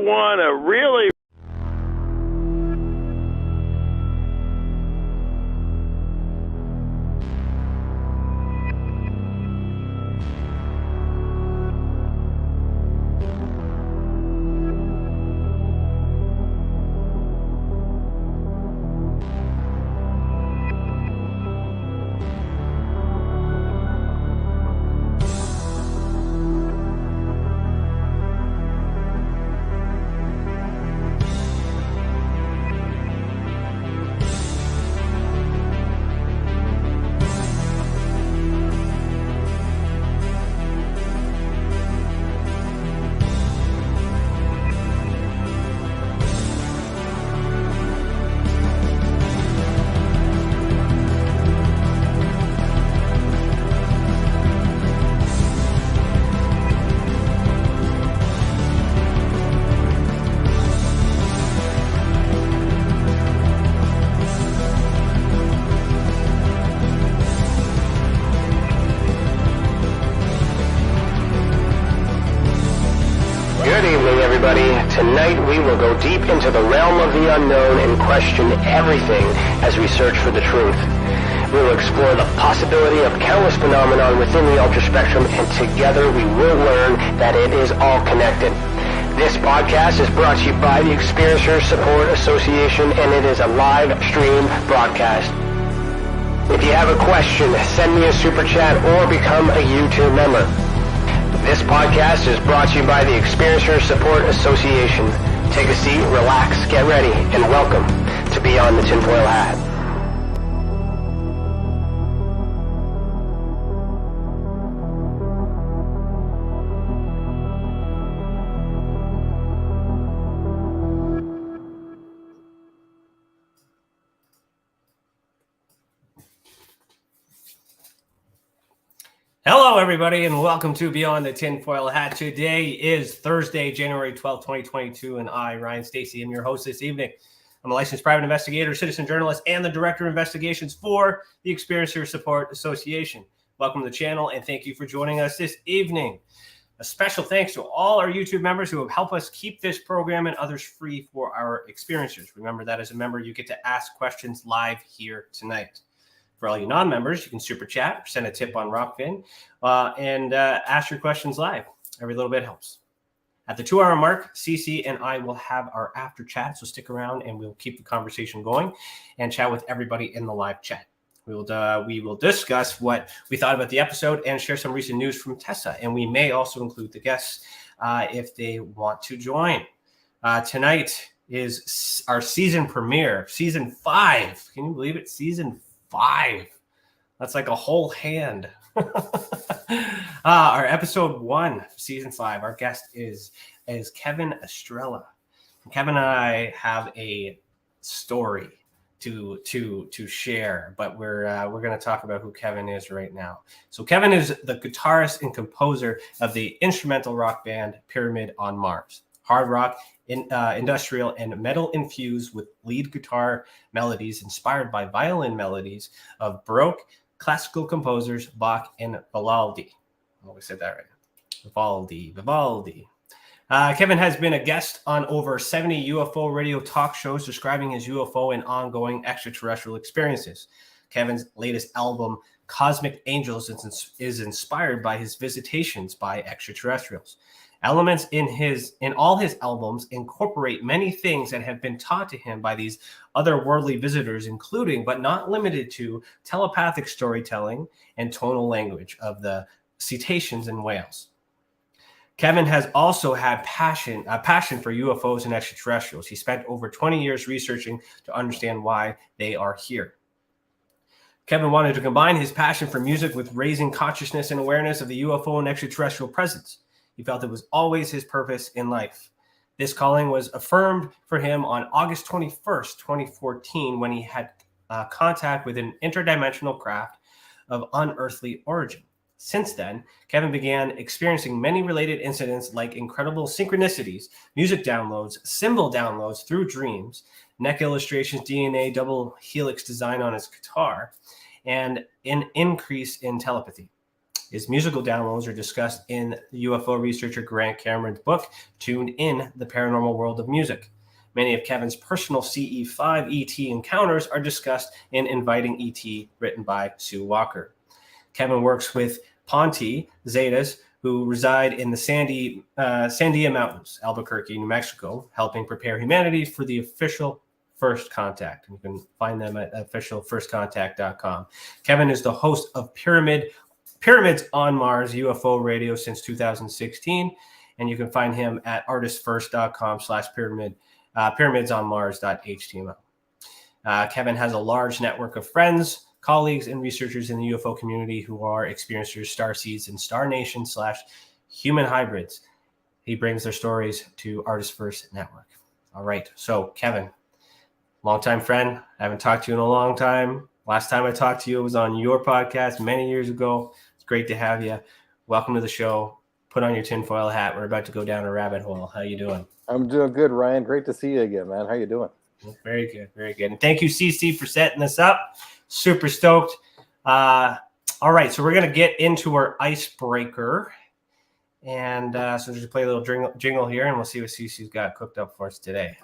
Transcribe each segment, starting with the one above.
want to really Tonight we will go deep into the realm of the unknown and question everything as we search for the truth. We will explore the possibility of countless phenomena within the ultraspectrum, and together we will learn that it is all connected. This podcast is brought to you by the Experiencers Support Association, and it is a live stream broadcast. If you have a question, send me a super chat or become a YouTube member. This podcast is brought to you by the Experiencers Support Association. Take a seat, relax, get ready, and welcome to Beyond the TinFoil Hat. Hello, everybody, and welcome to Beyond the TinFoil Hat. Today is Thursday, January 12th, 2022, and I, Ryan Stacey, am your host this evening. I'm a licensed private investigator, citizen journalist, and the director of investigations for the Experiencers Support Association. Welcome to the channel, and thank you for joining us this evening. A special thanks to all our YouTube members who have helped us keep this program and others free for our experiencers. Remember that as a member, you get to ask questions live here tonight. For all you non-members, you can super chat or send a tip on Rockfin and ask your questions live. Every little bit helps. At the 2-hour mark, Cece and I will have our after chat, so stick around and we'll keep the conversation going and chat with everybody in the live chat. We will discuss what we thought about the episode and share some recent news from Tessa, and we may also include the guests if they want to join. Tonight is our season premiere, season 5. Can you believe it? Season 5. That's like a whole hand. Our episode 1, season 5. Our guest is Kevin Estrella. Kevin and I have a story to share, but we're going to talk about who Kevin is right now. So Kevin is the guitarist and composer of the instrumental rock band Pyramid on Mars. Hard rock, industrial, and metal infused with lead guitar melodies inspired by violin melodies of Baroque classical composers Bach and Vivaldi. I always said that right. Vivaldi. Kevin has been a guest on over 70 UFO radio talk shows describing his UFO and ongoing extraterrestrial experiences. Kevin's latest album, Cosmic Angels, is inspired by his visitations by extraterrestrials. Elements in all his albums incorporate many things that have been taught to him by these otherworldly visitors, including but not limited to telepathic storytelling and tonal language of the cetaceans and whales. Kevin has also had a passion for UFOs and extraterrestrials. He spent over 20 years researching to understand why they are here. Kevin wanted to combine his passion for music with raising consciousness and awareness of the UFO and extraterrestrial presence. He felt it was always his purpose in life. This calling was affirmed for him on August 21st, 2014, when he had contact with an interdimensional craft of unearthly origin. Since then, Kevin began experiencing many related incidents like incredible synchronicities, music downloads, symbol downloads through dreams, neck illustrations, DNA double helix design on his guitar, and an increase in telepathy. His musical downloads are discussed in UFO researcher Grant Cameron's book, Tuned In, The Paranormal World of Music. Many of Kevin's personal CE5 ET encounters are discussed in Inviting ET, written by Sue Walker. Kevin works with Ponte Zetas, who reside in the Sandia Mountains, Albuquerque, New Mexico, helping prepare humanity for the official First Contact. You can find them at officialfirstcontact.com. Kevin is the host of Pyramids on Mars UFO Radio since 2016, and you can find him at artistfirst.com/pyramidsonmars.html. Kevin has a large network of friends, colleagues, and researchers in the UFO community who are experiencers, starseeds, and Star Nation/human hybrids. He brings their stories to Artist First Network. All right. So, Kevin, longtime friend. I haven't talked to you in a long time. Last time I talked to you, it was on your podcast many years ago. It's great to have you. Welcome to the show. Put on your tinfoil hat. We're about to go down a rabbit hole. How you doing? I'm doing good, Ryan. Great to see you again, man. How you doing? Very good. Very good. And thank you, CC, for setting this up. Super stoked. All right. So we're going to get into our icebreaker. And so just play a little jingle here, and we'll see what CC's got cooked up for us today.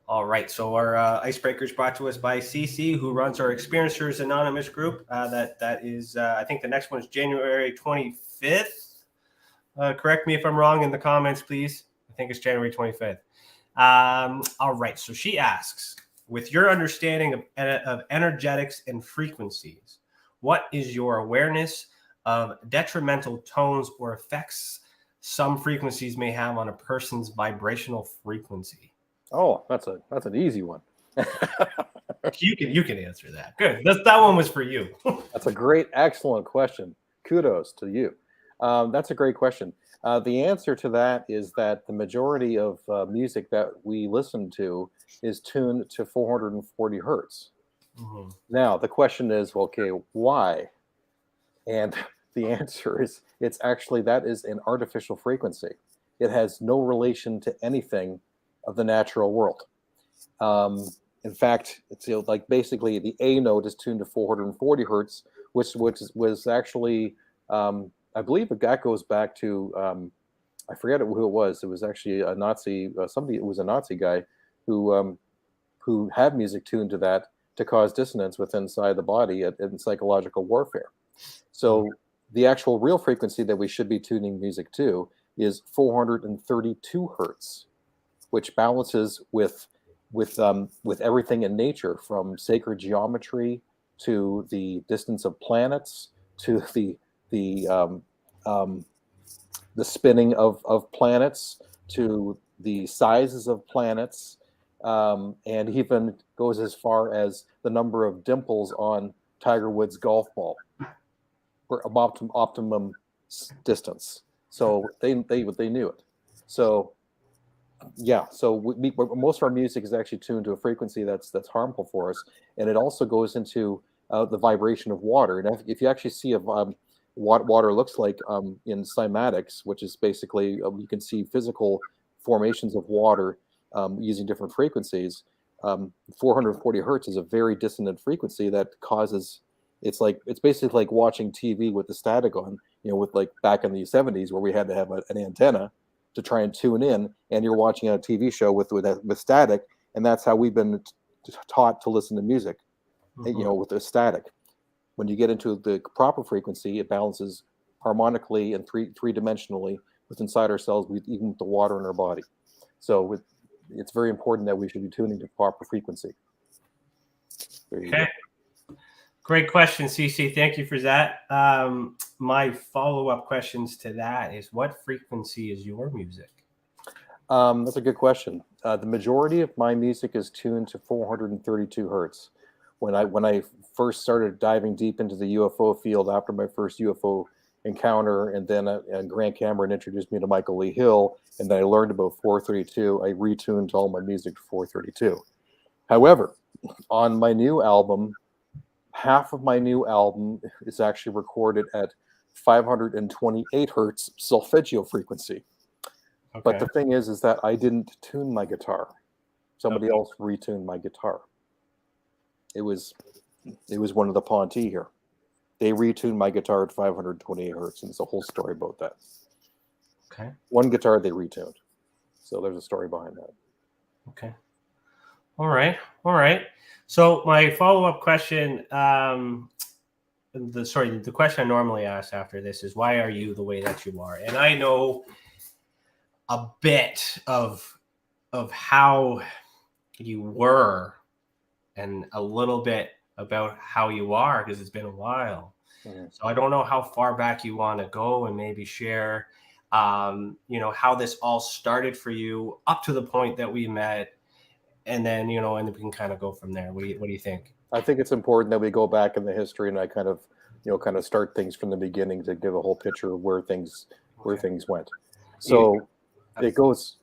All right, so our icebreaker is brought to us by CC, who runs our Experiencers Anonymous group. That is, I think the next one is January 25th. Correct me if I'm wrong in the comments, please. I think it's January 25th. All right, so she asks, with your understanding of energetics and frequencies, what is your awareness of detrimental tones or effects some frequencies may have on a person's vibrational frequency? Oh, that's an easy one. You can answer that. Good. That one was for you. That's a great, excellent question. Kudos to you. That's a great question. The answer to that is that the majority of music that we listen to is tuned to 440 hertz. Mm-hmm. Now, the question is, okay, why? And the answer is, it's actually, that is an artificial frequency. It has no relation to anything of the natural world. In fact, it's like basically the A note is tuned to 440 hertz, which was actually, I believe that goes back to, I forget who it was. It was actually a Nazi, somebody. It was a Nazi guy who had music tuned to that to cause dissonance inside the body in psychological warfare. So the actual real frequency that we should be tuning music to is 432 hertz, which balances with everything in nature, from sacred geometry to the distance of planets to the spinning of planets to the sizes of planets, and even goes as far as the number of dimples on Tiger Woods' golf ball for optimum distance. So they knew it. So yeah, so most of our music is actually tuned to a frequency that's harmful for us, and it also goes into the vibration of water. And if you actually see what water looks like in cymatics, which is basically you can see physical formations of water using different frequencies. 440 hertz is a very dissonant frequency that causes. It's basically like watching TV with the static on. With like back in the 70s where we had to have an antenna to try and tune in, and you're watching a TV show with static, and that's how we've been taught to listen to music, with the static. When you get into the proper frequency, it balances harmonically and three-dimensionally with inside ourselves, even with the water in our body. So it's very important that we should be tuning to proper frequency. Okay. Great question, CC. Thank you for that. My follow-up questions to that is, what frequency is your music? That's a good question. The majority of my music is tuned to 432 hertz. When I first started diving deep into the UFO field after my first UFO encounter, and then Grant Cameron introduced me to Michael Lee Hill, and then I learned about 432, I retuned all my music to 432. However, on my new album, half of my new album is actually recorded at 528 hertz solfeggio frequency. Okay. But the thing is that I didn't tune my guitar. Somebody else retuned my guitar. It was one of the Ponty here. They retuned my guitar at 528 hertz, and it's a whole story about that. Okay. One guitar they retuned. So there's a story behind that. Okay. All right. So my follow-up question, the question I normally ask after this is, why are you the way that you are? And I know a bit of how you were and a little bit about how you are, because it's been a while. Mm-hmm. So I don't know how far back you want to go and maybe share, how this all started for you up to the point that we met, and then, and we can kind of go from there. What do you think? I think it's important that we go back in the history, and I kind of start things from the beginning to give a whole picture of where things went. So it goes.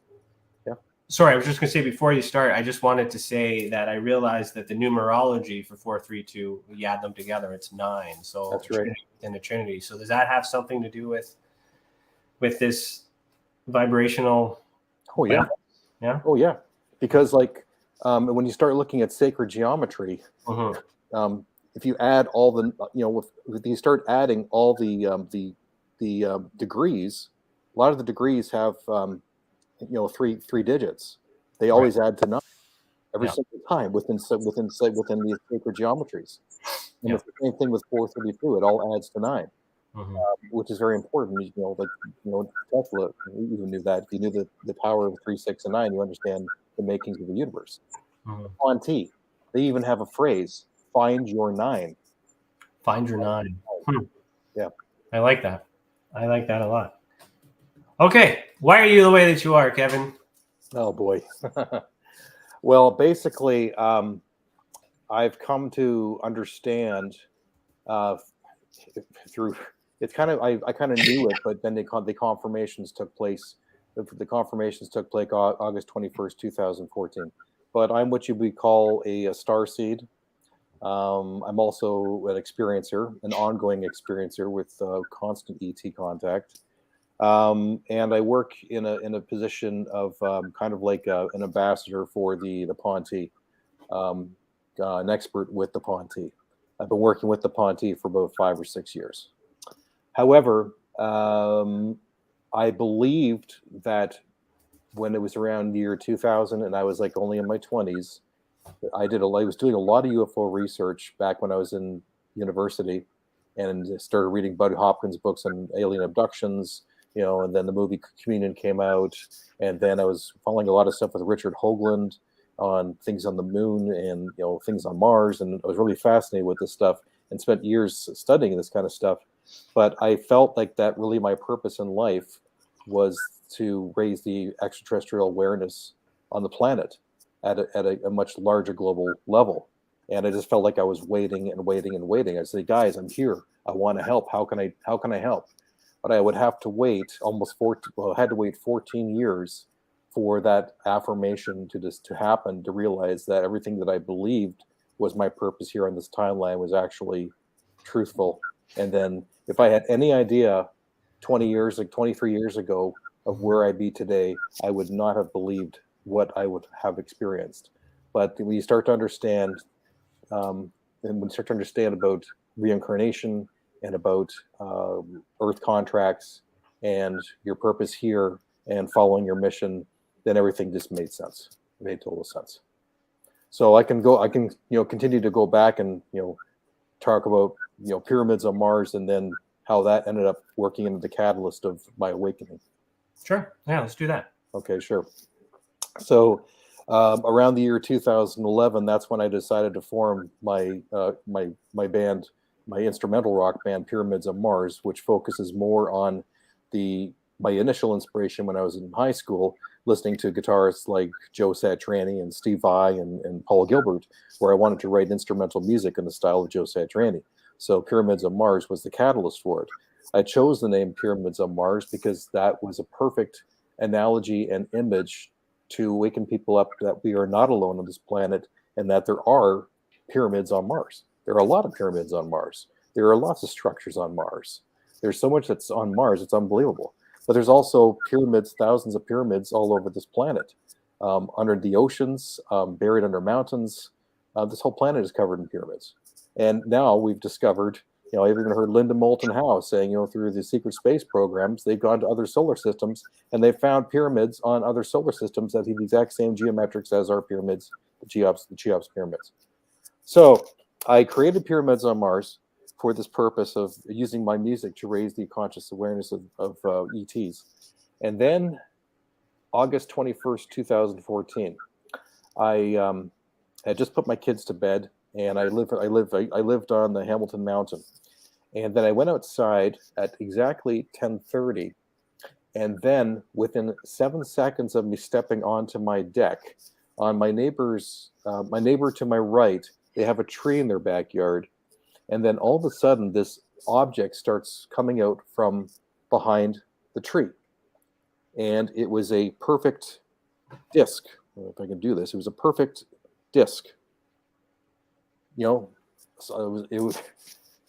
Yeah. Sorry, I was just going to say, before you start, I just wanted to say that I realized that the numerology for 432, you add them together, it's 9. So that's right. In the Trinity. So does that have something to do with this vibrational? Oh yeah. Yeah. Oh yeah. Because when you start looking at sacred geometry, if you add all the, if you start adding all the degrees, a lot of the degrees have, three digits. They always add to 9 every single time within the sacred geometries. And it's the same thing with 432. It all adds to 9, which is very important. Tesla even knew that. If you knew the power of 3, 6, and 9, you understand the makings of the universe. Ponty, they even have a phrase: "Find your 9." Find your 9. Yeah, I like that. I like that a lot. Okay, why are you the way that you are, Kevin? Oh boy. Well, basically, I've come to understand through. It's kind of I kind of knew it, but then the confirmations took place. The confirmations took place August 21st, 2014. But I'm what you would call a starseed. I'm also an experiencer, an ongoing experiencer with constant ET contact. And I work in a position of kind of like an ambassador for the Ponty, an expert with the Ponty. I've been working with the Ponty for about 5 or 6 years. However, I believed that when it was around the year 2000 and I was only in my 20s, I was doing a lot of UFO research back when I was in university, and started reading Bud Hopkins books on alien abductions, and then the movie Communion came out, and then I was following a lot of stuff with Richard Hoagland on things on the moon and things on Mars, and I was really fascinated with this stuff and spent years studying this kind of stuff. But I felt like that really my purpose in life was to raise the extraterrestrial awareness on the planet at a much larger global level. And I just felt like I was waiting and waiting and waiting. I said, guys, I'm here. I want to help. How can I help? But I would have to wait I had to wait 14 years for that affirmation to happen, to realize that everything that I believed was my purpose here on this timeline was actually truthful. And then if I had any idea 23 years ago of where I'd be today, I would not have believed what I would have experienced. But when you start to understand, and when you start to understand about reincarnation and about Earth contracts and your purpose here and following your mission, then everything just made sense. It made total sense. So I can continue to go back and talk about pyramids on Mars, and then how that ended up working into the catalyst of my awakening. Sure. Yeah, let's do that. Okay, sure. So around the year 2011, that's when I decided to form my band, my instrumental rock band, Pyramids on Mars, which focuses more on my initial inspiration when I was in high school, listening to guitarists like Joe Satriani and Steve Vai and Paul Gilbert, where I wanted to write instrumental music in the style of Joe Satriani. So Pyramids on Mars was the catalyst for it. I chose the name Pyramids on Mars because that was a perfect analogy and image to awaken people up that we are not alone on this planet, and that there are pyramids on Mars. There are a lot of pyramids on Mars. There are lots of structures on Mars. There's so much that's on Mars, it's unbelievable. But there's also pyramids, thousands of pyramids all over this planet. under the oceans, buried under mountains. This whole planet is covered in pyramids. And now we've discovered, I've even heard Linda Moulton Howe saying, through the secret space programs, they've gone to other solar systems and they've found pyramids on other solar systems that have the exact same geometrics as our pyramids, the Cheops pyramids. So I created pyramids on Mars for this purpose of using my music to raise the conscious awareness of ETs. And then August 21st, 2014, I had just put my kids to bed, and I lived on the Hamilton Mountain. And then I went outside at exactly 10:30, and then within 7 seconds of me stepping onto my deck, on my neighbor to my right, they have a tree in their backyard, and then all of a sudden this object starts coming out from behind the tree, and it was a perfect disc. I don't know if I can do this. It was a perfect disc. So it was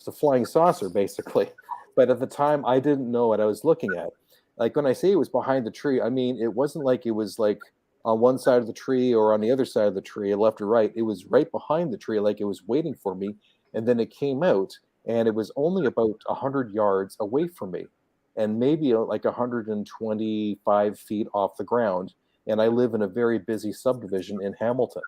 a flying saucer, basically. But at the time, I didn't know what I was looking at. Like when I say it was behind the tree, I mean, it wasn't like it was like on one side of the tree or on the other side of the tree, left or right. It was right behind the tree, like it was waiting for me. And then it came out, and it was only about 100 yards away from me, and maybe like 125 feet off the ground. And I live in a very busy subdivision in Hamilton.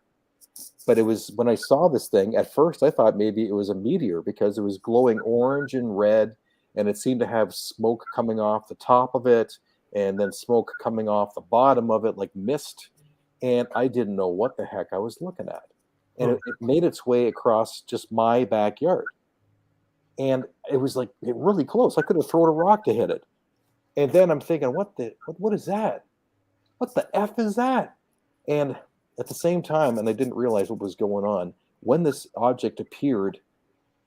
But it was, when I saw this thing, at first I thought maybe it was a meteor because it was glowing orange and red, and it seemed to have smoke coming off the top of it, and then smoke coming off the bottom of it like mist. And I didn't know what the heck I was looking at. And it made its way across just my backyard. And it was like really close. I could have thrown a rock to hit it. And then I'm thinking, what is that? What the F is that? And at the same time, and I didn't realize what was going on, when this object appeared,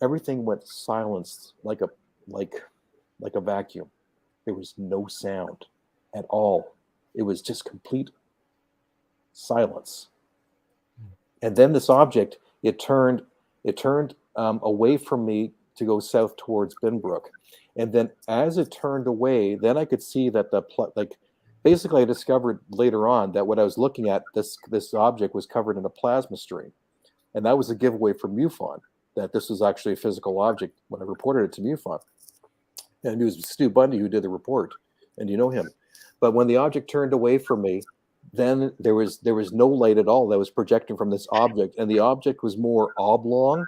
everything went silenced like a vacuum. There was no sound at all. It was just complete silence. And then this object, it turned away from me to go south towards Binbrook. And then as it turned away, then I could see that basically I discovered later on that what I was looking at, this object was covered in a plasma stream. And that was a giveaway from MUFON, that this was actually a physical object when I reported it to MUFON. And it was Stu Bundy who did the report, and you know him. But when the object turned away from me, then there was no light at all that was projecting from this object, and the object was more oblong,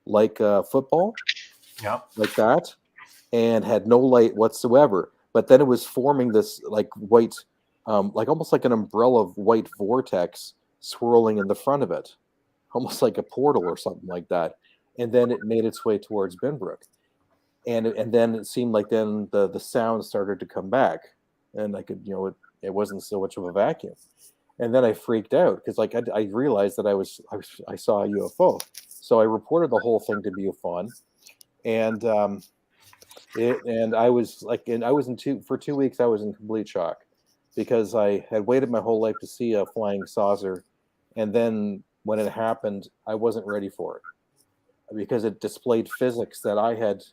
like a football, like that, and had no light whatsoever. But then it was forming this like white, like almost like an umbrella of white vortex swirling in the front of it, almost like a portal or something like that. And then it made its way towards Binbrook, and then it seemed like then the sound started to come back, and I could, it wasn't so much of a vacuum. And then I freaked out because like I realized that I saw a UFO. So I reported the whole thing to MUFON, and I was like, for 2 weeks I was in complete shock because I had waited my whole life to see a flying saucer, and then when it happened, I wasn't ready for it because it displayed physics that I had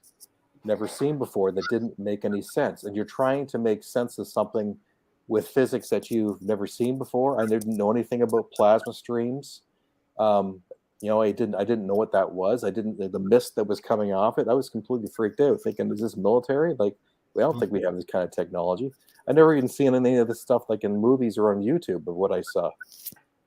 never seen before that didn't make any sense. And you're trying to make sense of something with physics that you've never seen before. I didn't know anything about plasma streams. I didn't know what that was. The mist that was coming off it. I was completely freaked out, thinking, is this military? Like, I don't think we have this kind of technology. I never even seen any of this stuff like in movies or on YouTube of what I saw.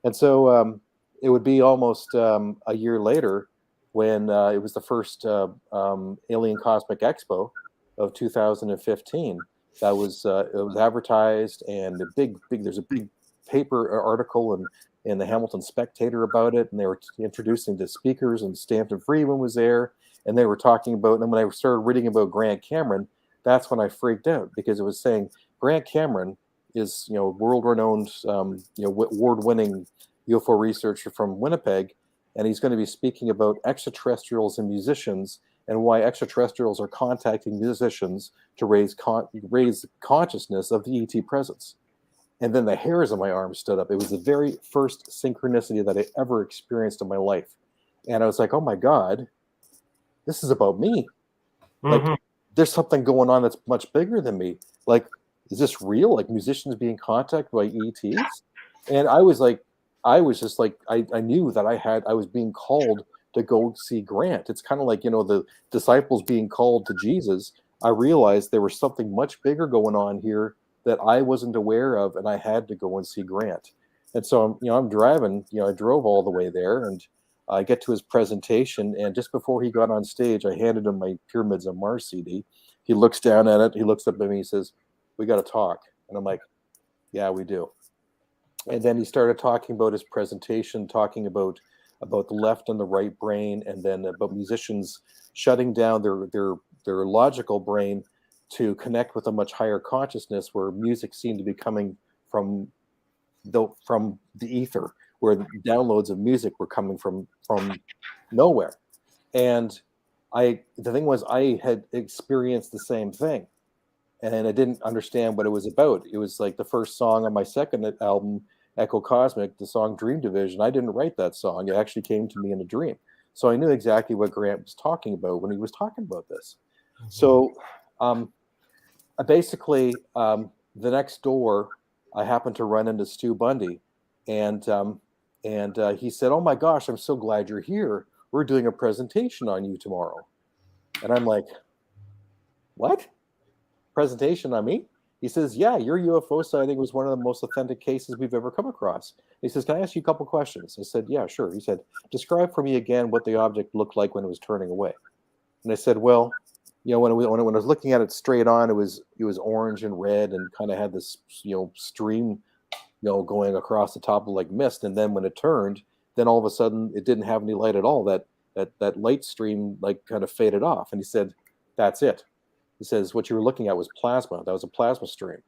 And so it would be almost a year later when it was the first Alien Cosmic Expo of 2015. That was it was advertised, and there's a big paper article in the Hamilton Spectator about it, and they were introducing the speakers, and Stanton Friedman was there, and they were talking about. And then when I started reading about Grant Cameron, that's when I freaked out because it was saying Grant Cameron is world-renowned, award-winning UFO researcher from Winnipeg, and he's going to be speaking about extraterrestrials and musicians, and why extraterrestrials are contacting musicians to raise consciousness of the ET presence. And then the hairs on my arm stood up. It was the very first synchronicity that I ever experienced in my life. And I was like, oh my God, this is about me. Mm-hmm. Like, there's something going on that's much bigger than me. Like, is this real? Like musicians being contacted by ETs? And I was just like, I knew that I was being called to go see Grant. It's kind of like, the disciples being called to Jesus. I realized there was something much bigger going on here that I wasn't aware of, and I had to go and see Grant. And so I'm driving, I drove all the way there, and I get to his presentation, and just before he got on stage, I handed him my Pyramids of Mars CD. He looks down at it, he looks up at me, he says, "We got to talk." And I'm like, "Yeah, we do." And then he started talking about his presentation, talking about the left and the right brain, and then about musicians shutting down their logical brain to connect with a much higher consciousness, where music seemed to be coming from the ether, where the downloads of music were coming from nowhere. And the thing was, I had experienced the same thing, and I didn't understand what it was about. It was like the first song on my second album, Echo Cosmic, the song Dream Division. I didn't write that song. It actually came to me in a dream. So I knew exactly what Grant was talking about when he was talking about this. Mm-hmm. So basically, the next door, I happened to run into Stu Bundy, and he said, "Oh my gosh, I'm so glad you're here. We're doing a presentation on you tomorrow." And I'm like, "What? Presentation on me?" He says, "Yeah, your UFO sighting was one of the most authentic cases we've ever come across." He says, "Can I ask you a couple questions?" I said, "Yeah, sure." He said, "Describe for me again what the object looked like when it was turning away." And I said, "Well, when I was looking at it straight on, it was orange and red and kind of had this stream going across the top of like mist. And then when it turned, then all of a sudden it didn't have any light at all. That light stream like kind of faded off." And he said, "That's it." He says, "What you were looking at was plasma. That was a plasma stream.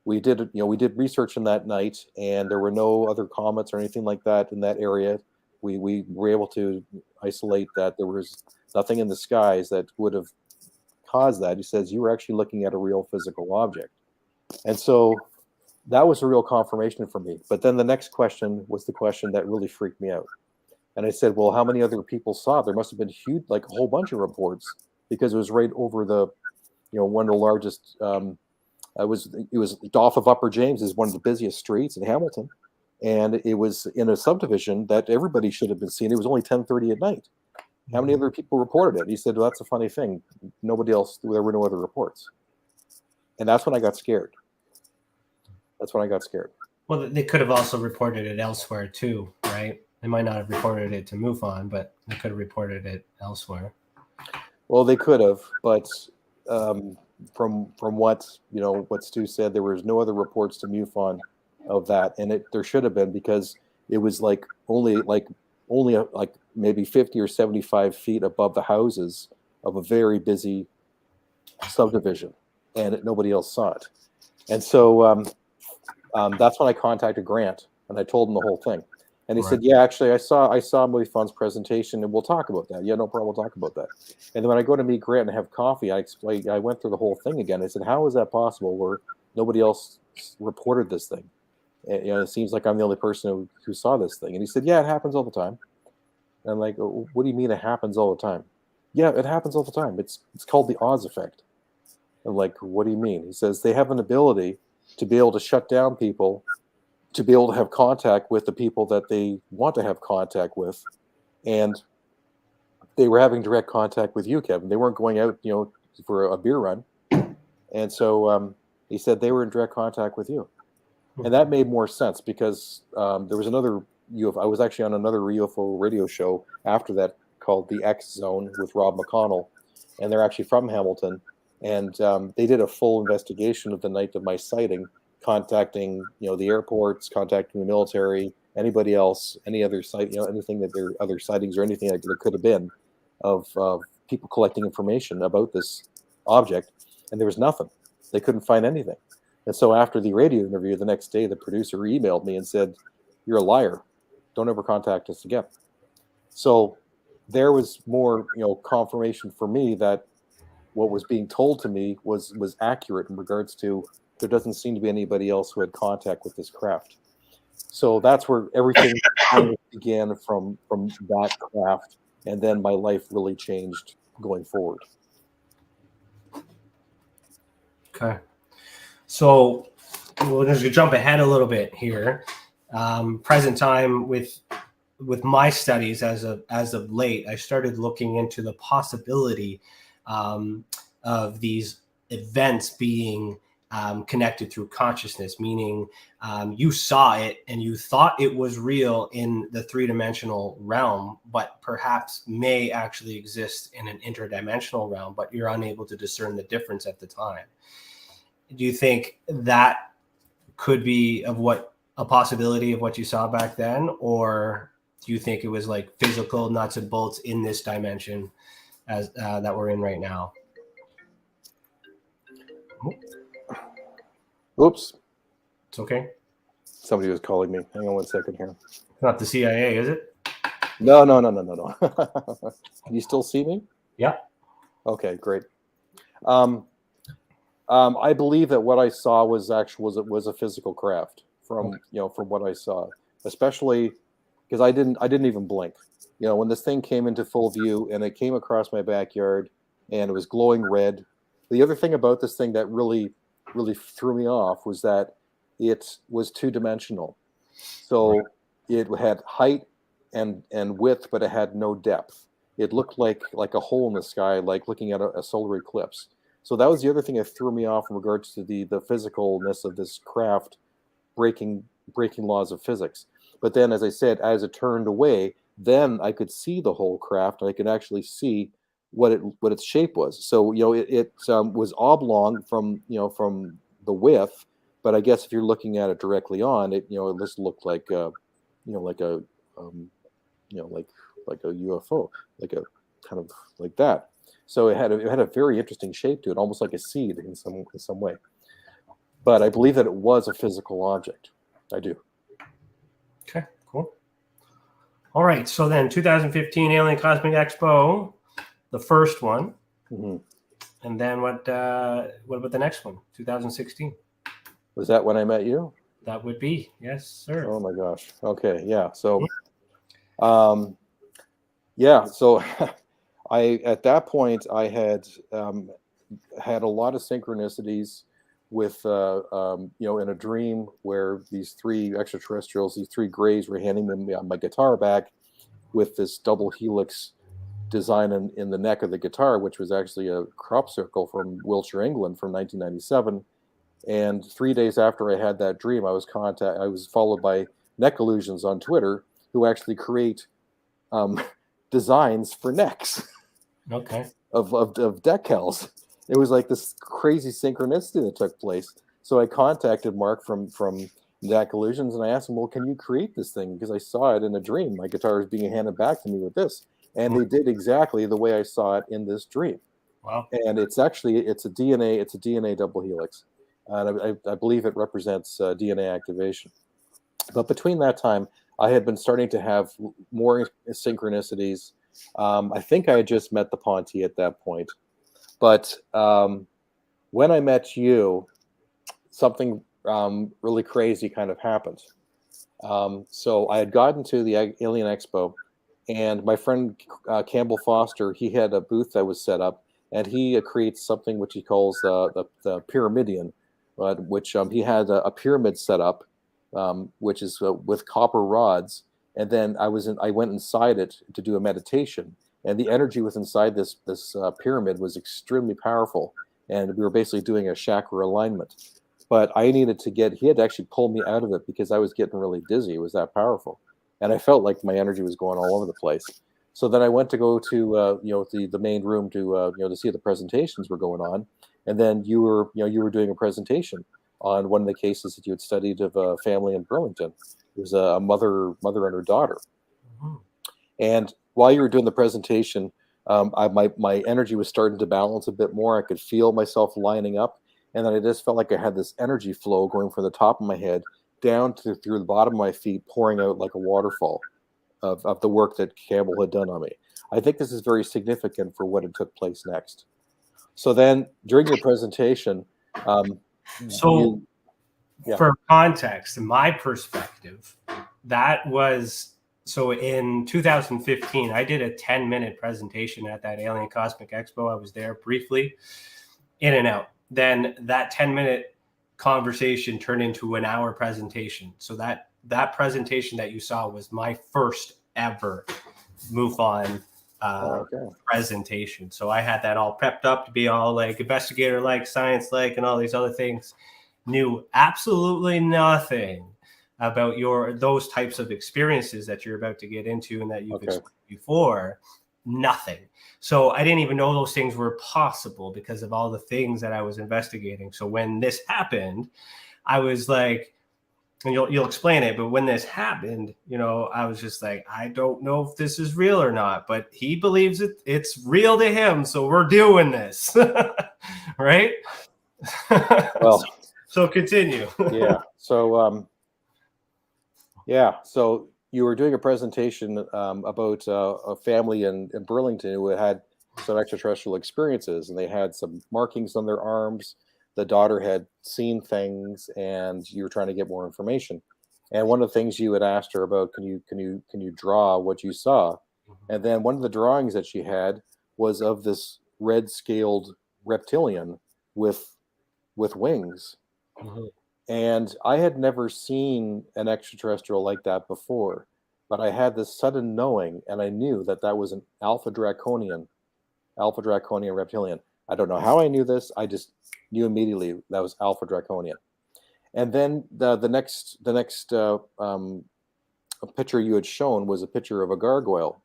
We did research on that night, and there were no other comets or anything like that in that area. We were able to isolate that there was nothing in the skies that would have caused that." He says, "You were actually looking at a real physical object." And so that was a real confirmation for me. But then the next question was the question that really freaked me out. And I said, "Well, how many other people saw it? There must have been huge, like a whole bunch of reports, because it was right over the one of the largest, it was off of Upper James, is one of the busiest streets in Hamilton. And it was in a subdivision that everybody should have been seeing. It was only 10:30 at night. How many other people reported it?" He said, "Well, that's a funny thing. Nobody else, there were no other reports." And that's when I got scared. Well, they could have also reported it elsewhere too, right? They might not have reported it to MUFON, but they could have reported it elsewhere. Well, they could have, but from what Stu said, there was no other reports to MUFON of that, and there should have been, because it was only maybe 50 or 75 feet above the houses of a very busy subdivision, and nobody else saw it. And so that's when I contacted Grant, and I told him the whole thing. And he said, "Yeah, actually, I saw MUFON's presentation, and we'll talk about that." "Yeah, no problem, we'll talk about that." And then when I go to meet Grant and have coffee, I went through the whole thing again. I said, "How is that possible where nobody else reported this thing? It seems like I'm the only person who saw this thing." And he said, "Yeah, it happens all the time." And I'm like, "What do you mean it happens all the time?" "Yeah, it happens all the time. It's called the Oz effect." I'm like, "What do you mean?" He says, "They have an ability to be able to shut down people, to be able to have contact with the people that they want to have contact with." And they were having direct contact with you, Kevin. They weren't going out, for a beer run. And so he said they were in direct contact with you. And that made more sense, because there was another UFO. I was actually on another UFO radio show after that called The X Zone with Rob McConnell. And they're actually from Hamilton. And they did a full investigation of the night of my sighting, contacting the airports, contacting the military, anybody else, any other site, anything that there are other sightings or anything that there could have been of people collecting information about this object, and there was nothing. They couldn't find anything. And so after the radio interview the next day, the producer emailed me and said, "You're a liar. Don't ever contact us again." So there was more confirmation for me that what was being told to me was accurate in regards to there doesn't seem to be anybody else who had contact with this craft. So that's where everything began from that craft, and then my life really changed going forward. Okay. So we'll just jump ahead a little bit here. present time with my studies as of late, I started looking into the possibility of these events being connected through consciousness, meaning you saw it and you thought it was real in the three-dimensional realm, but perhaps may actually exist in an interdimensional realm, but you're unable to discern the difference at the time. Do you think that could be a possibility of what you saw back then, or do you think it was like physical nuts and bolts in this dimension as that we're in right now? Oops. It's okay. Somebody was calling me. Hang on 1 second here. Not the CIA, is it? No. Can you still see me? Yeah. Okay, great. I believe that what I saw was a physical craft from what I saw, especially because I didn't even blink. When this thing came into full view and it came across my backyard and it was glowing red. The other thing about this thing that really threw me off was that it was two-dimensional. So it had height and width, but it had no depth. It looked like a hole in the sky, like looking at a solar eclipse. So that was the other thing that threw me off in regards to the physicalness of this craft breaking laws of physics. But then, as I said, as it turned away, then I could see the whole craft, and I could actually see what its shape was. So it was oblong from the width, but I guess if you're looking at it directly on it, it just looked like like a UFO, like a kind of like that. So it had a very interesting shape to it, almost like a seed in some way. But I believe that it was a physical object. I do. Okay, cool. All right, so then 2015 Alien Cosmic Expo, the first one, and then what about the next one? 2016. Was that when I met you? That would be, yes, sir. Oh my gosh. Okay, yeah. So, So, at that point I had had a lot of synchronicities with in a dream where these three extraterrestrials, these three grays, were handing me my guitar back with this double helix design in the neck of the guitar, which was actually a crop circle from Wiltshire, England, from 1997. And 3 days after I had that dream, I was followed by Neck Illusions on Twitter, who actually create designs for necks. Okay. of decals. It was like this crazy synchronicity that took place. So I contacted Mark from Neck Illusions, and I asked him, well, can you create this thing? Because I saw it in a dream. My guitar is being handed back to me with this. And they did exactly the way I saw it in this dream. Wow. And it's a DNA double helix. And I believe it represents DNA activation. But between that time, I had been starting to have more synchronicities. I think I had just met the Ponte at that point. But when I met you, something really crazy kind of happened. So I had gotten to the Alien Expo, and my friend Campbell Foster, he had a booth that was set up, and he creates something which he calls the Pyramidion, which he had a pyramid set up, which is with copper rods. And then I went inside it to do a meditation, and the energy was inside this pyramid was extremely powerful, and we were basically doing a chakra alignment. But I needed to he had to actually pull me out of it because I was getting really dizzy. It was that powerful, and I felt like my energy was going all over the place. So then I went to go to the main room to to see if the presentations were going on, and then you were doing a presentation on one of the cases that you had studied of a family in Burlington. It was a mother and her daughter. Mm-hmm. And while you were doing the presentation, my energy was starting to balance a bit more. I could feel myself lining up, and then I just felt like I had this energy flow going from the top of my head down through the bottom of my feet, pouring out like a waterfall of the work that Campbell had done on me. I think this is very significant for what had took place next. So then during your presentation, for context, in my perspective, that was, so in 2015, I did a 10-minute presentation at that Alien Cosmic Expo. I was there briefly, in and out. Then that 10-minute conversation turned into an hour presentation. So that that presentation that you saw was my first ever MUFON presentation. So I had that all prepped up to be all like investigator like, science like, and all these other things. Knew absolutely nothing about those types of experiences that you're about to get into and that you've experienced before. Nothing. So I didn't even know those things were possible because of all the things that I was investigating. So when this happened, I was like, and you'll explain it, but when this happened, I was just like, I don't know if this is real or not, but he believes it's real to him, so we're doing this. Right? Well, so continue. So you were doing a presentation about a family in Burlington who had some extraterrestrial experiences, and they had some markings on their arms. The daughter had seen things, and you were trying to get more information. And one of the things you had asked her about, can you draw what you saw? And then one of the drawings that she had was of this red-scaled reptilian with wings. And I had never seen an extraterrestrial like that before, but I had this sudden knowing, and I knew that was an alpha draconian reptilian. I don't know how I knew this. I just knew immediately that was alpha draconian. And then the next picture you had shown was a picture of a gargoyle,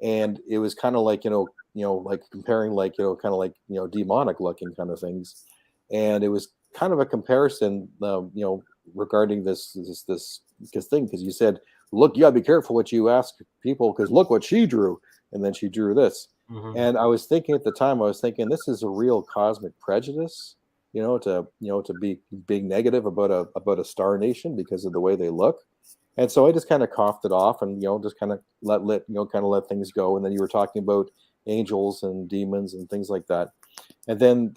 and it was kind of like like comparing like kind of like demonic looking kind of things, and it was kind of a comparison regarding this thing, because you said, look, you gotta be careful what you ask people, because look what she drew, and then she drew this. And I was thinking at the time, this is a real cosmic prejudice, to be being negative about a star nation because of the way they look. And so I just kind of coughed it off and just kind of let things go. And then you were talking about angels and demons and things like that. And then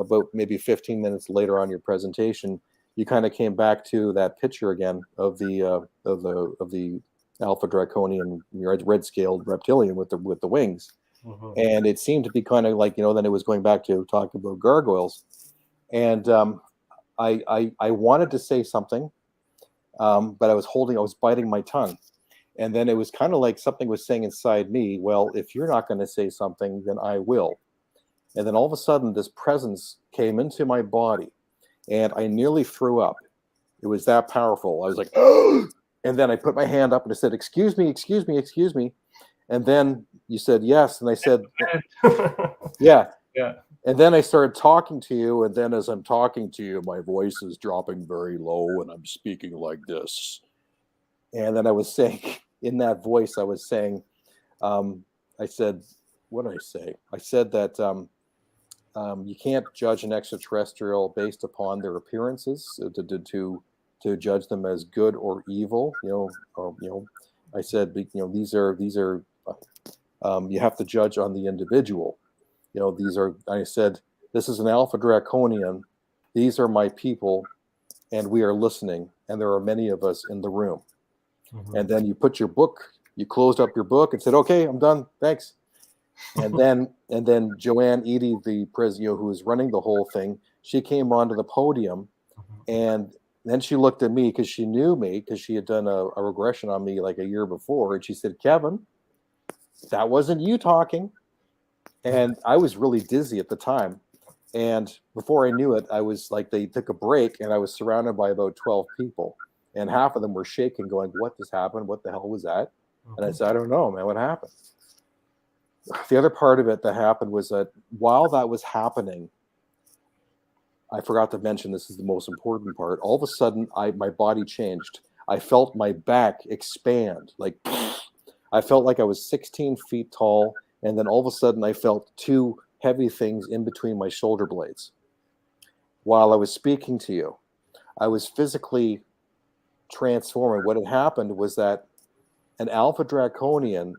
about maybe 15 minutes later on your presentation, you kind of came back to that picture again of the alpha draconian red-scaled reptilian with the wings. And it seemed to be kind of like, then it was going back to talking about gargoyles. And I wanted to say something, but I was biting my tongue. And then it was kind of like something was saying inside me, well, if you're not going to say something, then I will. And then all of a sudden, this presence came into my body, and I nearly threw up. It was that powerful. I was like, oh! And then I put my hand up and I said, excuse me, excuse me, excuse me. And then you said yes, and I said, yeah. And then I started talking to you, and then as I'm talking to you, my voice is dropping very low, and I'm speaking like this. And then I was saying, in that voice, I was saying, I said, what did I say? I said that you can't judge an extraterrestrial based upon their appearances to judge them as good or evil. I said, these are you have to judge on the individual. I said, this is an alpha draconian. These are my people, and we are listening, and there are many of us in the room. And then you put your book, you closed up your book and said, okay, I'm done. Thanks. And then Joanne Eady, the president who was running the whole thing, she came onto the podium, and then she looked at me because she knew me, because she had done a regression on me like a year before. And she said, Kevin, that wasn't you talking. And I was really dizzy at the time. And before I knew it, I was like, they took a break, and I was surrounded by about 12 people. And half of them were shaking, going, what just happened? What the hell was that? And I said, I don't know, man, what happened? The other part of it that happened was that while that was happening, I forgot to mention, this is the most important part. All of a sudden, my body changed. I felt my back expand. Like, I felt like I was 16 feet tall. And then all of a sudden, I felt two heavy things in between my shoulder blades. While I was speaking to you, I was physically transforming. What had happened was that an alpha draconian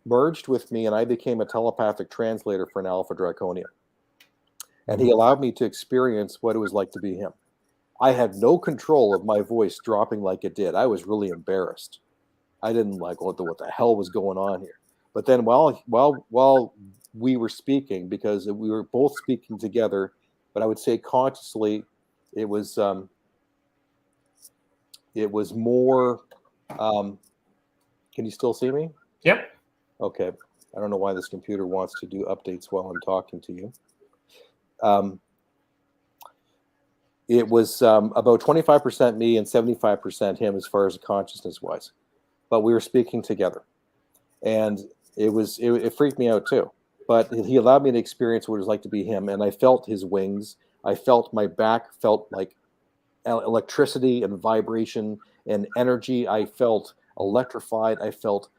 merged with me, and I became a telepathic translator for an alpha draconian. And he allowed me to experience what it was like to be him. I had no control of my voice dropping like it did. I was really embarrassed. I didn't like what the hell was going on here. But then while we were speaking, because we were both speaking together, but I would say consciously, it was it was more. Can you still see me? Yep. Okay. I don't know why this computer wants to do updates while I'm talking to you. It was about 25% me and 75% him as far as consciousness wise, but we were speaking together, and it freaked me out too. But he allowed me to experience what it was like to be him, and I felt his wings. I felt my back felt like electricity and vibration and energy. I felt electrified. I felt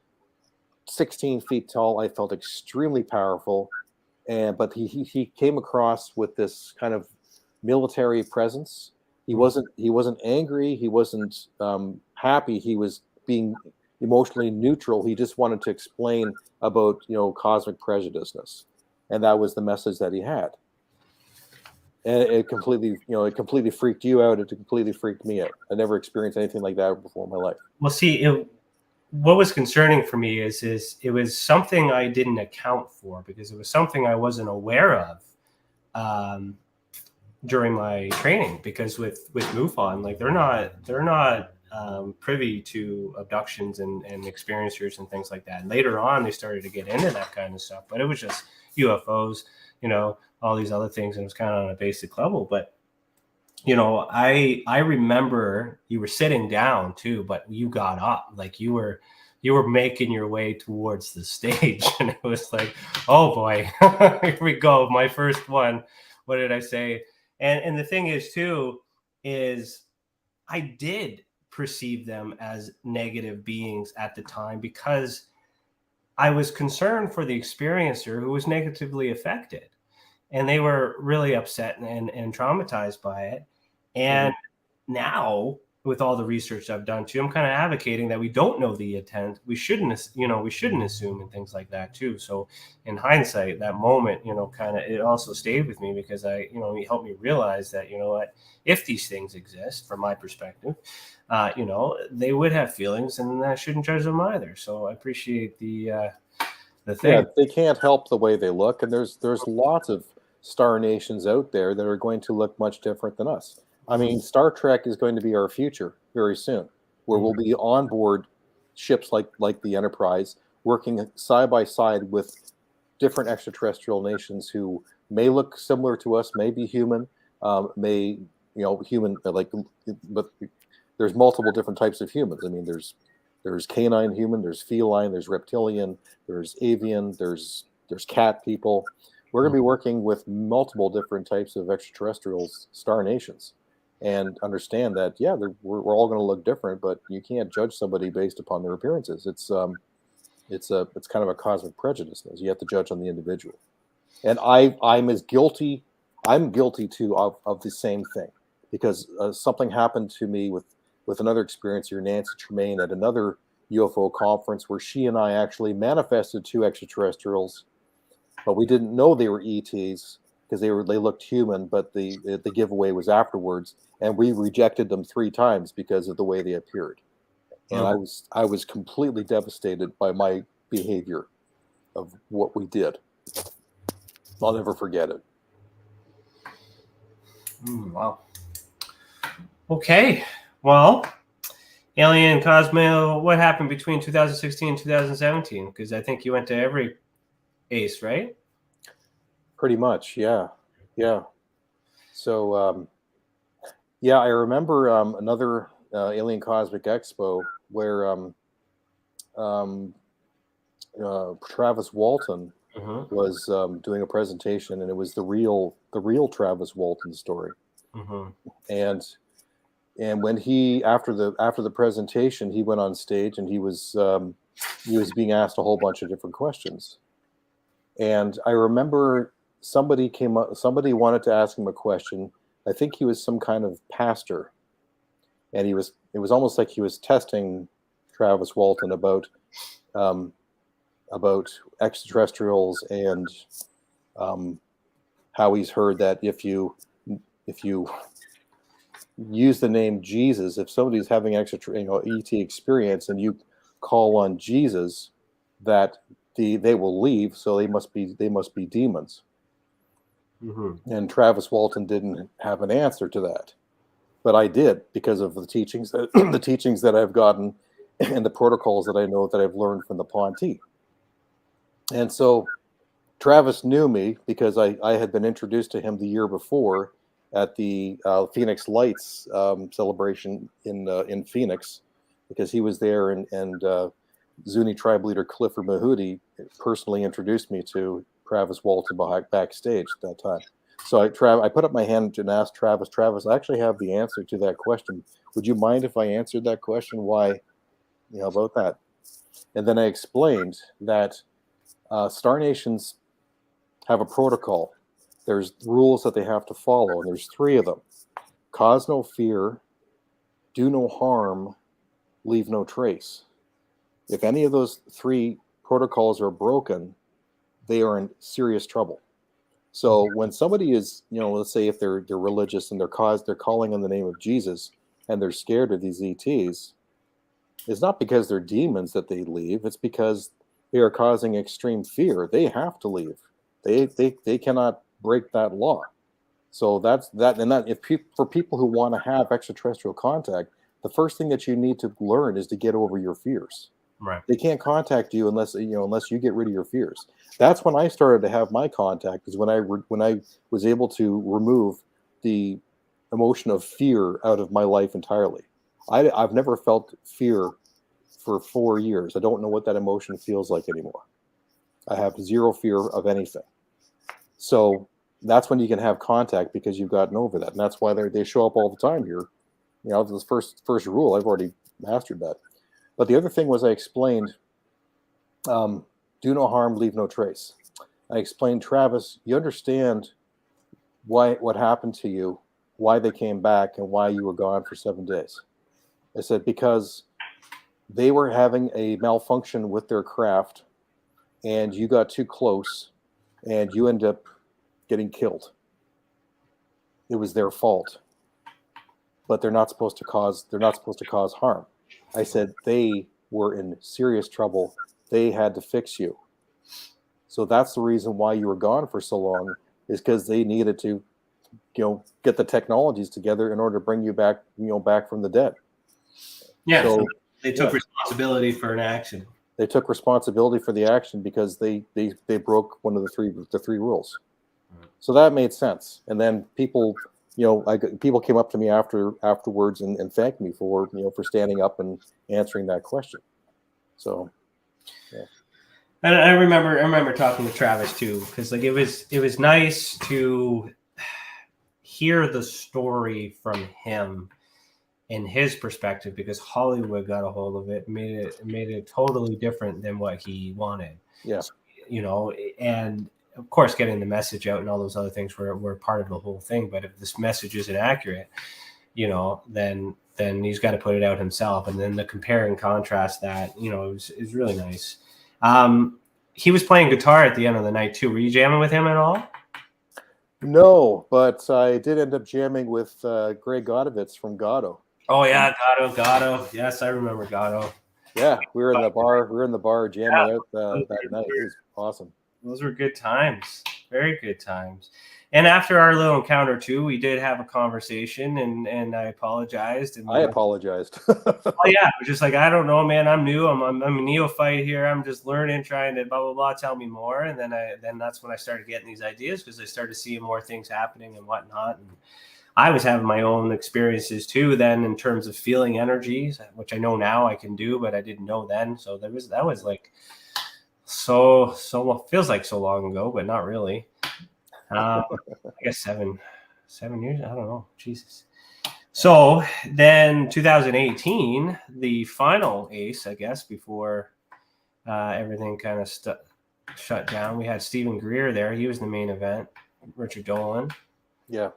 16 feet tall. I felt extremely powerful, but he came across with this kind of military presence. He wasn't angry. He wasn't happy. He was being emotionally neutral. He just wanted to explain about cosmic prejudiceness, and that was the message that he had. And it completely freaked you out. It completely freaked me out. I never experienced anything like that before in my life. Well, see, what was concerning for me is it was something I didn't account for, because it was something I wasn't aware of during my training. Because with MUFON, like they're not privy to abductions and experiencers and things like that. And later on, they started to get into that kind of stuff, but it was just UFOs, all these other things, and it was kind of on a basic level. But I remember you were sitting down too, but you got up, like you were making your way towards the stage, and it was like, oh boy, here we go, my first one. What did I say? And the thing is too, is I did perceive them as negative beings at the time, because I was concerned for the experiencer who was negatively affected, and they were really upset and traumatized by it. And now, with all the research I've done too, I'm kind of advocating that we don't know the intent. We shouldn't assume and things like that too. So in hindsight, that moment, it also stayed with me, because it helped me realize that, what, if these things exist, from my perspective, they would have feelings, and I shouldn't judge them either. So I appreciate the thing. Yeah, they can't help the way they look, and there's lots of star nations out there that are going to look much different than us. I mean, Star Trek is going to be our future very soon, where we'll be on board ships like the Enterprise, working side by side with different extraterrestrial nations who may look similar to us, may be human, human, but there's multiple different types of humans. I mean, there's canine human, there's feline, there's reptilian, there's avian, there's cat people. We're going to be working with multiple different types of extraterrestrials, star nations, and understand that, we're all going to look different, but you can't judge somebody based upon their appearances. It's kind of a cosmic prejudice. You have to judge on the individual. And I'm guilty too of the same thing, because something happened to me with another experiencer, Nancy Tremaine, at another UFO conference, where she and I actually manifested 2 extraterrestrials, but we didn't know they were ETs, because they looked human, but the giveaway was afterwards, and we rejected them 3 times because of the way they appeared. And I was completely devastated by my behavior of what we did. I'll never forget it. Wow. Okay. Well, Alien Cosmo, what happened between 2016 and 2017? Because I think you went to every ACE, right? Pretty much, yeah. So, I remember another Alien Cosmic Expo where Travis Walton was doing a presentation, and it was the real Travis Walton story. And when he after the presentation, he went on stage, and he was being asked a whole bunch of different questions. And I remember somebody wanted to ask him a question. I think he was some kind of pastor, and it was almost like he was testing Travis Walton about extraterrestrials, and how he's heard that if you use the name Jesus, if somebody's having ET experience and you call on Jesus, that they will leave, so they must be demons. And Travis Walton didn't have an answer to that. but I did because of the teachings that I've gotten and the protocols that I know that I've learned from the Ponte. And so Travis knew me because I had been introduced to him the year before at the Phoenix Lights celebration in Phoenix, because he was there, and Zuni tribe leader Clifford Mahudi personally introduced me to Travis Walton backstage at that time. So I put up my hand and asked Travis, I actually have the answer to that question. Would you mind if I answered that question? Why, about that? And then I explained that Star Nations have a protocol. There's rules that they have to follow, and there's 3 of them: cause no fear, do no harm, leave no trace. If any of those 3 protocols are broken, they are in serious trouble. So when somebody is, let's say if they're religious and they're calling on the name of Jesus and they're scared of these ETs, it's not because they're demons that they leave. It's because they are causing extreme fear. They have to leave. They cannot break that law. So that's that. And that for people who want to have extraterrestrial contact, the first thing that you need to learn is to get over your fears. Right. They can't contact you unless you get rid of your fears. That's when I started to have my contact, is when I was able to remove the emotion of fear out of my life entirely. I've never felt fear for 4 years. I don't know what that emotion feels like anymore. I have zero fear of anything. So that's when you can have contact, because you've gotten over that. And that's why they show up all the time here. The first rule, I've already mastered that. But the other thing was I explained, do no harm, leave no trace. I explained, Travis, you understand what happened to you, why they came back, and why you were gone for 7 days. I said, because they were having a malfunction with their craft, and you got too close, and you end up getting killed. It was their fault. But they're not supposed to cause harm. I said they were in serious trouble. They had to fix you. So that's the reason why you were gone for so long, is because they needed to, get the technologies together in order to bring you back, back from the dead. Yeah. So they took responsibility for an action. They took responsibility for the action because they broke one of the three rules. So that made sense. And then people, people came up to me afterwards and thanked me for standing up and answering that question. So, yeah. And I remember talking to Travis too, because it was nice to hear the story from him in his perspective, because Hollywood got a hold of it, made it totally different than what he wanted. Yeah. And of course, getting the message out and all those other things were part of the whole thing. But if this message isn't accurate, then he's got to put it out himself. And then the compare and contrast that, is really nice. He was playing guitar at the end of the night too. Were you jamming with him at all? No, but I did end up jamming with Greg Godovitz from Gatto. Oh yeah, Gatto. Yes, I remember Gatto. Yeah, we were in the bar jamming out that night. It was awesome. Those were good times. Very good times. And after our little encounter too, we did have a conversation, and I apologized. And I apologized. Oh yeah, just like, I don't know, man. I'm new. I'm a neophyte here. I'm just learning, trying to blah blah blah. Tell me more. And then that's when I started getting these ideas, because I started seeing more things happening and whatnot. And I was having my own experiences too then, in terms of feeling energies, which I know now I can do, but I didn't know then. So that was like so feels like so long ago, but not really. I guess 7 years. I don't know. Jesus. So then 2018, the final ACE, I guess, before everything kind of shut down, we had Stephen Greer there. He was the main event. Richard Dolan. Yeah.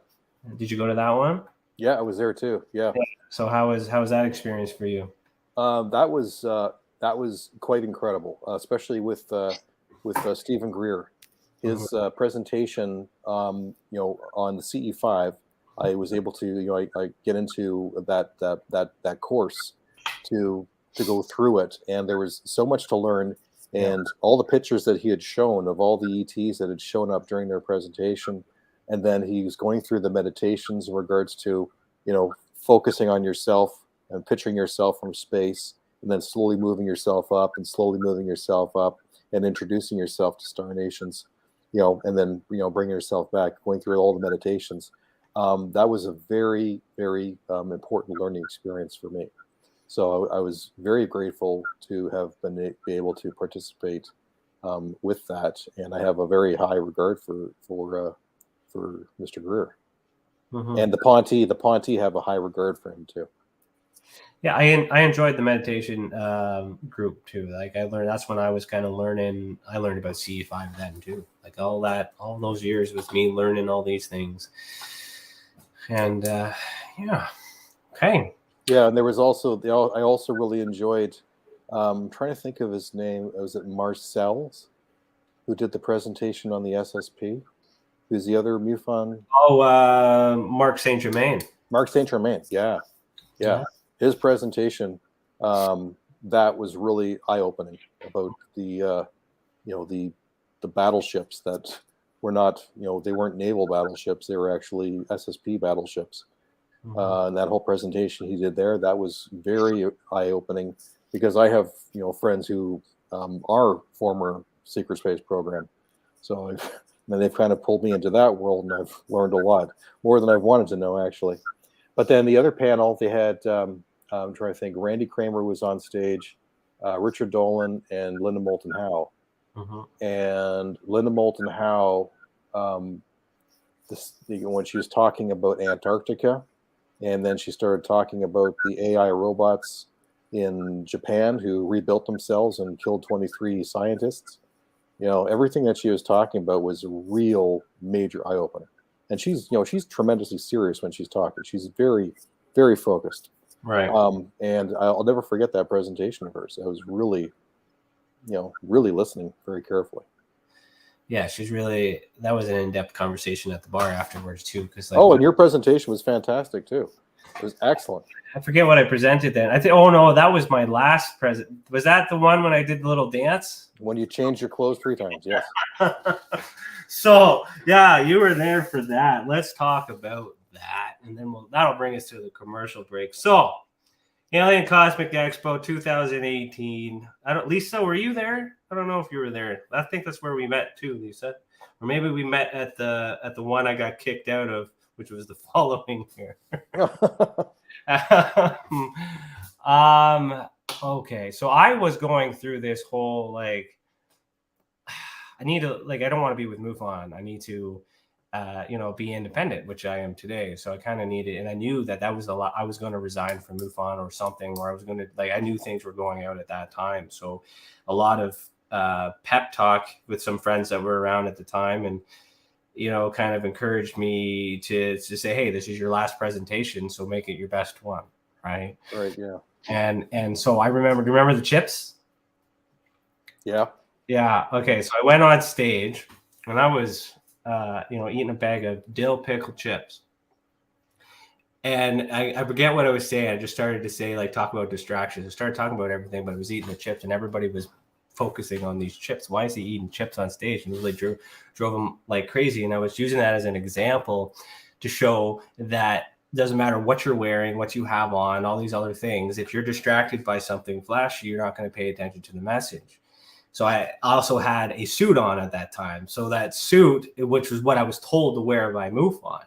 Did you go to that one? Yeah, I was there too. Yeah. So how was that experience for you? That was quite incredible, especially with Stephen Greer. His presentation, on the CE5, I was able to, I get into that course to go through it, and there was so much to learn, and all the pictures that he had shown of all the ETs that had shown up during their presentation, and then he was going through the meditations in regards to, focusing on yourself and picturing yourself from space, and then slowly moving yourself up and slowly moving yourself up and introducing yourself to star nations, and then, bringing yourself back, going through all the meditations. That was a very, very important learning experience for me. So I was very grateful to have be able to participate with that, and I have a very high regard for Mr. Greer. Mm-hmm. And the Ponte have a high regard for him too. Yeah, I enjoyed the meditation group too. Like I learned, that's when I was kind of learning. I learned about CE5 then too. Like all those years with me learning all these things. And yeah, okay. Yeah, and there was also I also really enjoyed. I'm trying to think of his name. Was it Marcel's, who did the presentation on the SSP? Who's the other MUFON? Oh, Mark Saint Germain. Mark Saint Germain. Yeah. His presentation, that was really eye-opening about the battleships that were not, they weren't naval battleships. They were actually SSP battleships. Mm-hmm. And that whole presentation he did there, that was very eye-opening, because I have, friends who are former secret space program. So they've kind of pulled me into that world, and I've learned a lot, more than I've wanted to know, actually. But then the other panel, they had, I'm trying to think, Randy Kramer was on stage, Richard Dolan, and Linda Moulton Howe. Mm-hmm. And Linda Moulton Howe, when she was talking about Antarctica, and then she started talking about the AI robots in Japan who rebuilt themselves and killed 23 scientists. Everything that she was talking about was a real major eye-opener. And she's tremendously serious when she's talking. She's very, very focused. Right. And I'll never forget that presentation of hers. I was really, really listening very carefully. Yeah, that was an in-depth conversation at the bar afterwards too. And your presentation was fantastic too. It was excellent. I forget what I presented then. I think, oh no, that was my last present. Was that the one when I did the little dance? When you changed your clothes 3 times, yes. So yeah, you were there for that. Let's talk about that, and then that'll bring us to the commercial break. So, Alien Cosmic Expo 2018. Lisa, were you there? I don't know if you were there. I think that's where we met too, Lisa. Or maybe we met at the one I got kicked out of, which was the following year. Okay, so I was going through this whole I need to I don't want to be with MUFON. I need to be independent, which I am today. So I kind of needed, and I knew that was a lot. I was going to resign from MUFON or something, or I was going to I knew things were going out at that time. So a lot of pep talk with some friends that were around at the time, and kind of encouraged me to say, hey, this is your last presentation, so make it your best one, right? Right, yeah. And so I remember. Do you remember the chips? Yeah. Yeah. Okay. So I went on stage, and I was eating a bag of dill pickle chips. And I forget what I was saying. I just started to say, talk about distractions. I started talking about everything, but I was eating the chips, and everybody was focusing on these chips. Why is he eating chips on stage? And it really drove him like crazy. And I was using that as an example to show that it doesn't matter what you're wearing, what you have on, all these other things. If you're distracted by something flashy, you're not going to pay attention to the message. So I also had a suit on at that time. So that suit, which was what I was told to wear by MUFON.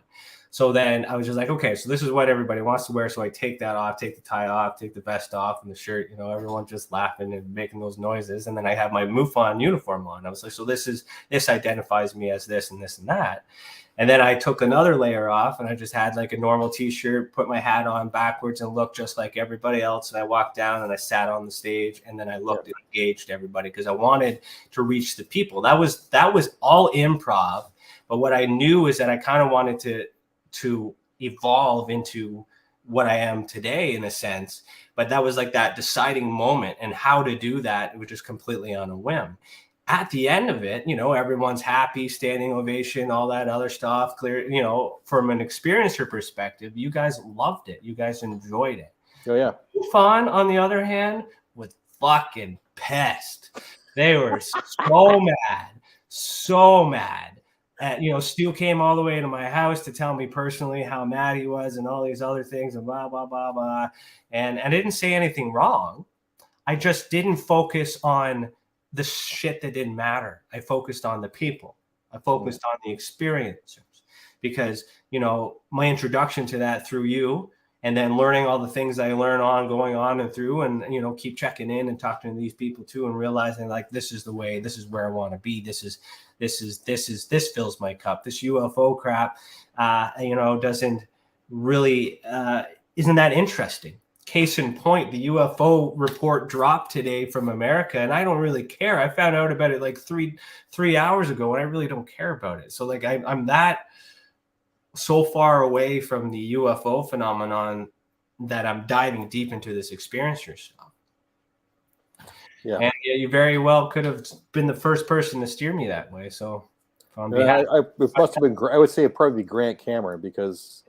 So then I was just like, okay, so this is what everybody wants to wear. So I take that off, take the tie off, take the vest off and the shirt, everyone just laughing and making those noises. And then I have my MUFON uniform on. I was like, so this identifies me as this and this and that. And then I took another layer off, and I just had a normal t-shirt, put my hat on backwards and looked just like everybody else. And I walked down and I sat on the stage, and then I looked and engaged everybody because I wanted to reach the people. That was all improv. But what I knew is that I kind of wanted to evolve into what I am today in a sense. But that was that deciding moment, and how to do that, it was just completely on a whim. At the end of it, everyone's happy, standing ovation, all that other stuff. Clear, from an experiencer perspective, you guys loved it. You guys enjoyed it. Oh, yeah. MUFON, on the other hand, was fucking pissed. They were so mad Stu came all the way to my house to tell me personally how mad he was and all these other things and blah, blah, blah, blah. And I didn't say anything wrong. I just didn't focus on the shit that didn't matter. I focused on the people. I focused on the experiencers, because, my introduction to that through you, and then learning all the things I learn on going on and through, and, keep checking in and talking to these people too, and realizing like, this is the way, this is where I want to be. This fills my cup. This UFO crap, doesn't really, isn't that interesting. Case in point, the UFO report dropped today from America, and I don't really care. I found out about it like three hours ago, and I really don't care about it. So like, I'm that so far away from the UFO phenomenon that I'm diving deep into this experiencer stuff. Yeah. And you very well could have been the first person to steer me that way. So it must have been, I would say it'd probably be Grant Cameron, because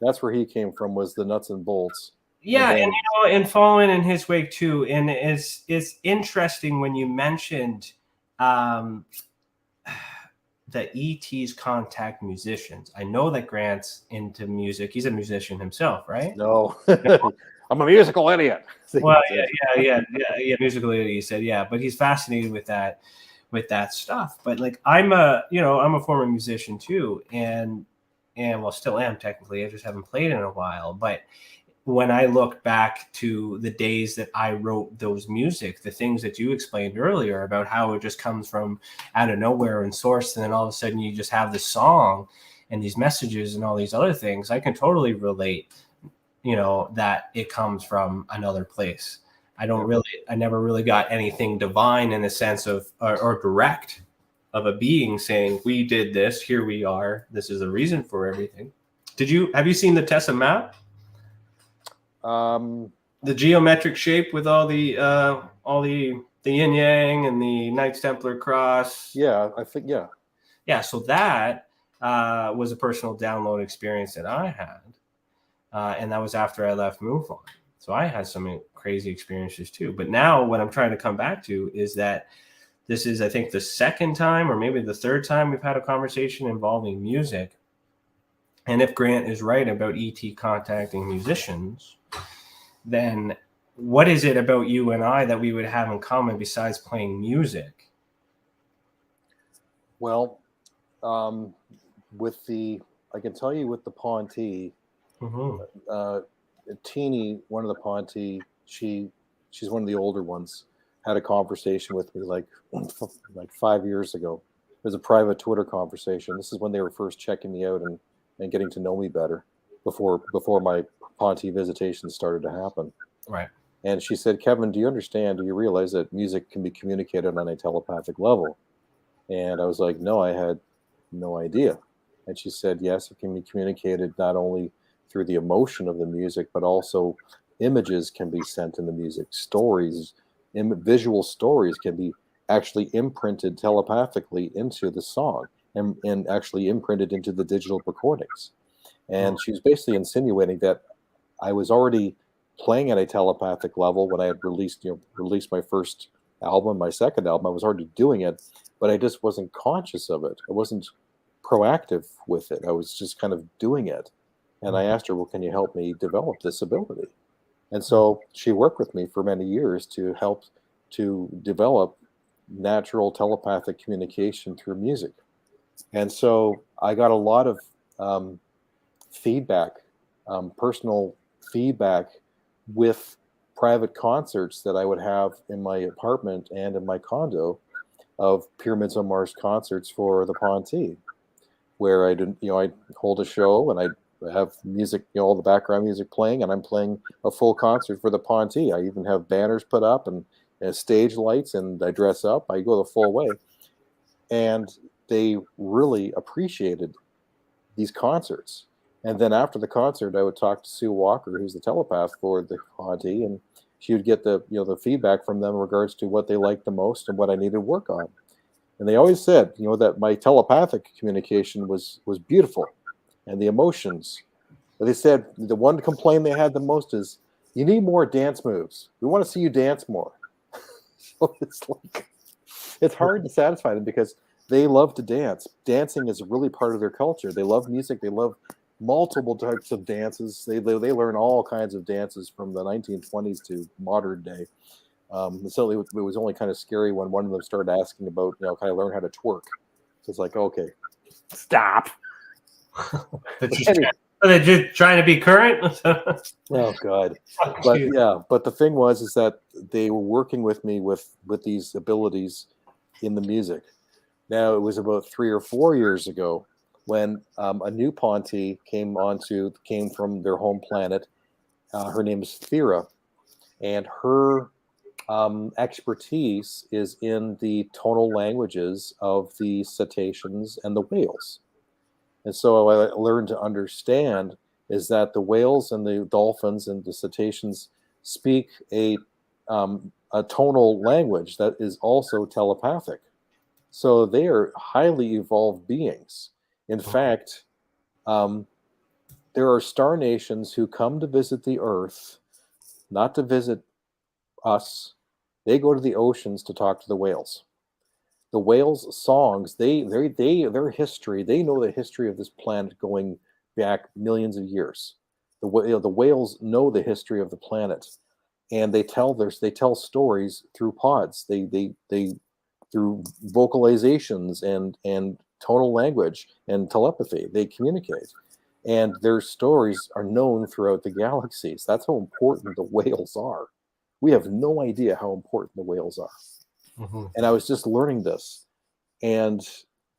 that's where he came from, was the nuts and bolts. Yeah, and following in his wake too. And it's interesting when you mentioned the ETs contact musicians. I know that Grant's into music. He's a musician himself, right? No, I'm a musical idiot. Well, yeah, musical idiot. He said, but he's fascinated with that stuff. But like, I'm a former musician too, and well, still am technically. I just haven't played in a while. But when I look back to the days that I wrote those music, the things that you explained earlier about how it just comes from out of nowhere and source, and then all of a sudden you just have this song and these messages and all these other things, I can totally relate, that it comes from another place. I never really got anything divine in the sense of, or direct of a being saying, we did this, here we are, this is the reason for everything. Have you seen the Tessa map? The geometric shape with all the yin yang and the Knights Templar cross. Yeah, I think yeah. So that was a personal download experience that I had, and that was after I left Move On. So I had some crazy experiences too. But now what I'm trying to come back to is that this is, I think, the second time or maybe the third time we've had a conversation involving music. And if Grant is right about ET contacting musicians, then what is it about you and I that we would have in common besides playing music? Well, I can tell you with the Ponte, Teeny, one of the Ponte, she's one of the older ones, had a conversation with me like 5 years ago. It was a private Twitter conversation. This is when they were first checking me out and getting to know me better before my Ponte visitations started to happen. Right. And she said, Kevin, do you realize that music can be communicated on a telepathic level? And I was like, no, I had no idea. And she said, yes, it can be communicated not only through the emotion of the music, but also images can be sent in the music. Stories, visual stories can be actually imprinted telepathically into the song and actually imprinted into the digital recordings. And she was basically insinuating that I was already playing at a telepathic level when I had released my first album, my second album. I was already doing it, but I just wasn't conscious of it. I wasn't proactive with it. I was just kind of doing it. And I asked her, well, can you help me develop this ability? And so she worked with me for many years to help to develop natural telepathic communication through music. And so I got a lot of feedback, personal feedback with private concerts that I would have in my apartment and in my condo of Pyramids on Mars concerts for the Ponte, where I'd hold a show and I'd have music, all the background music playing, and I'm playing a full concert for the Ponte. I even have banners put up and stage lights, and I dress up. I go the full way. And they really appreciated these concerts. And then after the concert, I would talk to Sue Walker, who's the telepath for the Ponte, and she would get the feedback from them in regards to what they liked the most and what I needed to work on. And they always said, that my telepathic communication was beautiful, and the emotions. But they said the one complaint they had the most is, you need more dance moves. We want to see you dance more. So it's hard to satisfy them because they love to dance. Dancing is really part of their culture. They love music. They love multiple types of dances. They learn all kinds of dances from the 1920s to modern day. So it was only kind of scary when one of them started asking about, can I learn how to twerk? So it's like, okay, stop. They're just trying to be current. Oh God! But the thing is that they were working with me with these abilities in the music. Now it was about 3 or 4 years ago when a new Ponte came from their home planet. Her name is Thera, and her expertise is in the tonal languages of the cetaceans and the whales. And so what I learned to understand is that the whales and the dolphins and the cetaceans speak a tonal language that is also telepathic. So they are highly evolved beings. In fact, there are star nations who come to visit the Earth, not to visit us. They go to the oceans to talk to the whales. The whales' songs, their history, they know the history of this planet going back millions of years. The whales know the history of the planet, and they tell stories through pods. They through vocalizations and tonal language and telepathy. They communicate, and their stories are known throughout the galaxies. That's how important the whales are. We have no idea how important the whales are. Mm-hmm. And I was just learning this. And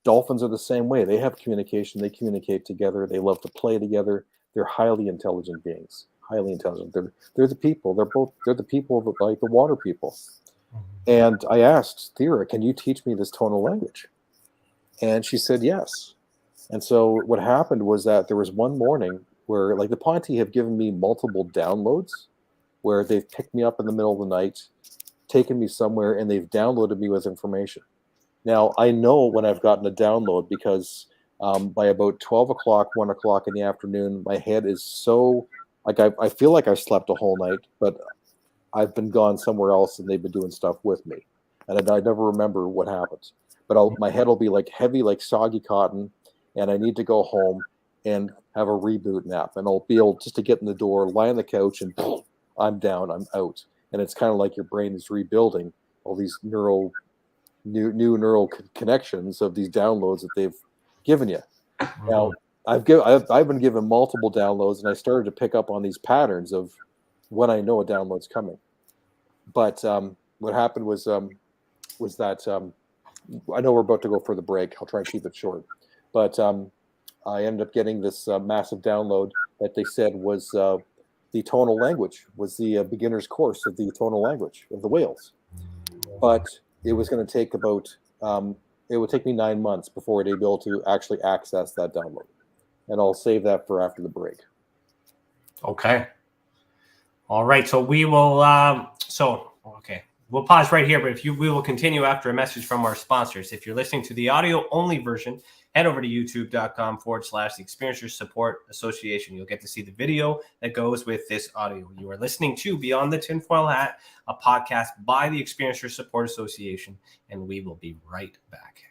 dolphins are the same way. They have communication. They communicate together. They love to play together. They're highly intelligent beings. Highly intelligent. They're the people. They're the people of, like the water people. Mm-hmm. And I asked Thera, can you teach me this tonal language? And she said yes. And so what happened was that there was one morning where, like, the Ponte have given me multiple downloads where they've picked me up in the middle of the night, taken me somewhere, and they've downloaded me with information. Now, I know when I've gotten a download because by about 12 o'clock, 1 o'clock in the afternoon, my head is so, like, I feel like I slept a whole night, but I've been gone somewhere else and they've been doing stuff with me. And I never remember what happened. But my head will be like heavy, like soggy cotton, and I need to go home and have a reboot nap. And I'll be able just to get in the door, lie on the couch, and I'm down, I'm out. And it's kind of like your brain is rebuilding all these new neural connections of these downloads that they've given you. Mm-hmm. Now, I've been given multiple downloads, and I started to pick up on these patterns of when I know a download's coming. But what happened was that I know we're about to go for the break. I'll try and keep it short. But I ended up getting this massive download that they said was the tonal language, was the beginner's course of the tonal language of the whales. But it was going to take it would take me 9 months before I'd be able to actually access that download. And I'll save that for after the break. Okay. All right. So we will, okay. We'll pause right here, but we will continue after a message from our sponsors. If you're listening to the audio-only version, head over to youtube.com/the Experiencers Support Association. You'll get to see the video that goes with this audio. You are listening to Beyond the Tinfoil Hat, a podcast by the Experiencers Support Association, and we will be right back.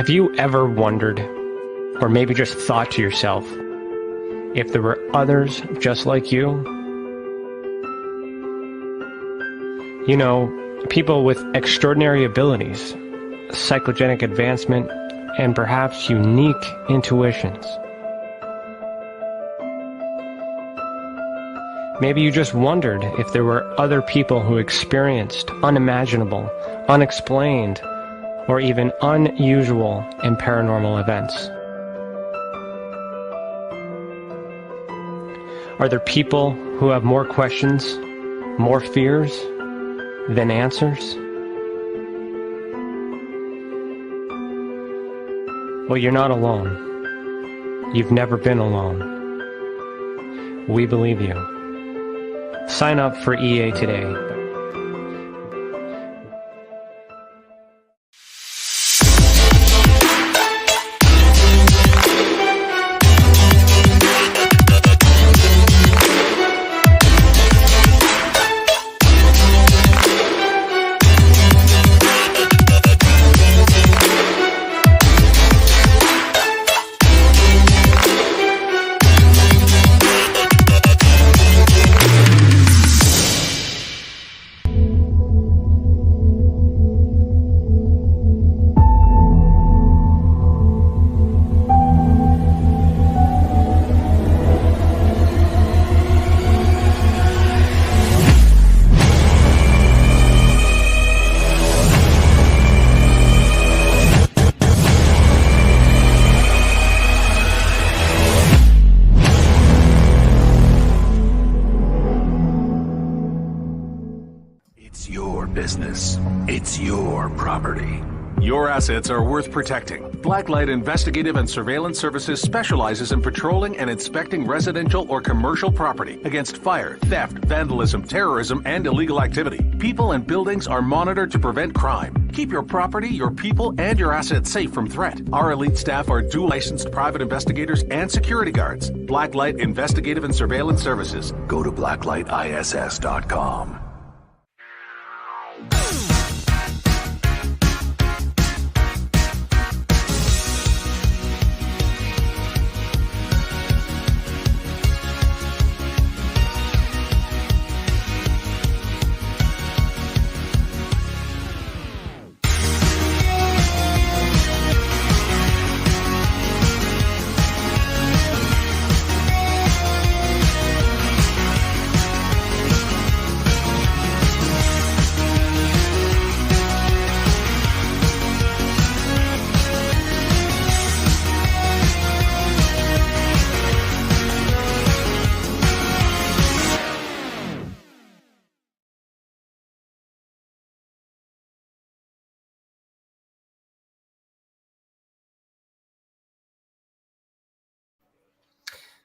Have you ever wondered, or maybe just thought to yourself, if there were others just like you? You know, people with extraordinary abilities, psychogenic advancement, and perhaps unique intuitions. Maybe you just wondered if there were other people who experienced unimaginable, unexplained, or even unusual and paranormal events. Are there people who have more questions, more fears than answers? Well, you're not alone. You've never been alone. We believe you. Sign up for EA today. Business. It's your property. Your assets are worth protecting. Blacklight Investigative and Surveillance Services specializes in patrolling and inspecting residential or commercial property against fire, theft, vandalism, terrorism, and illegal activity. People and buildings are monitored to prevent crime. Keep your property, your people, and your assets safe from threat. Our elite staff are dual licensed private investigators and security guards. Blacklight Investigative and Surveillance Services. Go to blacklightiss.com.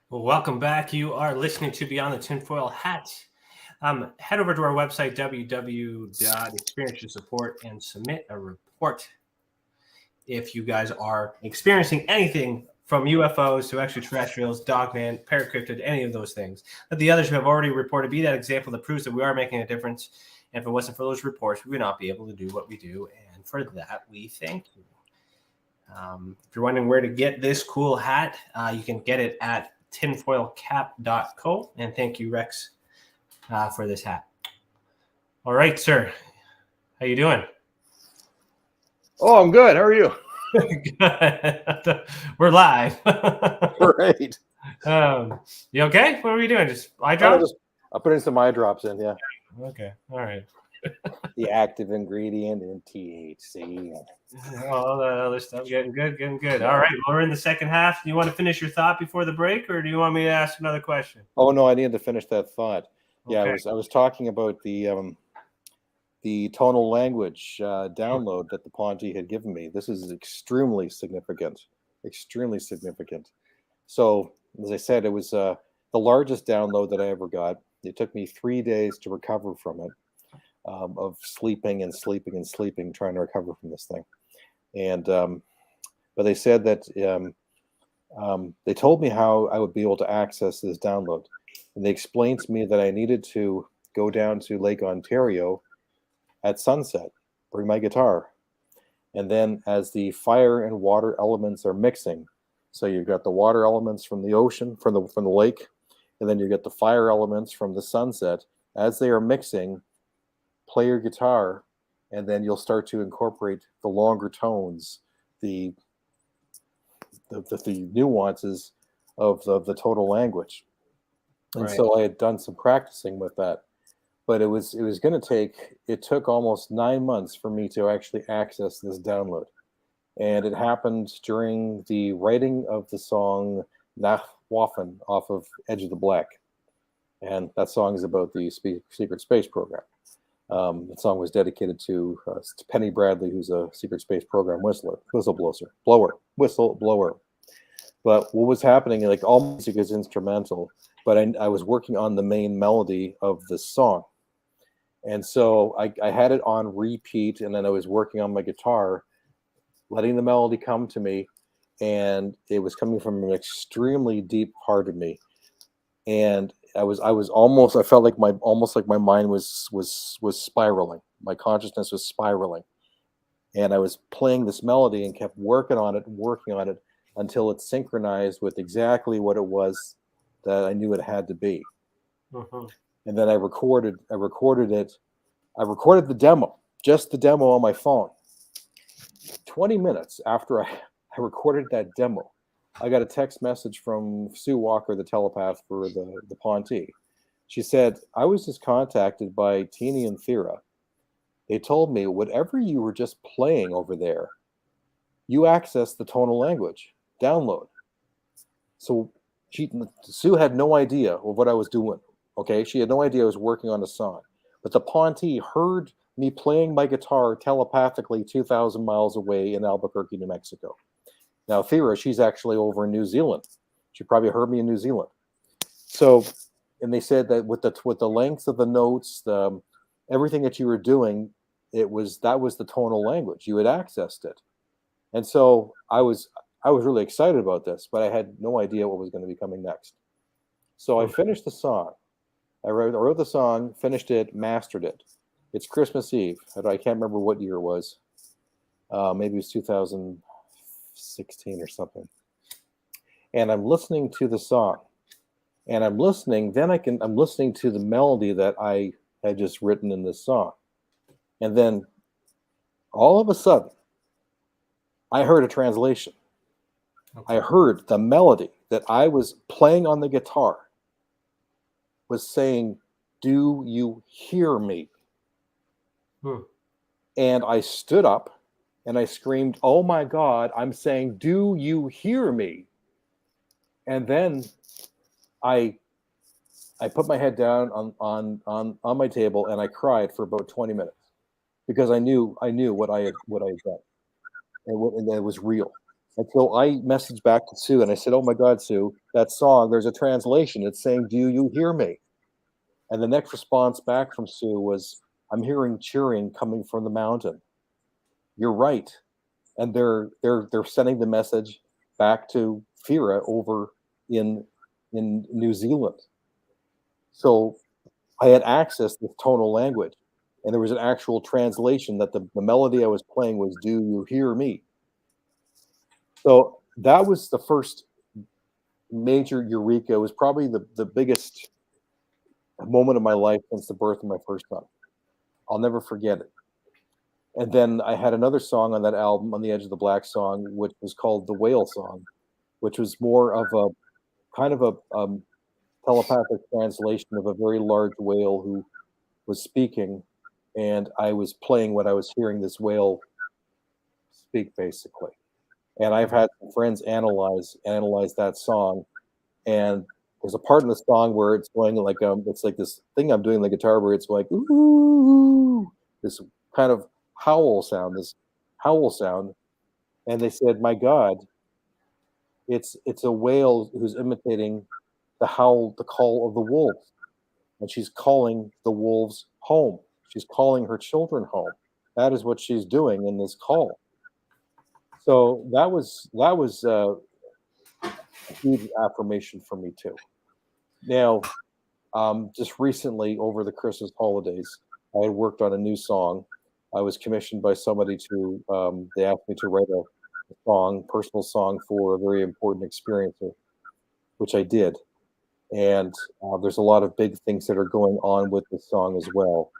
Well, welcome back. You are listening to Beyond the Tinfoil Hat. Head over to our website, www.experience support, and submit a report if you guys are experiencing anything from UFOs to extraterrestrials, dogman, paracryptid, any of those things that the others who have already reported. Be that example that proves that we are making a difference. And if it wasn't for those reports, we would not be able to do what we do. And for that, we thank you. If you're wondering where to get this cool hat, you can get it at tinfoilcap.co. And thank you, Rex, for this hat. All right, sir. How you doing? Oh, I'm good. How are you? Good. We're live. Great. You okay? What are we doing? Just eye drops? I'll put in some eye drops in, yeah. Okay. All right. The active ingredient in THC. All the other stuff. Getting good. All right. Well, we're in the second half. Do you want to finish your thought before the break, or do you want me to ask another question? Oh, no, I needed to finish that thought. Yeah, Okay. I was talking about the tonal language download that the Ponte had given me. This is extremely significant. So, as I said, it was the largest download that I ever got. It took me 3 days to recover from it, of sleeping, trying to recover from this thing. And but they said that they told me how I would be able to access this download. And they explained to me that I needed to go down to Lake Ontario at sunset, bring my guitar. And then as the fire and water elements are mixing, so you've got the water elements from the ocean, from the lake, and then you get the fire elements from the sunset. As they are mixing, play your guitar, and then you'll start to incorporate the longer tones, the nuances of the tonal language. And Right. so I had done some practicing with that, but it took almost 9 months for me to actually access this download. And it happened during the writing of the song Nach Waffen off of Edge of the Black. And that song is about the secret space program. The song was dedicated to Penny Bradley, who's a secret space program whistleblower. But what was happening, like all music is instrumental, but I was working on the main melody of the song. And so I had it on repeat, and then I was working on my guitar, letting the melody come to me, and it was coming from an extremely deep part of me. And I felt like my mind was spiraling. My consciousness was spiraling. And I was playing this melody and kept working on it until it synchronized with exactly what it was that I knew it had to be. Mm-hmm. And then I recorded it. I recorded the demo, just the demo on my phone. 20 minutes after I recorded that demo, I got a text message from Sue Walker, the telepath for the Ponte. She said, I was just contacted by Teeny and Thera. They told me whatever you were just playing over there, you accessed the tonal language. Download. So Sue had no idea of what I was doing. Okay, she had no idea I was working on a song. But the Ponte heard me playing my guitar telepathically 2,000 miles away in Albuquerque, New Mexico. Now, Thera, she's actually over in New Zealand. She probably heard me in New Zealand. So, and they said that with the length of the notes, everything that you were doing, that was the tonal language. You had accessed it. And so I was really excited about this, but I had no idea what was going to be coming next. So I finished the song. I wrote the song, finished it, mastered it. It's Christmas Eve. I can't remember what year it was. Maybe it was 2016 or something. And I'm listening to the song. And I'm listening to the melody that I had just written in this song. And then all of a sudden, I heard a translation. Okay. I heard the melody that I was playing on the guitar was saying, "Do you hear me?" And I stood up and I screamed, "Oh my God, I'm saying, do you hear me?" And then I put my head down on my table and I cried for about 20 minutes because I knew what I had done and that it was real. And so I messaged back to Sue and I said, "Oh my God, Sue, that song, there's a translation. It's saying, 'Do you hear me?'" And the next response back from Sue was, "I'm hearing cheering coming from the mountain. You're right." And they're sending the message back to Thera over in New Zealand. So I had access to tonal language, and there was an actual translation that the melody I was playing was, "Do you hear me?" So that was the first major eureka. It was probably the biggest moment of my life since the birth of my first son. I'll never forget it. And then I had another song on that album, on the Edge of the Black song, which was called The Whale Song, which was more of a kind of a telepathic translation of a very large whale who was speaking, and I was playing what I was hearing this whale speak, basically. And I've had some friends analyze that song, and there's a part in the song where it's going like it's like this thing I'm doing on the guitar where it's like ooh, this kind of howl sound, and they said, "My God, it's a whale who's imitating the call of the wolves, and she's calling the wolves home. She's calling her children home. That is what she's doing in this call." So that was a huge affirmation for me too. Now, just recently over the Christmas holidays, I had worked on a new song. I was commissioned by somebody to, they asked me to write a song, personal song for a very important experiencer, which I did. And there's a lot of big things that are going on with the song as well.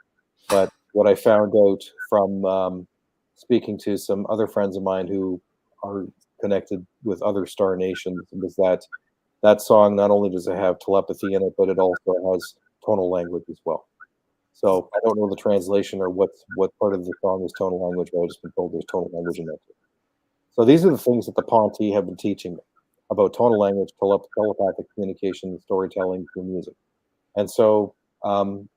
But what I found out from speaking to some other friends of mine who are connected with other star nations was that that song, not only does it have telepathy in it, but it also has tonal language as well. So I don't know the translation or what part of the song is tonal language, but I've just been told there's tonal language in there too. So these are the things that the Ponte have been teaching me about tonal language, telepathic communication, storytelling through music. And so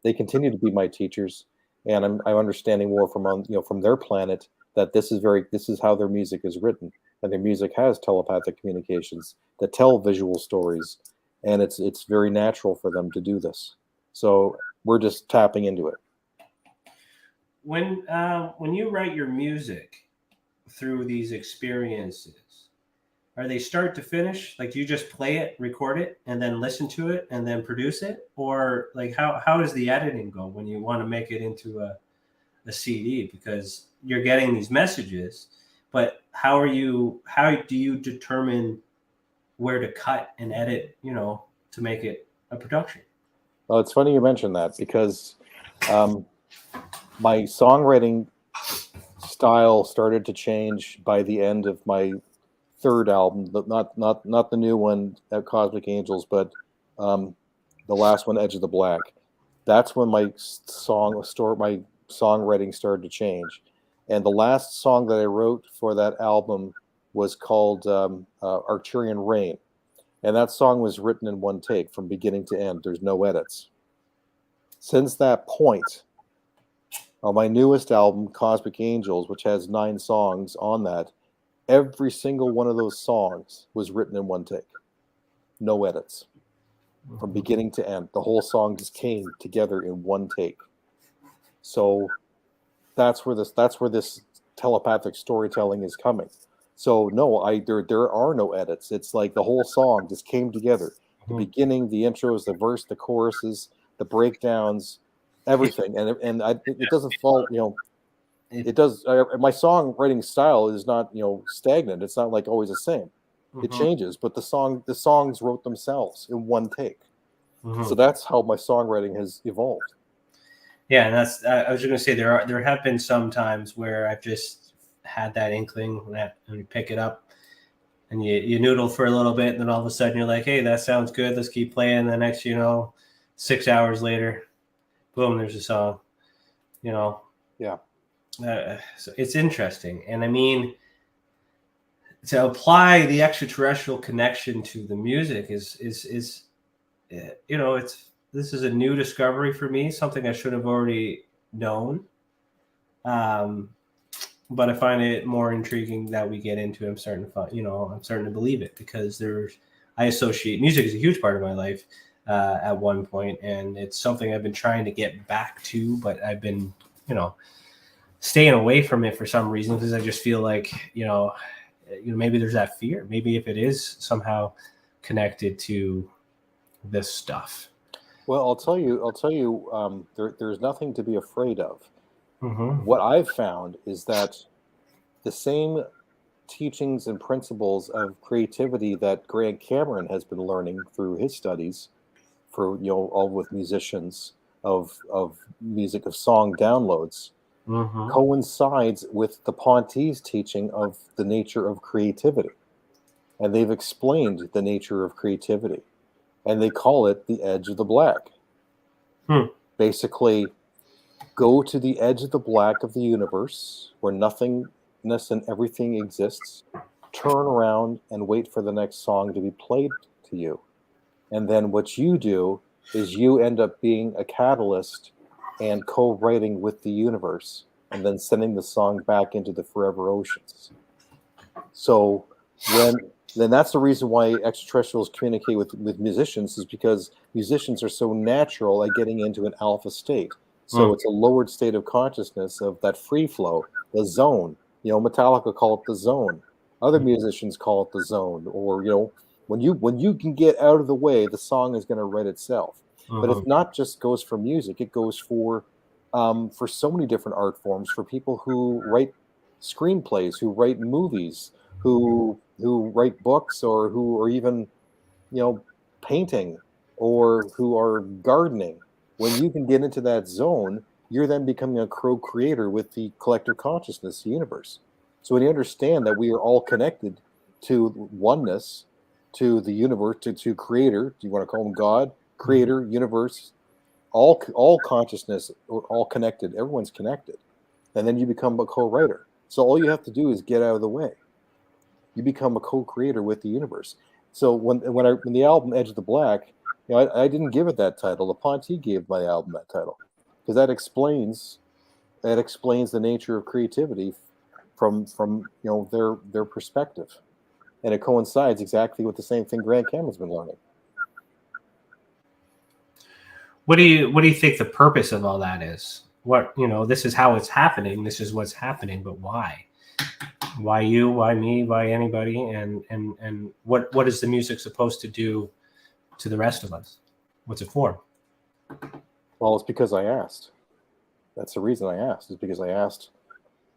they continue to be my teachers, and I'm understanding more from their planet that this is how their music is written, and their music has telepathic communications that tell visual stories, and it's very natural for them to do this. So we're just tapping into it. When you write your music through these experiences, are they start to finish? Like, do you just play it, record it, and then listen to it, and then produce it? Or like how does the editing go when you want to make it into a CD? Because you're getting these messages, but how do you determine where to cut and edit, to make it a production? Well, it's funny you mentioned that, because my songwriting style started to change by the end of my third album, not the new one, Cosmic Angels, but the last one, Edge of the Black. That's when my songwriting started to change. And the last song that I wrote for that album was called Arcturian Rain. And that song was written in one take from beginning to end. There's no edits. Since that point, on my newest album, Cosmic Angels, which has 9 songs on that, every single one of those songs was written in one take. No edits. From beginning to end. The whole song just came together in one take. So that's where this telepathic storytelling is coming. So no, there are no edits. It's like the whole song just came together. The beginning, the intros, the verse, the choruses, the breakdowns, everything. And it doesn't fall, it does. My songwriting style is not, stagnant. It's not like always the same. It changes, but the songs wrote themselves in one take. So that's how my songwriting has evolved. Yeah, and that's. I was just going to say there have been some times where I've just had that inkling and you pick it up and you noodle for a little bit, and then all of a sudden you're like, hey, that sounds good. Let's keep playing. The next, 6 hours later, boom, there's a song. Yeah. So it's interesting, and I mean, to apply the extraterrestrial connection to the music is this is a new discovery for me, something I should have already known, but I find it more intriguing that we get into it. I'm starting to believe it, because I associate music as a huge part of my life at one point, and it's something I've been trying to get back to, but I've been staying away from it for some reason, because I just feel like maybe there's that fear, maybe if it is somehow connected to this stuff. Well, I'll tell you, there's nothing to be afraid of. What I've found is that the same teachings and principles of creativity that Grant Cameron has been learning through his studies, for all with musicians of music, of song downloads, coincides with the Ponte's teaching of the nature of creativity. And they've explained the nature of creativity. And they call it the edge of the black. Basically, go to the edge of the black of the universe, where nothingness and everything exists, turn around and wait for the next song to be played to you. And then what you do is you end up being a catalyst and co-writing with the universe, and then sending the song back into the forever oceans. So then that's the reason why extraterrestrials communicate with musicians, is because musicians are so natural at getting into an alpha state. So it's a lowered state of consciousness of that free flow, the zone. Metallica call it the zone. Other musicians call it the zone. Or, when you can get out of the way, the song is going to write itself. But it not just goes for music, it goes for for so many different art forms, for people who write screenplays, who write movies, who write books, or who are even, painting, or who are gardening. When you can get into that zone, you're then becoming a co-creator with the collective consciousness, the universe. So when you understand that we are all connected to oneness, to the universe, to creator, do you want to call them God, creator, universe, all consciousness, all connected, everyone's connected. And then you become a co-writer. So all you have to do is get out of the way. You become a co-creator with the universe. So when the album Edge of the Black, I didn't give it that title. The Ponte gave my album that title, because that explains the nature of creativity from their perspective, and it coincides exactly with the same thing Grant Cameron's been learning. What do you think the purpose of all that is? What, this is how it's happening. This is what's happening, but why? Why you? Why me? Why anybody? And what is the music supposed to do to the rest of us? What's it for? Well, it's because I asked. That's the reason I asked. Is because I asked,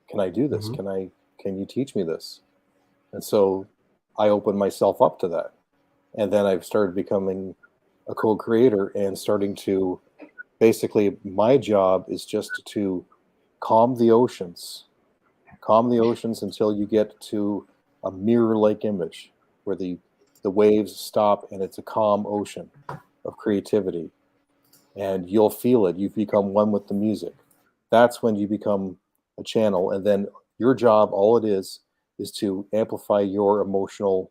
can I do this? Mm-hmm. Can you teach me this? And so I opened myself up to that. And then I've started becoming a co-creator and starting to, basically my job is just to calm the oceans until you get to a mirror-like image where the waves stop and it's a calm ocean of creativity. And you'll feel it. You've become one with the music. That's when you become a channel. And then your job, all it is to amplify your emotional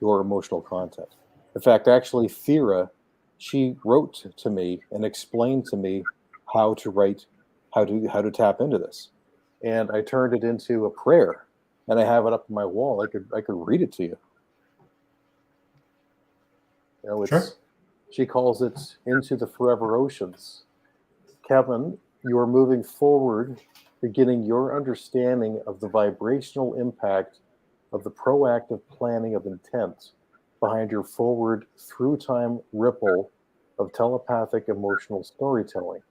content. In fact, actually, Thera, she wrote to me and explained to me how to write, how to tap into this. And I turned it into a prayer, and I have it up on my wall. I could read it to you. Sure. She calls it Into the Forever Oceans. Kevin, you are moving forward, beginning your understanding of the vibrational impact of the proactive planning of intent behind your forward through time ripple of telepathic emotional storytelling.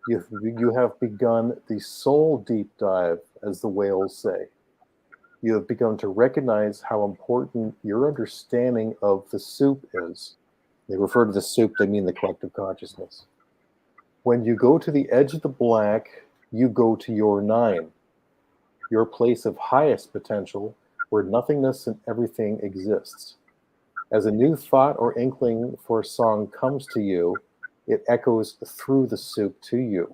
You have begun the soul deep dive, as the whales say. You have begun to recognize how important your understanding of the soup is. They refer to the soup, they mean the collective consciousness. When you go to the edge of the black, you go to your nine, your place of highest potential, where nothingness and everything exists. As a new thought or inkling for a song comes to you, it echoes through the soup to you.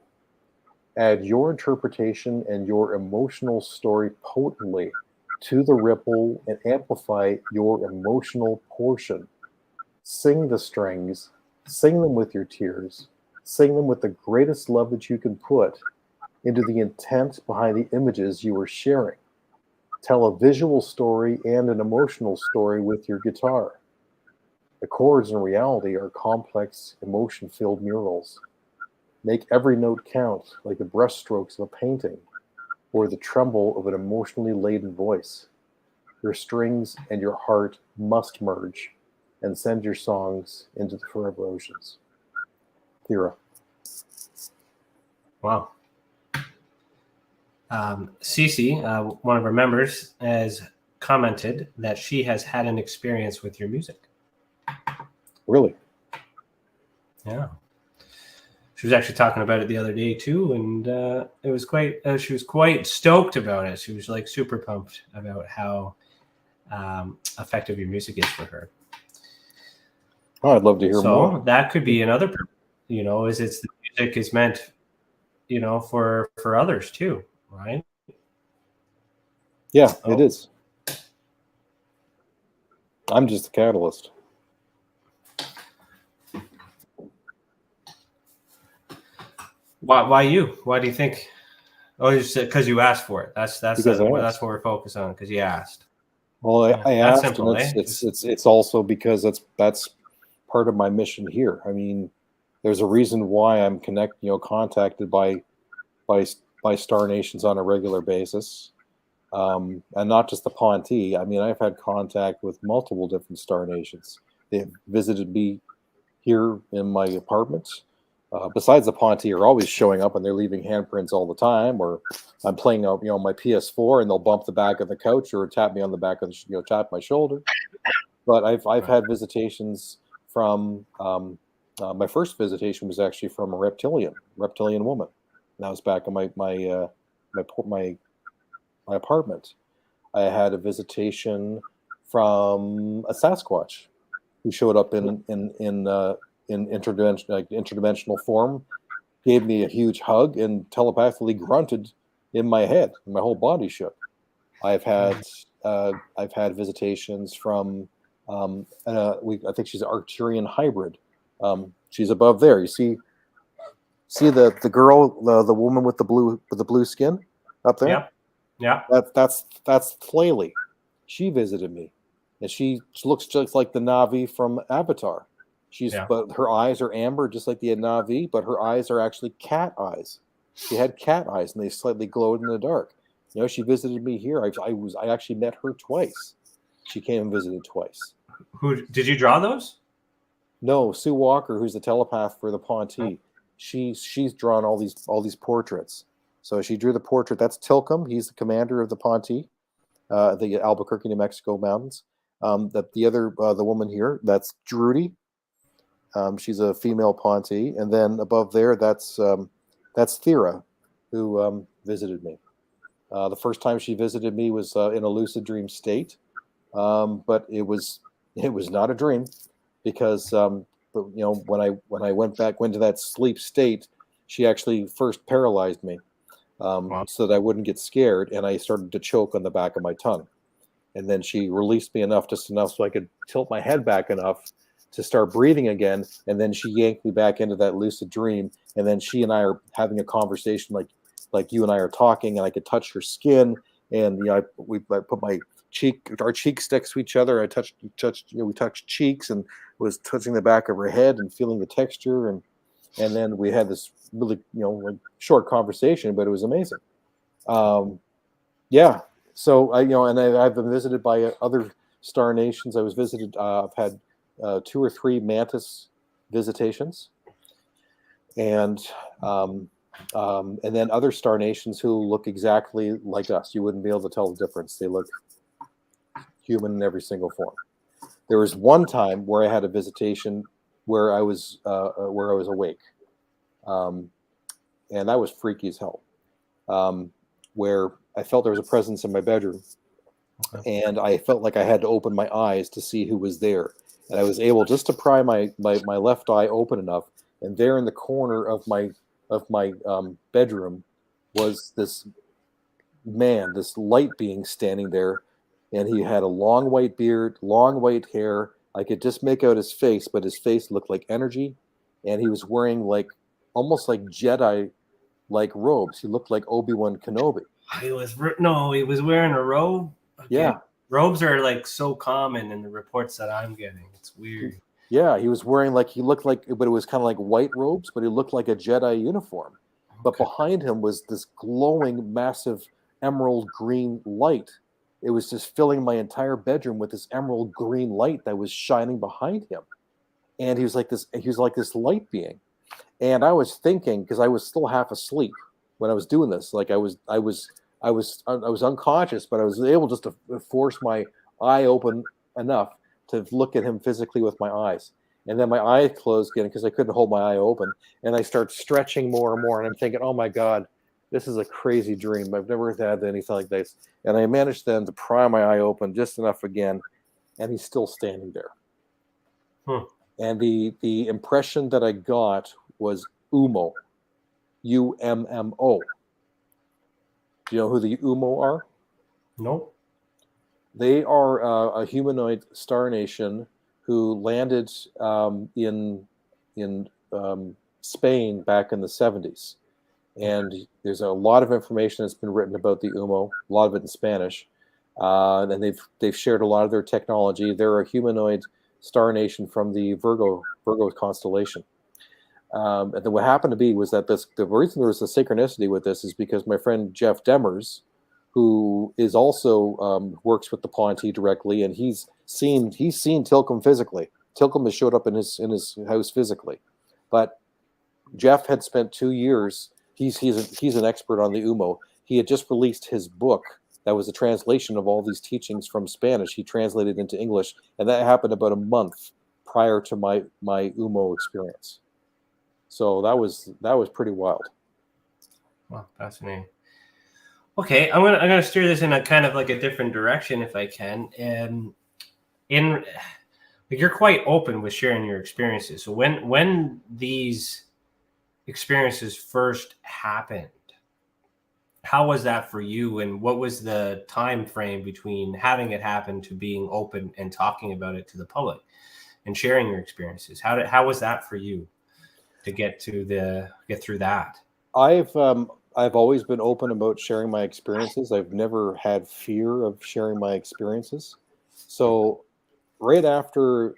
Add your interpretation and your emotional story potently to the ripple and amplify your emotional portion. Sing the strings, sing them with your tears, sing them with the greatest love that you can put into the intent behind the images you are sharing. Tell a visual story and an emotional story with your guitar. The chords in reality are complex, emotion-filled murals. Make every note count, like the brushstrokes of a painting or the tremble of an emotionally laden voice. Your strings and your heart must merge and send your songs into the forever oceans. Thera. Wow. Stacey, one of our members, has commented that she has had an experience with your music. Really? Yeah. She was actually talking about it the other day too, and it was quite. She was quite stoked about it. She was like super pumped about how effective your music is for her. Oh, I'd love to hear more. So that could be another, is it's the music is meant, for others too, right? Yeah, it is. I'm just a catalyst. Why you? Why do you think? Oh, it's because you asked for it. That's what we're focused on, because you asked. Well, I asked, simple, and eh? it's also because that's part of my mission here. I mean, there's a reason why I'm contacted by star nations on a regular basis, and not just the Ponte. I mean, I've had contact with multiple different star nations. They've visited me here in my apartment. besides the Ponte, are always showing up, and they're leaving handprints all the time. Or I'm playing, my PS4, and they'll bump the back of the couch or tap me on the back of the, tap my shoulder. But I've had visitations from my first visitation was actually from a reptilian woman. And that was back in my apartment. I had a visitation from a Sasquatch who showed up in interdimensional form, gave me a huge hug, and telepathically grunted in my head, and my whole body shook. I've had visitations from I think she's an Arcturian hybrid. She's above there. You see the girl, the woman with the blue skin up there. Yeah. That's Flaley. She visited me, and she looks just like the Na'vi from Avatar. But her eyes are amber, just like the Na'vi, but her eyes are actually cat eyes. She had cat eyes, and they slightly glowed in the dark. She visited me here. I actually met her twice. She came and visited twice. Who did you draw those? No, Sue Walker, who's the telepath for the Ponte. She's drawn all these portraits. So she drew the portrait. That's Tilcom. He's the commander of the Ponte, the Albuquerque, New Mexico mountains. The woman here, that's Drudy. She's a female Ponte, and then above there, that's Thera, who visited me. The first time she visited me was in a lucid dream state, but it was not a dream, because when I went to that sleep state, she actually first paralyzed me, so that I wouldn't get scared, and I started to choke on the back of my tongue, and then she released me just enough so I could tilt my head back enough to start breathing again, and then she yanked me back into that lucid dream, and then she and I are having a conversation like you and I are talking, and I could touch her skin, and I put our cheeks next to each other. We touched cheeks, and was touching the back of her head and feeling the texture, and then we had this really short conversation, but it was amazing. So I've been visited by other star nations. I was visited. I've had 2 or 3 mantis visitations, and then other star nations who look exactly like us. You wouldn't be able to tell the difference. They look human in every single form. There was one time where I had a visitation where I was awake, and that was freaky as hell. Where I felt there was a presence in my bedroom, and I felt like I had to open my eyes to see who was there. And I was able just to pry my left eye open enough, and there in the corner of my bedroom was this man, this light being standing there, and he had a long white beard, long white hair. I could just make out his face, but his face looked like energy, and he was wearing almost like Jedi robes. He looked like Obi-Wan Kenobi. He was wearing a robe. Okay. Yeah. Robes are so common in the reports that I'm getting. It's weird. Yeah, he was wearing but it was kind of like white robes, but he looked like a Jedi uniform. Okay. But behind him was this glowing, massive emerald green light. It was just filling my entire bedroom with this emerald green light that was shining behind him. And he was like this light being. And I was thinking, because I was still half asleep when I was doing this, I was unconscious, but I was able just to force my eye open enough to look at him physically with my eyes. And then my eye closed again because I couldn't hold my eye open. And I start stretching more and more. And I'm thinking, oh my God, this is a crazy dream. I've never had anything like this. And I managed then to pry my eye open just enough again. And he's still standing there. And the impression that I got was UMO. UMMO. Do you know who the UMO are? Nope. They are a humanoid star nation who landed in Spain back in the 70s. And there's a lot of information that's been written about the UMO, a lot of it in Spanish. And they've shared a lot of their technology. They're a humanoid star nation from the Virgo constellation. And then what happened to be was that the reason there was a synchronicity with this is because my friend Jeff Demers, who is also works with the Ponte directly, and he's seen Tilcom physically. Tilcom has showed up in his house physically, but Jeff had spent 2 years. He's an expert on the UMO. He had just released his book that was a translation of all these teachings from Spanish. He translated into English, and that happened about a month prior to my UMO experience. So that was pretty wild. Wow, fascinating. Okay, I'm gonna steer this in a kind of like a different direction if I can. You're quite open with sharing your experiences. So when these experiences first happened, how was that for you, and what was the time frame between having it happen to being open and talking about it to the public and sharing your experiences? How was that for you to get through that? I've always been open about sharing my experiences. I've never had fear of sharing my experiences. So right after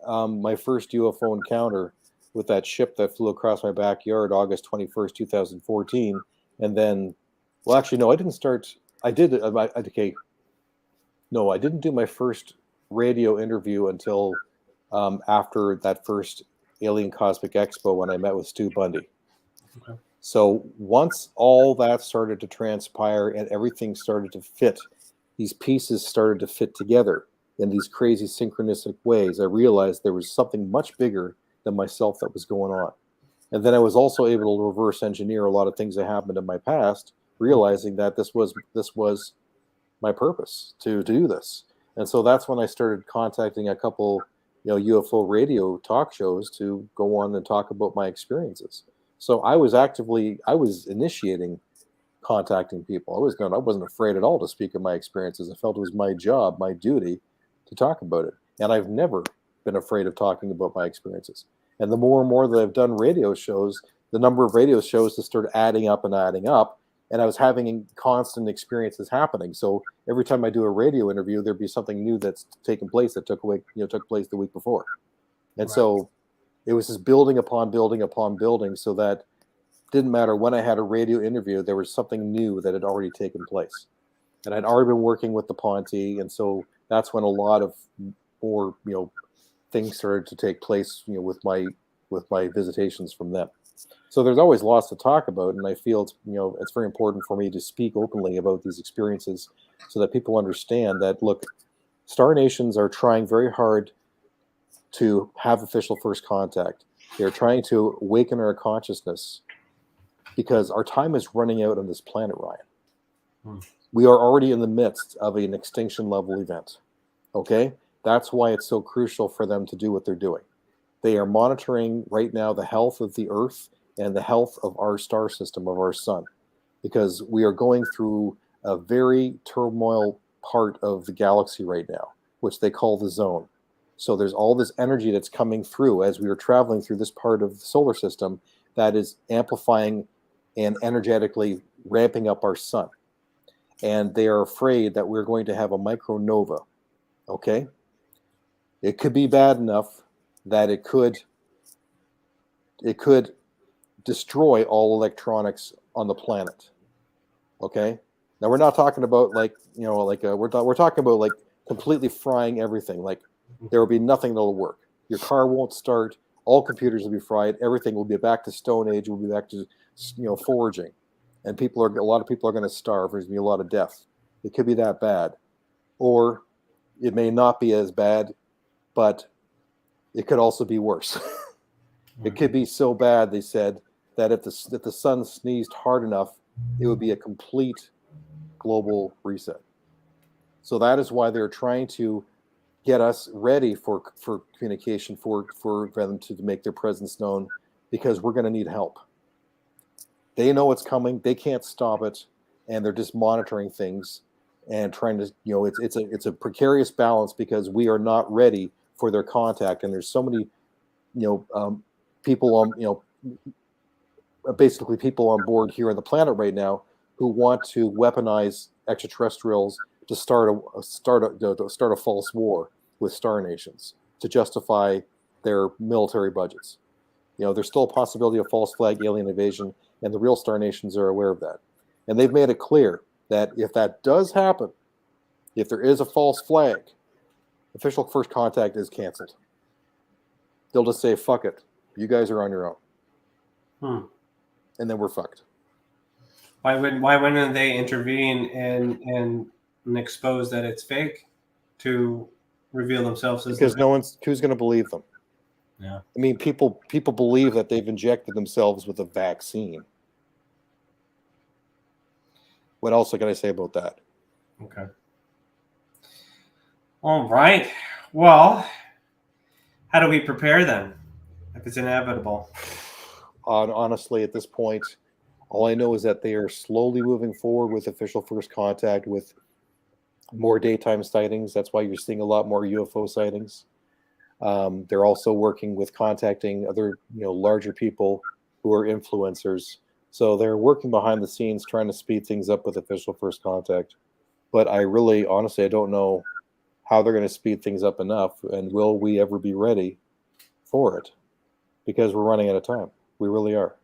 my first UFO encounter with that ship that flew across my backyard, August 21st, 2014, and then, well, actually, no, I didn't start. I did. Okay, no, I didn't do my first radio interview until after that first Alien Cosmic Expo when I met with Stu Bundy. Okay. So once all that started to transpire and everything started to fit, these pieces started to fit together in these crazy synchronistic ways, I realized there was something much bigger than myself that was going on. And then I was also able to reverse engineer a lot of things that happened in my past, realizing that this was my purpose to do this. And so that's when I started contacting a couple, UFO radio talk shows to go on and talk about my experiences. So I was initiating contacting people. I wasn't afraid at all to speak of my experiences. I felt it was my job, my duty to talk about it. And I've never been afraid of talking about my experiences. And the more and more that I've done radio shows, the number of radio shows just started adding up. And I was having constant experiences happening. So every time I do a radio interview, there'd be something new that's taken place that took place the week before. And so it was just building upon building, so that it didn't matter when I had a radio interview, there was something new that had already taken place. And I'd already been working with the Ponte, and so that's when a lot of more, things started to take place, with my visitations from them. So there's always lots to talk about, and I feel it's very important for me to speak openly about these experiences so that people understand that, look, Star Nations are trying very hard to have official first contact. They're trying to awaken our consciousness because our time is running out on this planet, Ryan. We are already in the midst of an extinction level event. Okay? That's why it's so crucial for them to do what they're doing. They are monitoring right now the health of the Earth and the health of our star system, of our sun, because we are going through a very turmoil part of the galaxy right now, which they call the zone. So there's all this energy that's coming through as we are traveling through this part of the solar system that is amplifying and energetically ramping up our sun. And they are afraid that we're going to have a micronova. Okay? It could be bad enough that it could destroy all electronics on the planet. Okay? Now we're not talking about we're talking about like completely frying everything. Like there will be nothing that'll work. Your car won't start. All computers will be fried. Everything will be back to Stone Age. We'll be back to foraging, and a lot of people are going to starve. There's going to be a lot of death. It could be that bad, or it may not be as bad, but it could also be worse. It could be so bad, they said, that if the sun sneezed hard enough, it would be a complete global reset. So that is why they're trying to get us ready for communication, for them to make their presence known, because we're going to need help. They know it's coming. They can't stop it, and they're just monitoring things and trying to, it's a precarious balance because we are not ready for their contact, and there's so many, people on, basically people on board here on the planet right now who want to weaponize extraterrestrials to start a false war with Star Nations to justify their military budgets. There's still a possibility of false flag alien invasion, and the real Star Nations are aware of that. And they've made it clear that if that does happen, if there is a false flag, official first contact is canceled. They'll just say, fuck it, you guys are on your own. And then we're fucked. Why wouldn't they intervene and expose that it's fake to reveal themselves as? Because who's going to believe them. Yeah. I mean, people believe that they've injected themselves with a vaccine. What else can I say about that? Okay. All right. Well, how do we prepare then if it's inevitable? Honestly, at this point, all I know is that they are slowly moving forward with official first contact with more daytime sightings. That's why you're seeing a lot more UFO sightings. They're also working with contacting other, larger people who are influencers. So they're working behind the scenes, trying to speed things up with official first contact. But honestly, I don't know how they're going to speed things up enough, and will we ever be ready for it? Because we're running out of time. We really are.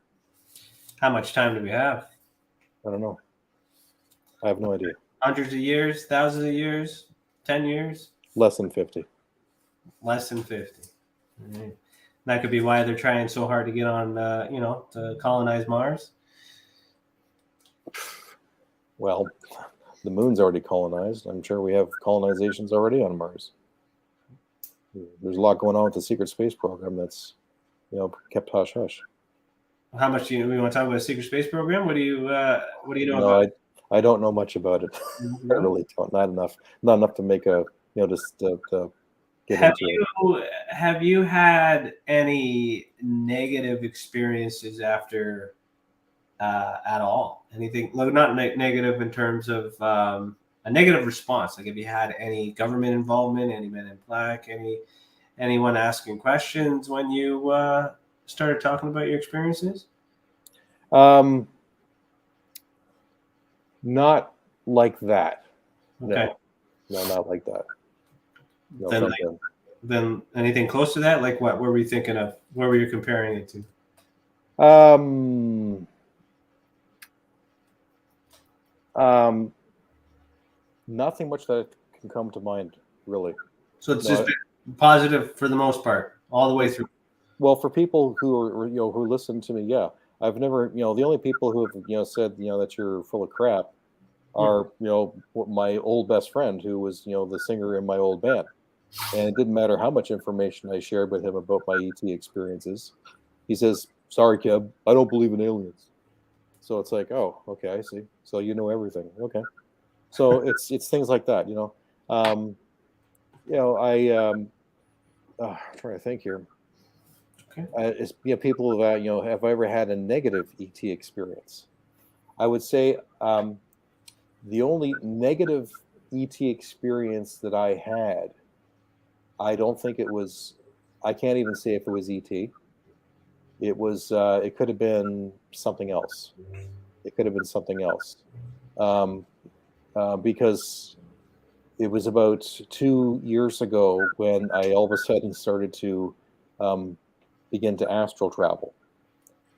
How much time do we have? I don't know. I have no idea. Hundreds of years, thousands of years, 10 years? Less than 50. Less than 50. Mm-hmm. That could be why they're trying so hard to get on, to colonize Mars. Well, the moon's already colonized. I'm sure we have colonizations already on Mars. There's a lot going on with the secret space program that's, kept hush hush. How much do we want to talk about a secret space program? What do you know about it? I don't know much about it. I really don't. Not enough to make a, just to get into it. Have you had any negative experiences after at all? Anything, not negative in terms of a negative response? Like, have you had any government involvement, any Men in Black, anyone asking questions when you started talking about your experiences? Not like that. Okay. No, not like that. No, then anything close to that? Like what were we thinking of? Where were you comparing it to? Nothing much that can come to mind, really. So it's just been positive for the most part, all the way through. Well, for people who are, who listen to me, yeah, I've never, the only people who have, said, that you're full of crap are, my old best friend who was, the singer in my old band. And it didn't matter how much information I shared with him about my ET experiences. He says, "Sorry, Kev, I don't believe in aliens." So it's like, oh, okay, I see. So you know everything. Okay. So it's things like that, I'm trying to think here. Okay. People that, have I ever had a negative ET experience? I would say the only negative ET experience that I had, I don't think it was, I can't even say if it was ET. It was, it could have been something else. It could have been something else. Because it was about 2 years ago when I all of a sudden started to begin to astral travel.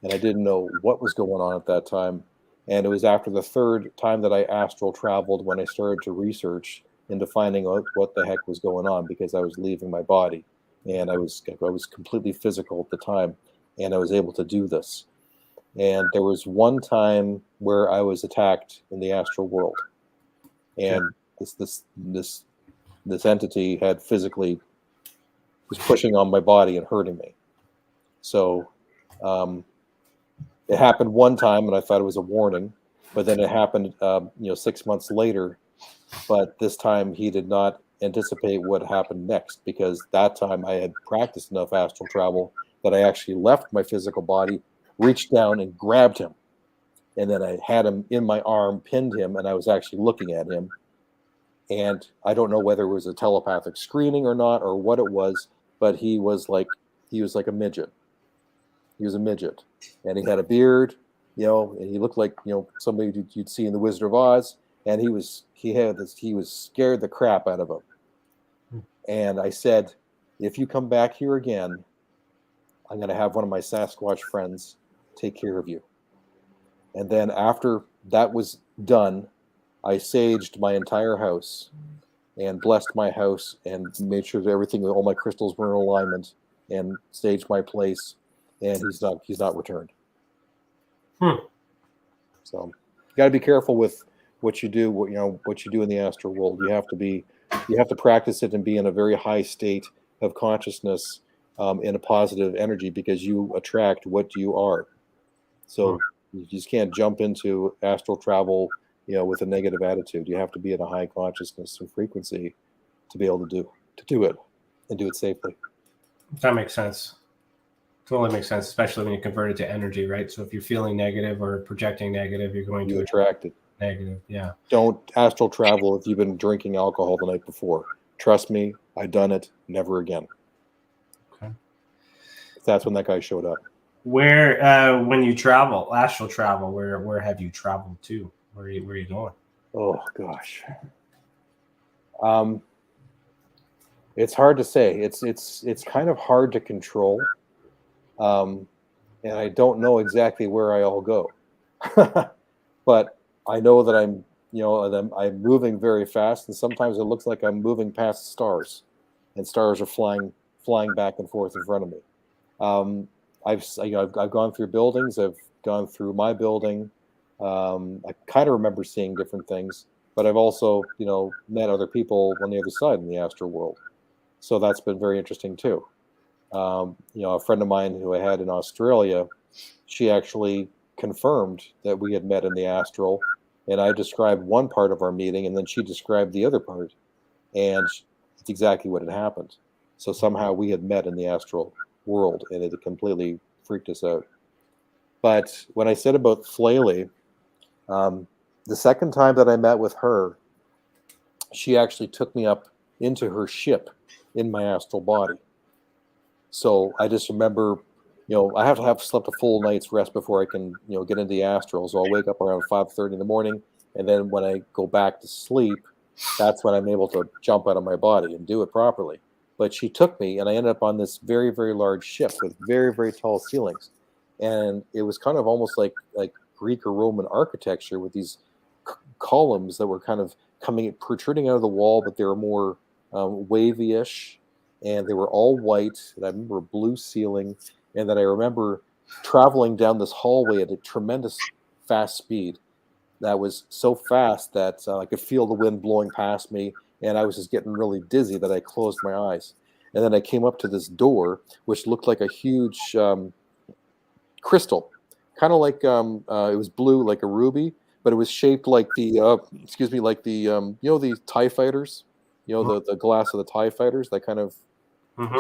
And I didn't know what was going on at that time. And it was after the third time that I astral traveled when I started to research into finding out what the heck was going on, because I was leaving my body and I was completely physical at the time, and I was able to do this. And there was one time where I was attacked in the astral world, and this entity had physically was pushing on my body and hurting me. So it happened one time, and I thought it was a warning, but then it happened 6 months later. But this time he did not anticipate what happened next, because that time I had practiced enough astral travel that I actually left my physical body, reached down and grabbed him. And then I had him in my arm, pinned him, and I was actually looking at him. And I don't know whether it was a telepathic screening or not, or what it was, but he was like a midget. He was a midget, and he had a beard, and he looked like, somebody you'd see in The Wizard of Oz. And he was scared the crap out of him. And I said, if you come back here again, I'm going to have one of my Sasquatch friends take care of you. And then after that was done, I saged my entire house and blessed my house and made sure that everything, all my crystals were in alignment, and staged my place. And he's not returned. So you got to be careful with what you do. What you do in the astral world. You have to practice it and be in a very high state of consciousness, in a positive energy, because you attract what you are. So you just can't jump into astral travel, with a negative attitude. You have to be in a high consciousness and frequency to be able to do it and do it safely. That makes sense. Totally makes sense, especially when you convert it to energy, right? So if you're feeling negative or projecting negative, you're going to attract it. Negative, yeah. Don't astral travel if you've been drinking alcohol the night before. Trust me, I've done it. Never again. Okay. That's when that guy showed up. Where, when you travel, astral travel, where have you traveled to? Where are you going? Oh gosh. It's hard to say. It's kind of hard to control. And I don't know exactly where I all go. But I know that I'm moving very fast, and sometimes it looks like I'm moving past stars, and stars are flying back and forth in front of me. I've gone through buildings. I've gone through my building. I kind of remember seeing different things, but I've also, met other people on the other side in the astral world. So that's been very interesting too. A friend of mine who I had in Australia, she actually confirmed that we had met in the astral, and I described one part of our meeting, and then she described the other part, and it's exactly what had happened. So somehow we had met in the astral world, and it completely freaked us out. But when I said about Flaley, the second time that I met with her, she actually took me up into her ship in my astral body. So I just remember, I have to have slept a full night's rest before I can, get into the astral. So I'll wake up around 5:30 in the morning, and then when I go back to sleep, that's when I'm able to jump out of my body and do it properly. But she took me, and I ended up on this very, very large ship with very, very tall ceilings, and it was kind of almost like Greek or Roman architecture with these columns that were kind of protruding out of the wall, but they were more wavy-ish, and they were all white. And I remember a blue ceiling, and then I remember traveling down this hallway at a tremendous fast speed. That was so fast that I could feel the wind blowing past me, and I was just getting really dizzy that I closed my eyes. And then I came up to this door, which looked like a huge crystal, kind of like it was blue, like a ruby, but it was shaped like the the TIE fighters, the glass of the TIE fighters, that kind of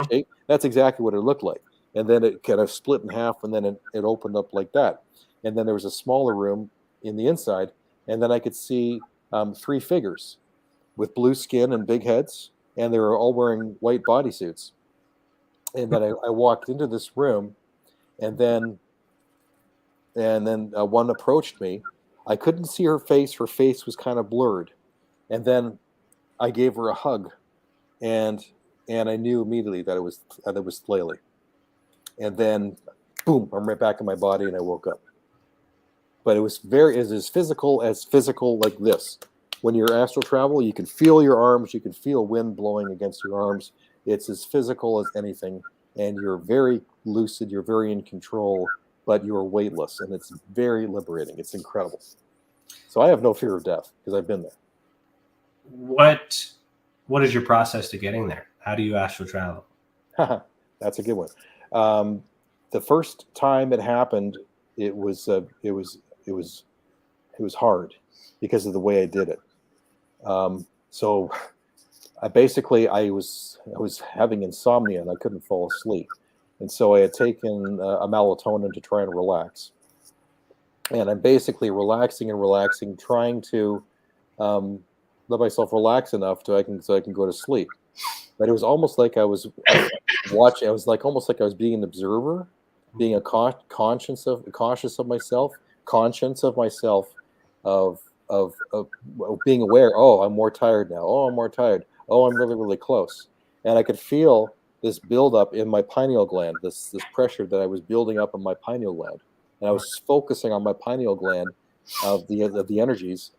shape. That's exactly what it looked like. And then it kind of split in half, and then it opened up like that. And then there was a smaller room in the inside, and then I could see 3 figures with blue skin and big heads, and they were all wearing white bodysuits. And then I walked into this room, and then one approached me. I couldn't see her face. Her face was kind of blurred. And then I gave her a hug, and I knew immediately that it was Flaley. And then, boom, I'm right back in my body, and I woke up. But it was as physical like this. When you're astral travel, you can feel your arms, you can feel wind blowing against your arms. It's as physical as anything, and you're very lucid, you're very in control, but you're weightless, and it's very liberating. It's incredible. So I have no fear of death because I've been there. What is your process to getting there? How do you astral travel? That's a good one. The first time it happened, it was hard because of the way I did it. So I was having insomnia, and I couldn't fall asleep. And so I had taken a melatonin to try and relax. And I'm basically relaxing, trying to let myself relax enough so I can go to sleep. But it was almost like I was watching. I was almost like I was being an observer, being conscious of myself, of being aware. Oh, I'm more tired now. Oh, I'm more tired. Oh, I'm really, really close. And I could feel this buildup in my pineal gland, this pressure that I was building up in my pineal gland. And I was focusing on my pineal gland of the energies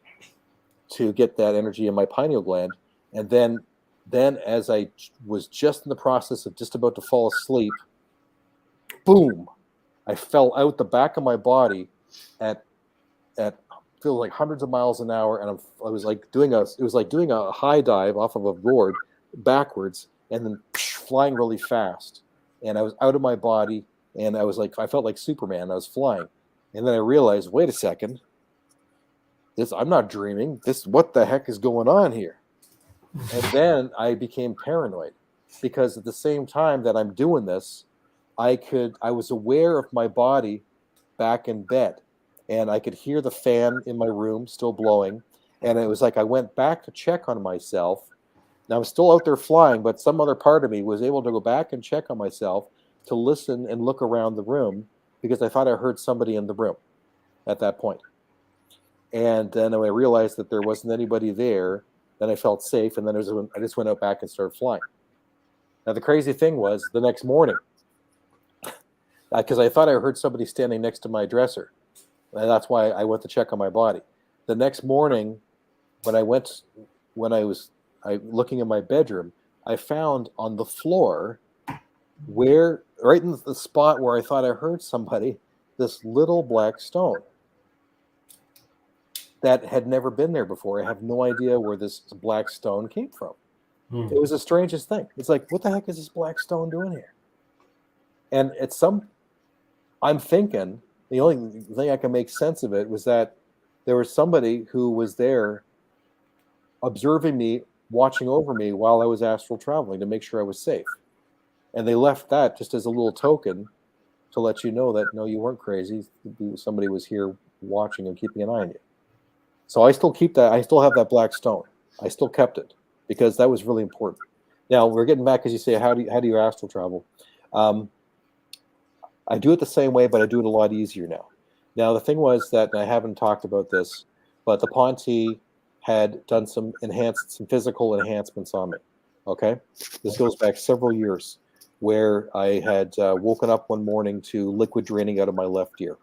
to get that energy in my pineal gland. And then as I was just in the process of just about to fall asleep, boom, I fell out the back of my body at feels like hundreds of miles an hour, and I was like doing a high dive off of a board backwards, and then flying really fast, and I was out of my body, and I felt like Superman. I was flying, and then I realized, wait a second, I'm not dreaming. What the heck is going on here? And then I became paranoid, because at the same time that I'm doing this, I was aware of my body back in bed, and I could hear the fan in my room still blowing. And it was like I went back to check on myself. Now I'm still out there flying, but some other part of me was able to go back and check on myself, to listen and look around the room, because I thought I heard somebody in the room at that point. And then when I realized that there wasn't anybody there, then I felt safe, and then I just went out back and started flying. Now the crazy thing was, the next morning, because I thought I heard somebody standing next to my dresser, and that's why I went to check on my body. The next morning, when I was looking in my bedroom, I found on the floor, right in the spot where I thought I heard somebody, this little black stone that had never been there before. I have no idea where this black stone came from. It was the strangest thing. It's like, what the heck is this black stone doing here? And I'm thinking, the only thing I can make sense of it was that there was somebody who was there observing me, watching over me while I was astral traveling, to make sure I was safe. And they left that just as a little token to let you know that, no, you weren't crazy. Somebody was here watching and keeping an eye on you. So I still keep that. I still have that black stone. I still kept it, because that was really important. Now we're getting back, as you say, how do you astral travel? I do it the same way, but I do it a lot easier now. Now the thing was that, and I haven't talked about this, but the Ponte had done some physical enhancements on me. Okay, this goes back several years, where I had woken up one morning to liquid draining out of my left ear.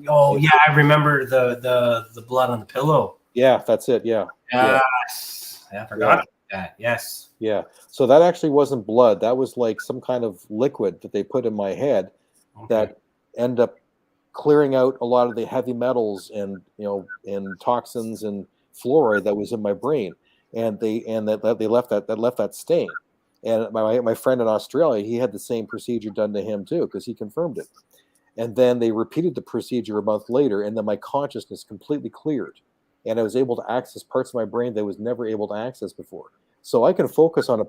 Oh yeah, I remember the blood on the pillow. Yeah, that's it. Yeah. Yes. Yeah. I forgot about that. Yes. Yeah. So that actually wasn't blood. That was like some kind of liquid that they put in my head that end up clearing out a lot of the heavy metals and toxins and fluoride that was in my brain, and they left that stain. And my friend in Australia, he had the same procedure done to him too, because he confirmed it. And then they repeated the procedure a month later, and then my consciousness completely cleared, and I was able to access parts of my brain that I was never able to access before. So I can focus on a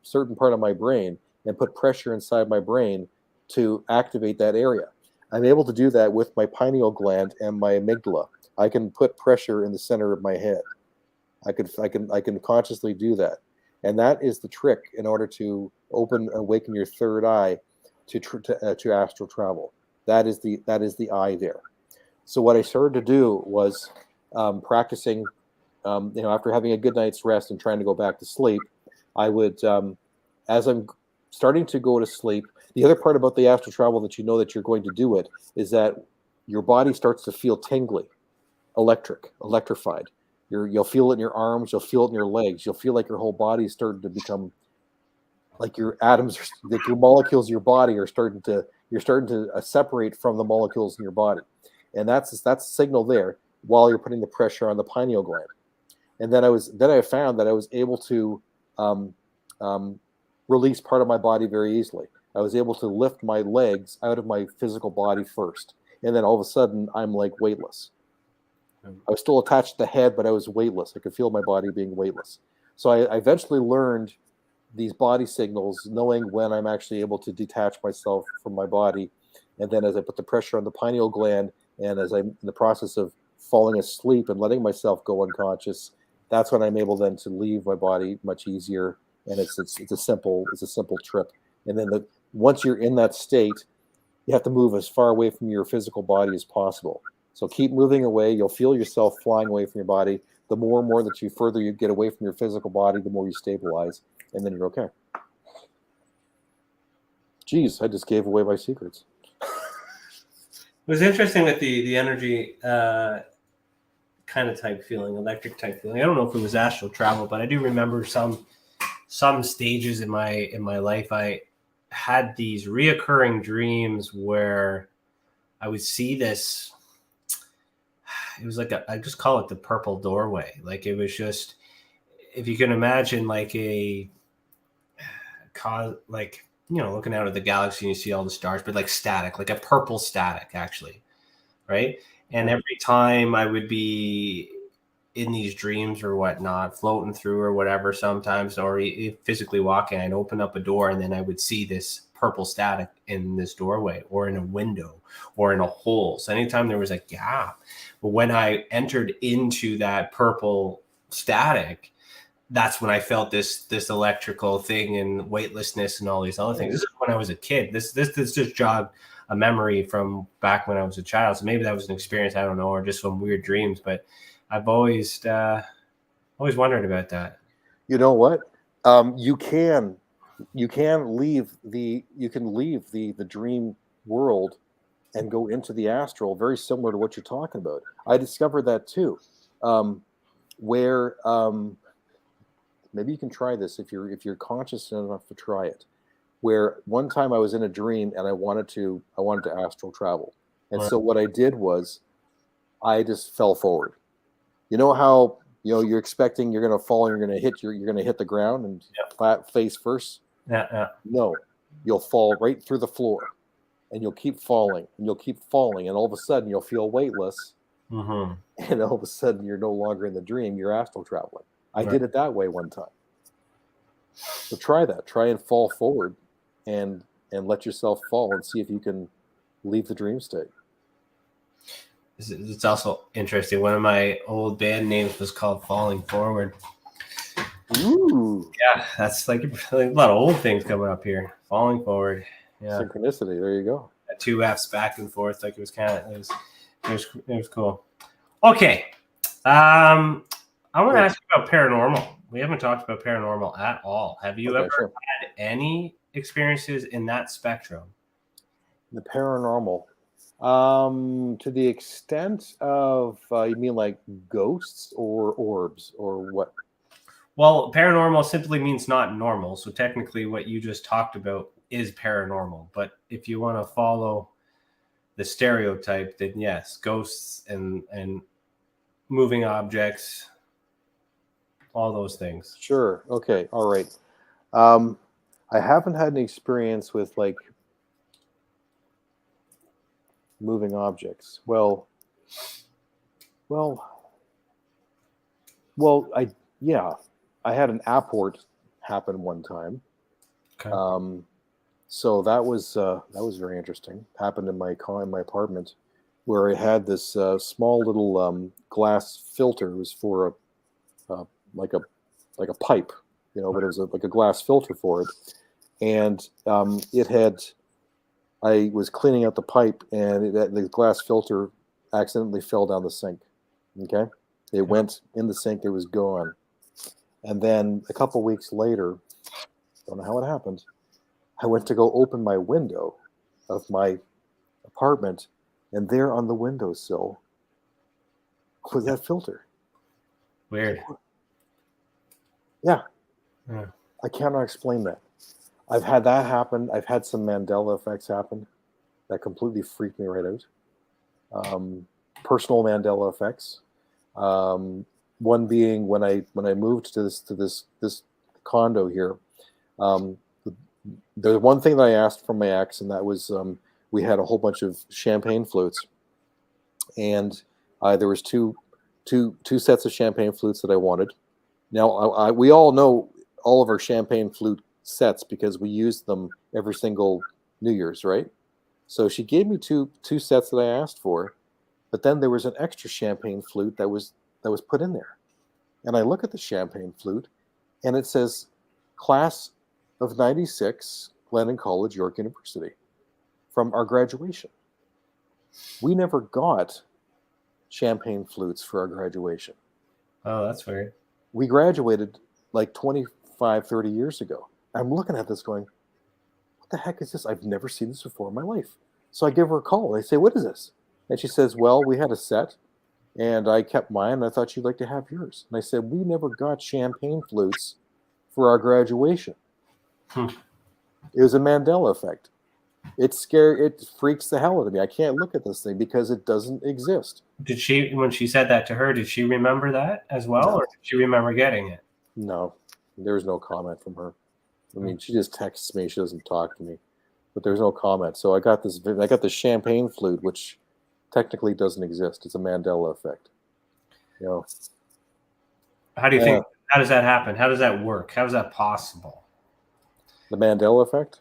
certain part of my brain and put pressure inside my brain to activate that area. I'm able to do that with my pineal gland and my amygdala. I can put pressure in the center of my head. I can consciously do that, and that is the trick in order to awaken your third eye to astral travel. That is the eye there. So what I started to do was practicing. After having a good night's rest and trying to go back to sleep, I would, as I'm starting to go to sleep. The other part about the astral travel that you know that you're going to do it is that your body starts to feel tingly, electrified. You'll feel it in your arms. You'll feel it in your legs. You'll feel like your whole body is starting to become like your atoms, like your molecules in your body you're starting to separate from the molecules in your body. And that's a signal there while you're putting the pressure on the pineal gland. And then I found that I was able to release part of my body very easily. I was able to lift my legs out of my physical body first. And then all of a sudden I'm like weightless. I was still attached to the head, but I was weightless. I could feel my body being weightless. So I eventually learned these body signals, knowing when I'm actually able to detach myself from my body. And then as I put the pressure on the pineal gland, and as I'm in the process of falling asleep and letting myself go unconscious, that's when I'm able then to leave my body much easier. And it's a simple trip. And then once you're in that state, you have to move as far away from your physical body as possible. So keep moving away. You'll feel yourself flying away from your body. The more and more that further you get away from your physical body, the more you stabilize, and then you're okay. Geez, I just gave away my secrets. It was interesting with the energy kind of type feeling, electric type feeling. I don't know if it was astral travel, but I do remember some stages in my life. I had these reoccurring dreams where I would see this it was like I just call it the purple doorway. Like it was just, if you can imagine like like, you know, looking out at the galaxy and you see all the stars, but like static, like a purple static actually. Right. And every time I would be in these dreams or whatnot, floating through or whatever sometimes, or physically walking, I'd open up a door and then I would see this purple static in this doorway or in a window or in a hole. So anytime there was a gap, but when I entered into that purple static, that's when I felt this electrical thing and weightlessness and all these other things. This is when I was a kid. This just jogged a memory from back when I was a child. So maybe that was an experience, I don't know, or just some weird dreams, but I've always wondered about that. You know what? You can leave the dream world and go into the astral, very similar to what you're talking about. I discovered that too, where maybe you can try this if you're conscious enough to try it. Where one time I was in a dream and I wanted to astral travel, and so what I did was I just fell forward. You know how you're expecting you're going to fall and you're going to hit the ground and flat face first. Yeah. No, you'll fall right through the floor, and you'll keep falling and you'll keep falling, and all of a sudden you'll feel weightless, and all of a sudden you're no longer in the dream. You're astral traveling. I did it that way one time. So try that. Try and fall forward, and let yourself fall and see if you can leave the dream state. It's also interesting. One of my old band names was called Falling Forward. Ooh. Yeah, that's like a lot of old things coming up here. Falling Forward. Yeah. Synchronicity. There you go. 2 F's back and forth. Like it was cool. Okay. I want to ask you about paranormal. We haven't talked about paranormal at all. Have you ever had any experiences in that spectrum? The paranormal. To the extent of, you mean like ghosts or orbs or what? Well, paranormal simply means not normal. So technically what you just talked about is paranormal. But if you want to follow the stereotype, then yes, ghosts and moving objects, all those things. Sure. Okay. All right. I haven't had an experience with like moving objects. Well, I had an apport happen one time. Okay. So that was very interesting. Happened in my apartment, where I had this small little glass filter. It was for like a pipe, but it was like a glass filter for it, and I was cleaning out the pipe, and the glass filter accidentally fell down the sink. Okay, it went in the sink. It was gone. And then a couple weeks later, don't know how it happened, I went to go open my window of my apartment, and there on the windowsill was that filter. Weird. Yeah. I cannot explain that. I've had that happen. I've had some Mandela effects happen that completely freaked me right out. Personal Mandela effects. One being when I moved to this condo here. There's one thing that I asked from my ex, and that was we had a whole bunch of champagne flutes, and there was two sets of champagne flutes that I wanted. Now we all know all of our champagne flute sets because we used them every single New Year's, right? So she gave me two sets that I asked for, but then there was an extra champagne flute that was put in there. And I look at the champagne flute, and it says, Class of 96, Glennon College, York University, from our graduation. We never got champagne flutes for our graduation. Oh, that's weird. We graduated like 25, 30 years ago. I'm looking at this going, what the heck is this? I've never seen this before in my life. So I give her a call. I say, what is this? And she says, well, we had a set, and I kept mine, and I thought you'd like to have yours. And I said, we never got champagne flutes for our graduation. It was a Mandela effect. It's scary. It freaks the hell out of me. I can't look at this thing because it doesn't exist. Did she, when she said that to her, did she remember that as well, No. or did she remember getting it? No, there's no comment from her. I mean, she just texts me. She doesn't talk to me, but there's no comment. So I got this champagne flute, which technically doesn't exist. It's a Mandela effect. You know. How do you think? How does that happen? How does that work? How is that possible? The Mandela effect?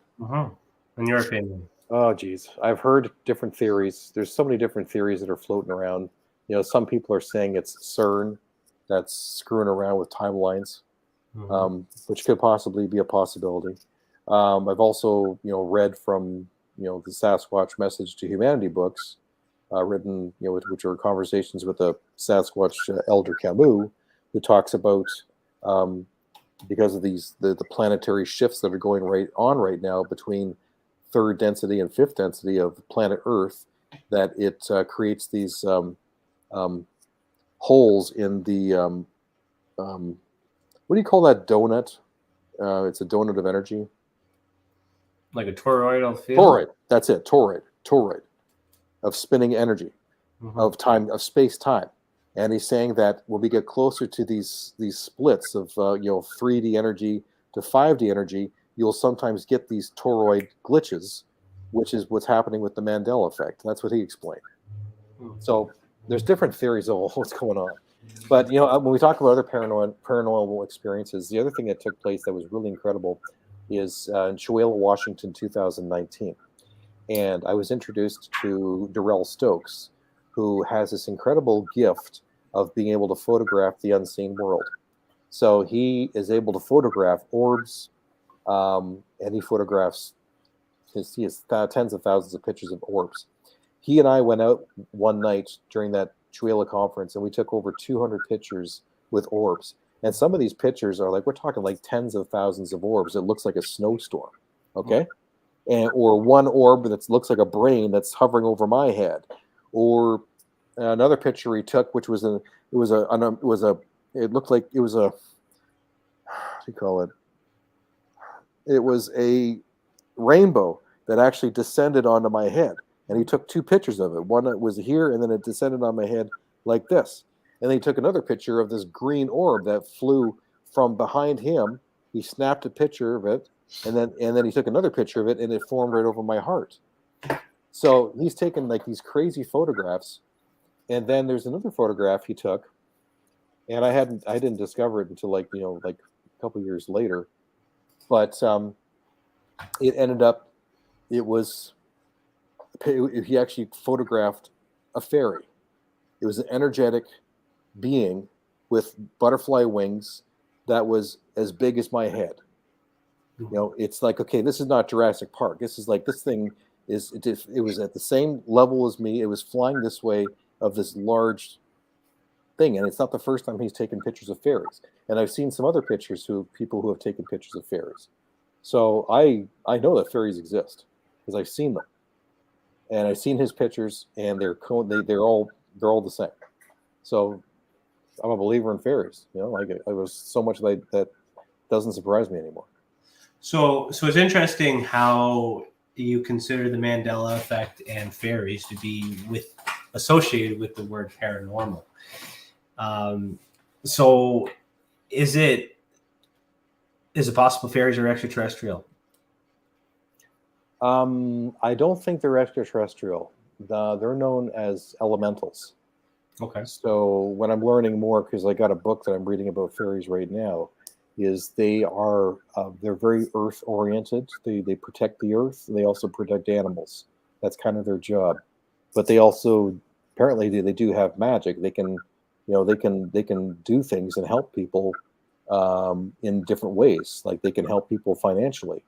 In your opinion? Oh, geez. I've heard different theories. There's so many different theories that are floating around. You know, some people are saying it's CERN that's screwing around with timelines, which could possibly be a possibility. I've also, read from, the Sasquatch Message to Humanity books, written, which are conversations with the Sasquatch Elder Camus, who talks about because of the planetary shifts that are going right now between third density and fifth density of planet Earth, that it creates these holes in the what do you call that donut? It's a donut of energy. Like a toroidal field? Toroid. That's it. Toroid of spinning energy, of time, of space-time. And he's saying that when we get closer to these splits of 3D energy to 5D energy, you'll sometimes get these toroid glitches, which is what's happening with the Mandela effect. That's what he explained. So there's different theories of what's going on. But when we talk about other paranormal experiences, the other thing that took place that was really incredible is in Chewelah, Washington, 2019. And I was introduced to Darrell Stokes, who has this incredible gift of being able to photograph the unseen world. So he is able to photograph orbs, and he photographs, he has tens of thousands of pictures of orbs. He and I went out one night during that Chewelah conference, and we took over 200 pictures with orbs. And some of these pictures are like, we're talking like tens of thousands of orbs. It looks like a snowstorm, okay? Or one orb that looks like a brain that's hovering over my head. Or another picture he took, which was what do you call it? It was a rainbow that actually descended onto my head. And he took two pictures of it. One was here, and then it descended on my head like this. And then he took another picture of this green orb that flew from behind him. He snapped a picture of it, and then he took another picture of it, and it formed right over my heart. So he's taken like these crazy photographs. And then there's another photograph he took, and I didn't discover it until like a couple years later. But it ended up, he actually photographed a fairy. It was an energetic being with butterfly wings that was as big as my head. It's like, okay, this is not Jurassic Park. This is like, this thing it was at the same level as me. It was flying this way of this large thing. And it's not the first time he's taken pictures of fairies. And I've seen some other pictures people who have taken pictures of fairies. So I know that fairies exist because I've seen them. And I've seen his pictures, and they're all the same. So I'm a believer in fairies. I was so much that doesn't surprise me anymore. So it's interesting how you consider the Mandela effect and fairies to be associated with the word paranormal. So is it possible fairies are extraterrestrial? I don't think they're extraterrestrial. They're known as elementals. Okay. So when I'm learning more, because I got a book that I'm reading about fairies right now, is they're very earth oriented. They protect the earth. They also protect animals. That's kind of their job. But they also apparently they do have magic. They can do things and help people in different ways. Like they can help people financially.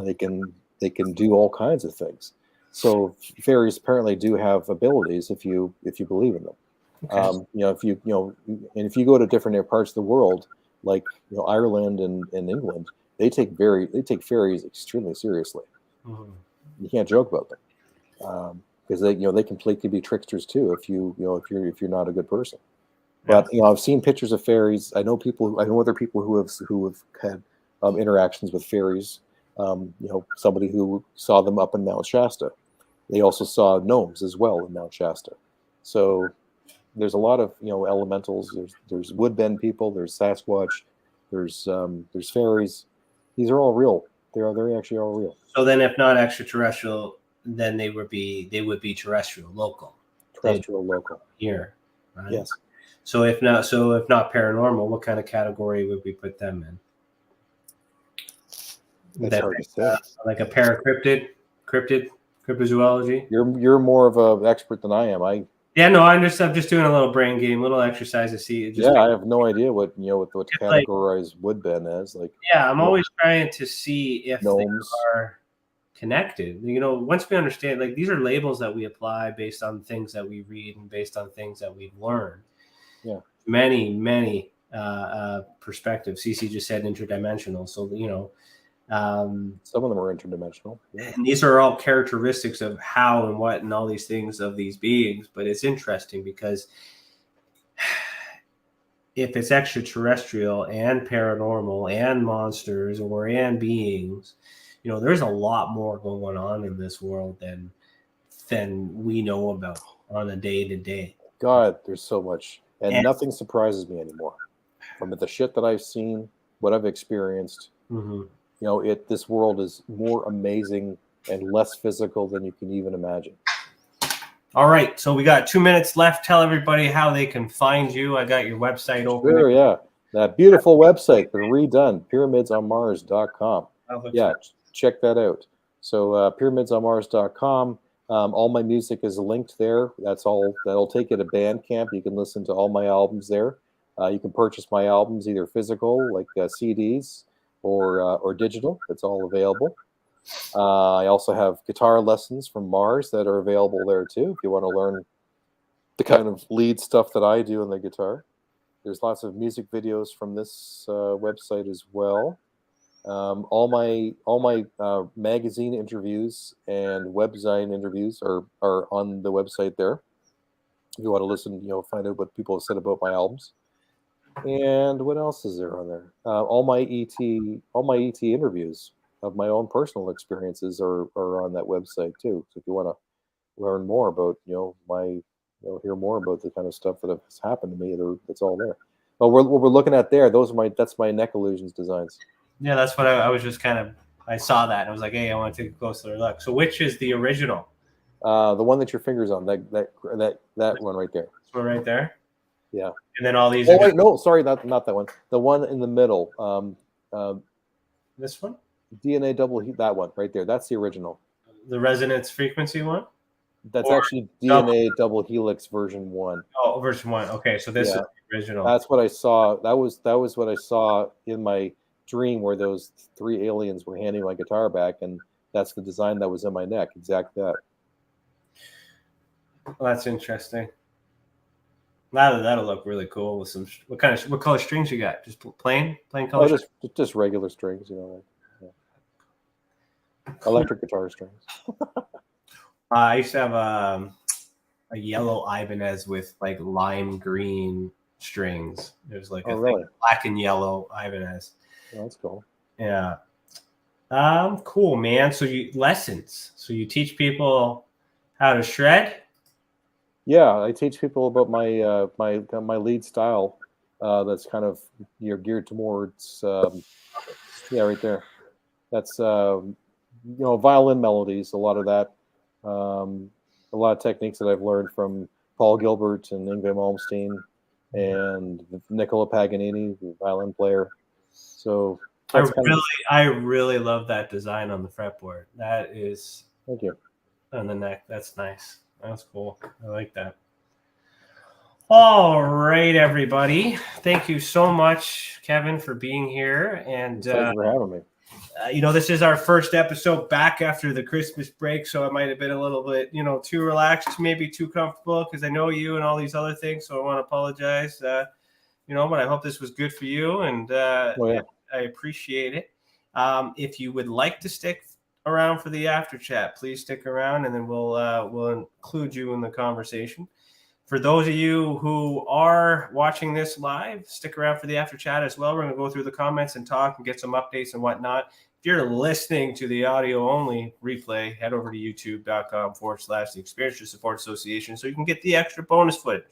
They can do all kinds of things. So fairies apparently do have abilities if you believe in them. Okay. If you go to different parts of the world, like Ireland and England, they take fairies extremely seriously. Mm-hmm. You can't joke about them because they can be tricksters too if you're not a good person. Yeah. But I've seen pictures of fairies. I know other people who have had interactions with fairies. Somebody who saw them up in Mount Shasta. They also saw gnomes as well in Mount Shasta. So there's a lot of elementals. There's woodbend people. There's Sasquatch. There's fairies. These are all real. They're actually all real. So then, if not extraterrestrial, then they would be terrestrial, local. Local Here, right? Yes. So if not paranormal, what kind of category would we put them in? That's hard to say. Like a cryptozoology. You're more of an expert than I am. I'm just doing a little brain game, little exercise to see. I have no idea what to categorize woodbend as. I'm always trying to see if gnomes they are connected. Once we understand, these are labels that we apply based on things that we read and based on things that we've learned. Yeah, many perspectives. Cece just said interdimensional, so some of them are interdimensional. Yeah. And these are all characteristics of how and what and all these things of these beings. But it's interesting because if it's extraterrestrial and paranormal and monsters and beings, there's a lot more going on in this world than we know about on a day-to-day. God, there's so much. And nothing surprises me anymore. From the shit that I've seen, what I've experienced, this world is more amazing and less physical than you can even imagine. All right, so we got 2 minutes left. Tell everybody how they can find you. I got your website open. Sure, yeah. That beautiful website, been redone, pyramidsonmars.com. Yeah, check that out. So pyramidsonmars.com. All my music is linked there. That's all. That'll take you to Bandcamp. You can listen to all my albums there. You can purchase my albums either physical, like CDs, or digital. It's all available. I also have guitar lessons from Mars that are available there too. If you want to learn the kind of lead stuff that I do on the guitar, there's lots of music videos from this website as well. All my magazine interviews and web design interviews are on the website there. If you want to listen, find out what people have said about my albums. And what else is there on there? All my ET interviews of my own personal experiences are on that website too. So if you want to learn more about hear more about the kind of stuff that has happened to me, it's all there. But what we're looking at there, that's my neck illusions designs. Yeah, that's what I was just I saw that and I was like, hey, I want to take a closer look. So which is the original? The one that your finger's on, that one right there. This one right there? Yeah. And then all these. Oh wait, no, sorry, not that one. The one in the middle. This one? DNA double that one right there. That's the original. The resonance frequency one? That's actually DNA double helix version 1. Oh, version 1. Okay, so this is the original. That's what I saw. That was what I saw in my dream, where those 3 aliens were handing my guitar back, and that's the design that was in my neck. Exactly that. Well, that's interesting. That'll look really cool with some. What color strings you got? Just plain color. Just regular strings, electric guitar strings. I used to have a yellow Ibanez with lime green strings. It was really? Black and yellow Ibanez. Oh, that's cool. Yeah. Cool, man. So lessons. So you teach people how to shred. Yeah, I teach people about my my lead style. That's kind of geared towards right there. That's violin melodies. A lot of that. A lot of techniques that I've learned from Paul Gilbert and Yngwie Malmsteen and Nicola Paganini, the violin player. So I really love that design on the fretboard. That is. Thank you. On the neck. That's nice. That's cool. I like that. All right, everybody. Thank you so much, Kevin, for being here. And thanks for having me. This is our first episode back after the Christmas break, so it might have been a little bit, too relaxed, maybe too comfortable, because I know you and all these other things. So I want to apologize. But I hope this was good for you, and I appreciate it. If you would like to stick around for the after chat, please stick around, and then we'll include you in the conversation. For those of you who are watching this live, stick around for the after chat as well. We're going to go through the comments and talk and get some updates and whatnot. If you're listening to the audio only replay, head over to youtube.com/The Experiencer Support Association so you can get the extra bonus footage.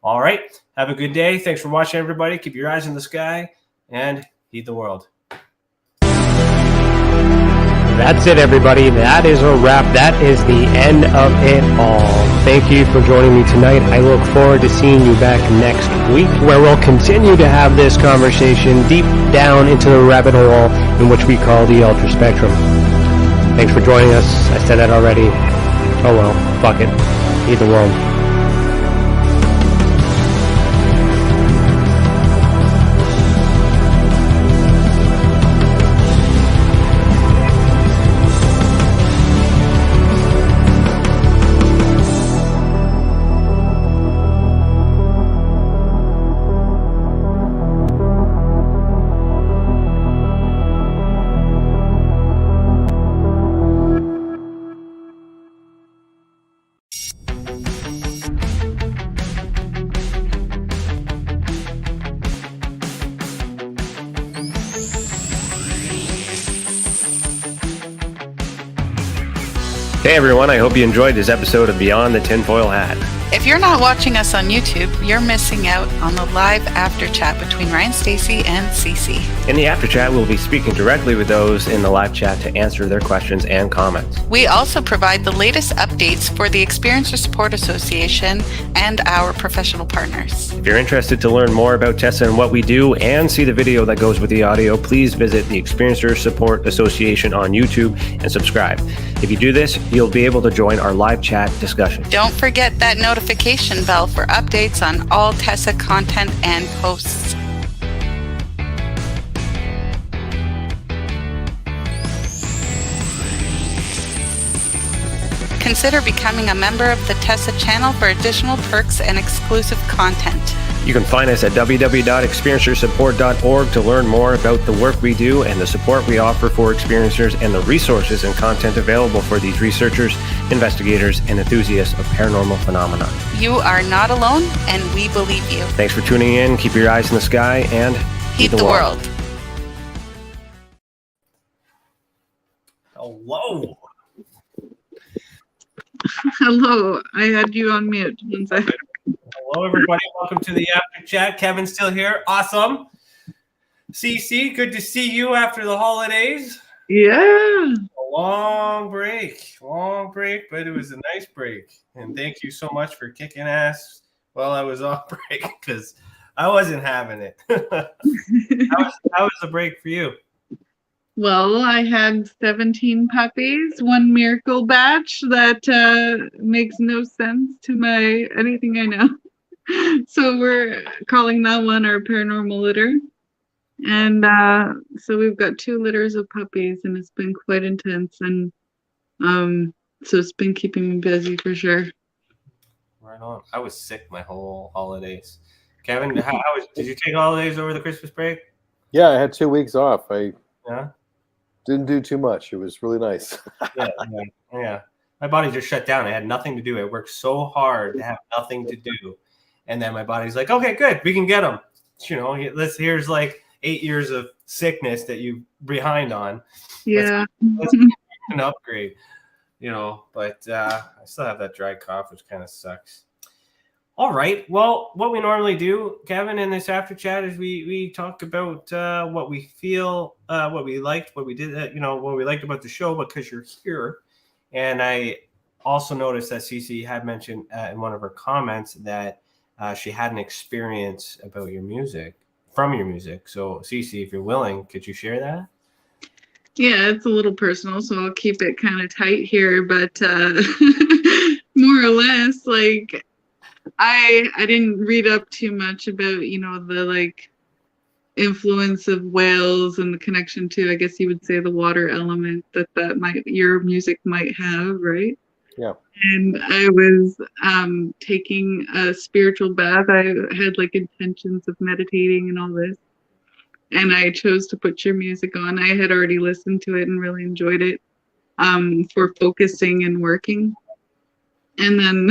All right. Have a good day. Thanks for watching, everybody. Keep your eyes in the sky and heed the world. That's it, everybody. That is a wrap. That is the end of it all. Thank you for joining me tonight. I look forward to seeing you back next week, where we'll continue to have this conversation deep down into the rabbit hole in which we call the ultra spectrum. Thanks for joining us. I said that already. Oh well, fuck it. Heed the world. Hey everyone, I hope you enjoyed this episode of Beyond the Tinfoil Hat. If you're not watching us on YouTube, you're missing out on the live after chat between Ryan, Stacey, and Cece. In the after chat, we'll be speaking directly with those in the live chat to answer their questions and comments. We also provide the latest updates for the Experiencer Support Association and our professional partners. If you're interested to learn more about Tessa and what we do and see the video that goes with the audio, please visit the Experiencer Support Association on YouTube and subscribe. If you do this, you'll be able to join our live chat discussion. Don't forget that notification bell for updates on all Tessa content and posts. Consider becoming a member of the Tessa channel for additional perks and exclusive content. You can find us at www.experiencersupport.org to learn more about the work we do and the support we offer for experiencers and the resources and content available for these researchers, investigators, and enthusiasts of paranormal phenomena. You are not alone, and we believe you. Thanks for tuning in. Keep your eyes in the sky and Heed the world. Hello. Hello, I had you on mute. One second. Hello, everybody. Welcome to the after chat. Kevin's still here. Awesome. Cece, good to see you after the holidays. Yeah. A long break, but it was a nice break. And thank you so much for kicking ass while I was on break because I wasn't having it. How was the break for you? Well, I had 17 puppies, one miracle batch that makes no sense to anything I know. So we're calling that one our paranormal litter. And so we've got 2 litters of puppies, and it's been quite intense. And so it's been keeping me busy for sure. Right on. I was sick my whole holidays. Kevin, did you take holidays over the Christmas break? Yeah, I had 2 weeks off. I Yeah. didn't do too much. It was really nice. Yeah. My body just shut down. I had nothing to do. I worked so hard to have nothing to do. And then my body's like, okay, good. We can get them. You know, here's like 8 years of sickness that you behind on. Yeah. Let's get an upgrade, you know, but I still have that dry cough, which kind of sucks. All right. Well, what we normally do, Kevin, in this after chat is we talk about what we feel, what we liked, what we did, what we liked about the show because you're here. And I also noticed that Cece had mentioned in one of her comments that she had an experience about your music, from your music. So, Cece, if you're willing, could you share that? Yeah, it's a little personal, so I'll keep it kind of tight here. But more or less, like, I didn't read up too much about, the like influence of whales and the connection to, I guess you would say, the water element that your music might have, right? Yeah. And I was taking a spiritual bath. I had like intentions of meditating and all this. And I chose to put your music on. I had already listened to it and really enjoyed it for focusing and working. And then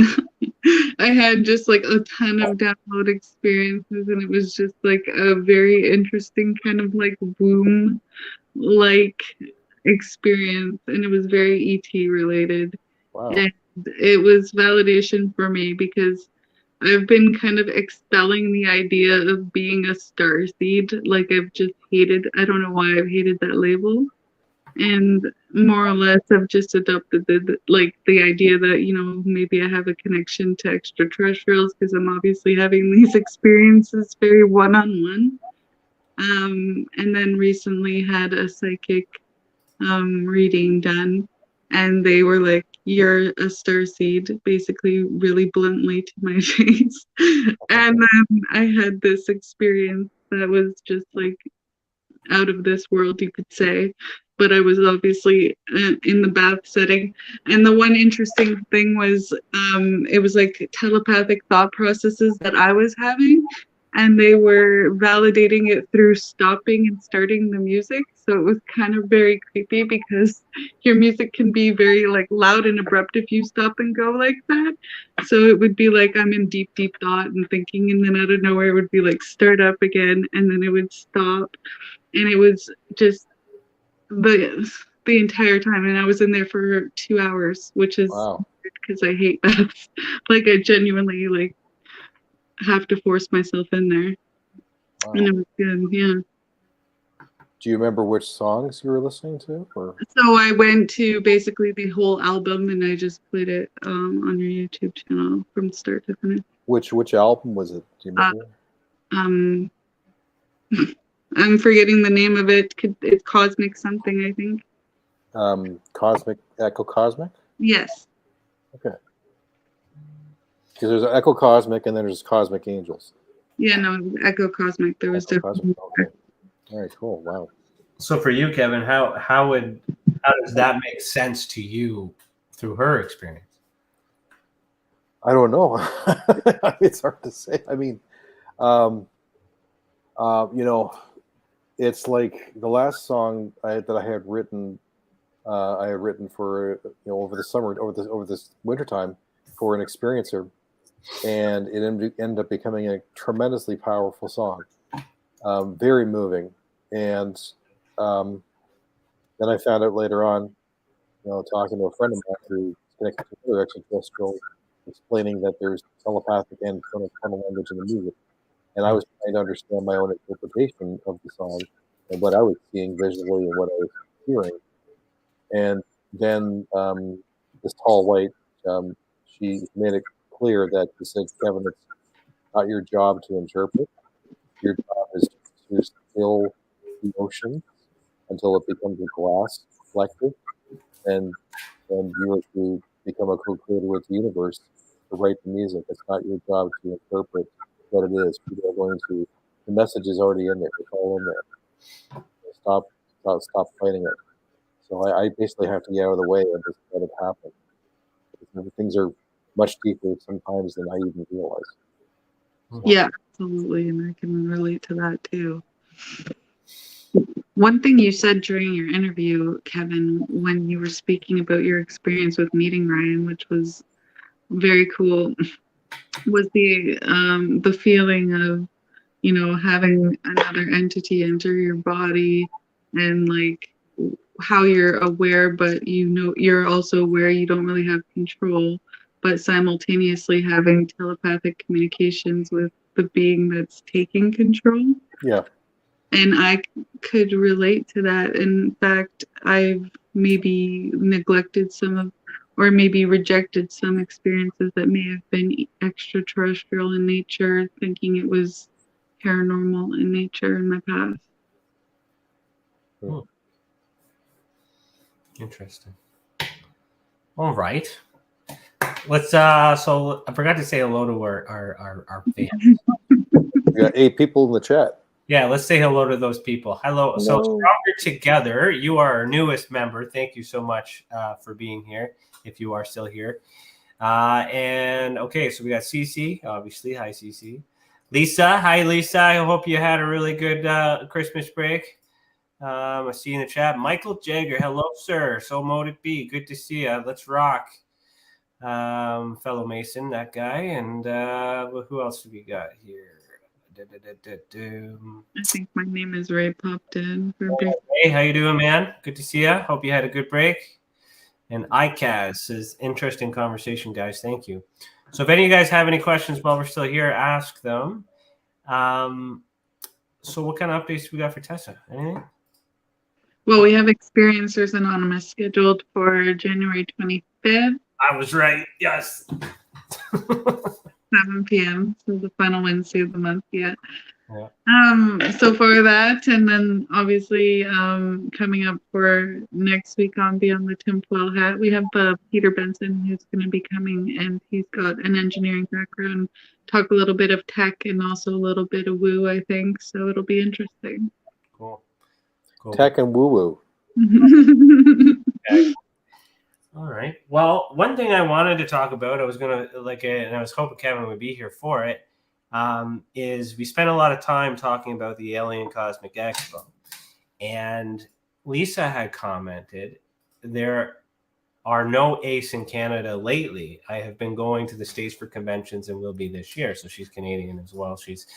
I had just like a ton of download experiences, and it was just like a very interesting kind of like womb like experience, and it was very ET related. Wow. And it was validation for me because I've been kind of expelling the idea of being a starseed. Like I've just hated, I don't know why I've hated that label. And more or less I've just adopted the idea that, you know, maybe I have a connection to extraterrestrials because I'm obviously having these experiences very one-on-one. And then recently had a psychic reading done, and they were like, "You're a starseed," basically, really bluntly to my face. And then I had this experience that was just like out of this world, you could say. But I was obviously in the bath setting. And the one interesting thing was it was like telepathic thought processes that I was having. And they were validating it through stopping and starting the music. So it was kind of very creepy because your music can be very like loud and abrupt if you stop and go like that. So it would be like I'm in deep, deep thought and thinking, and then out of nowhere it would be like start up again, and then it would stop. And it was just the entire time, and I was in there for 2 hours, which is because I hate that. Like I genuinely like have to force myself in there. Wow. And it was good. Yeah. Do you remember which songs you were listening to? Or? So I went to basically the whole album, and I just played it on your YouTube channel from start to finish. Which album was it? Do you remember? I'm forgetting the name of it. It's Cosmic something, I think. Cosmic Echo Cosmic? Yes. Okay. Because there's Echo Cosmic and then there's Cosmic Angels. Yeah, no, Echo Cosmic. There was different. Okay. All right, cool. Wow. So for you, Kevin, how does that make sense to you through her experience? I don't know. It's hard to say. I mean, you know, it's like the last song that I had written for, you know, over the summer, over this wintertime for an experiencer, and it ended up becoming a tremendously powerful song, very moving. And then I found out later on, you know, talking to a friend of mine who's connected to another extraterrestrial, explaining that there's telepathic and tonal language in the music. And I was trying to understand my own interpretation of the song and what I was seeing visually and what I was hearing. And then this tall white, she made it clear that she said, "Kevin, it's not your job to interpret. Your job is to still the ocean until it becomes a glass collective, and you are to become a co-creator with the universe to write the music. It's not your job to interpret what it is. People are going to, the message is already in there. It's all in there. Stop fighting it." So I basically have to get out of the way and just let it happen. Things are much deeper sometimes than I even realize. So. Yeah, absolutely. And I can relate to that too. One thing you said during your interview, Kevin, when you were speaking about your experience with meeting Ryan, which was very cool, was the feeling of, you know, having another entity enter your body, and like how you're aware, but you know you're also aware you don't really have control, but simultaneously having telepathic communications with the being that's taking control. Yeah. And I could relate to that. In fact, I've maybe neglected or maybe rejected some experiences that may have been extraterrestrial in nature, thinking it was paranormal in nature in my past. Hmm. Interesting. All right. Let's so I forgot to say hello to our fans. We got 8 people in the chat. Yeah, let's say hello to those people. Hello. So Stronger Together, you are our newest member. Thank you so much for being here, if you are still here. And okay, so we got Cece, obviously. Hi, Cece. Lisa. Hi, Lisa. I hope you had a really good Christmas break. I see you in the chat. Michael Jagger. Hello, sir. So mote it be. Good to see you. Let's rock. Fellow Mason, that guy. And who else do we got here? I think my name is Ray popped in. Hey, how you doing, man? Good to see you. Hope you had a good break. And ICAS says, interesting conversation, guys. Thank you. So if any of you guys have any questions while we're still here, ask them. So what kind of updates we got for Tessa? Anything? Well, we have Experiencers Anonymous scheduled for January 25th. I was right. Yes. 7 p.m. So the final Wednesday of the month yet. Yeah. So for that, and then obviously coming up for next week on Beyond the TinFoil Hat, we have Peter Benson, who's going to be coming, and he's got an engineering background, talk a little bit of tech and also a little bit of woo, I think. So it'll be interesting. Cool. Tech and woo-woo. Okay. All right. Well, one thing I wanted to talk about, I was going to and I was hoping Kevin would be here for it, is we spent a lot of time talking about the Alien Cosmic Expo. And Lisa had commented, there are no ACE in Canada lately. I have been going to the States for conventions and will be this year. So she's Canadian as well. She's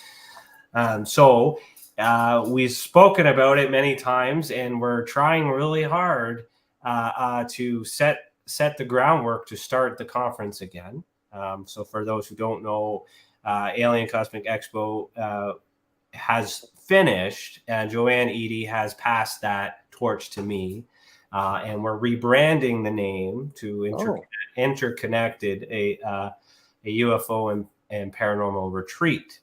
we've spoken about it many times, and we're trying really hard to set the groundwork to start the conference again. So for those who don't know, Alien Cosmic Expo has finished, and Joanne Eady has passed that torch to me, and we're rebranding the name to Interconnected, a UFO and Paranormal Retreat.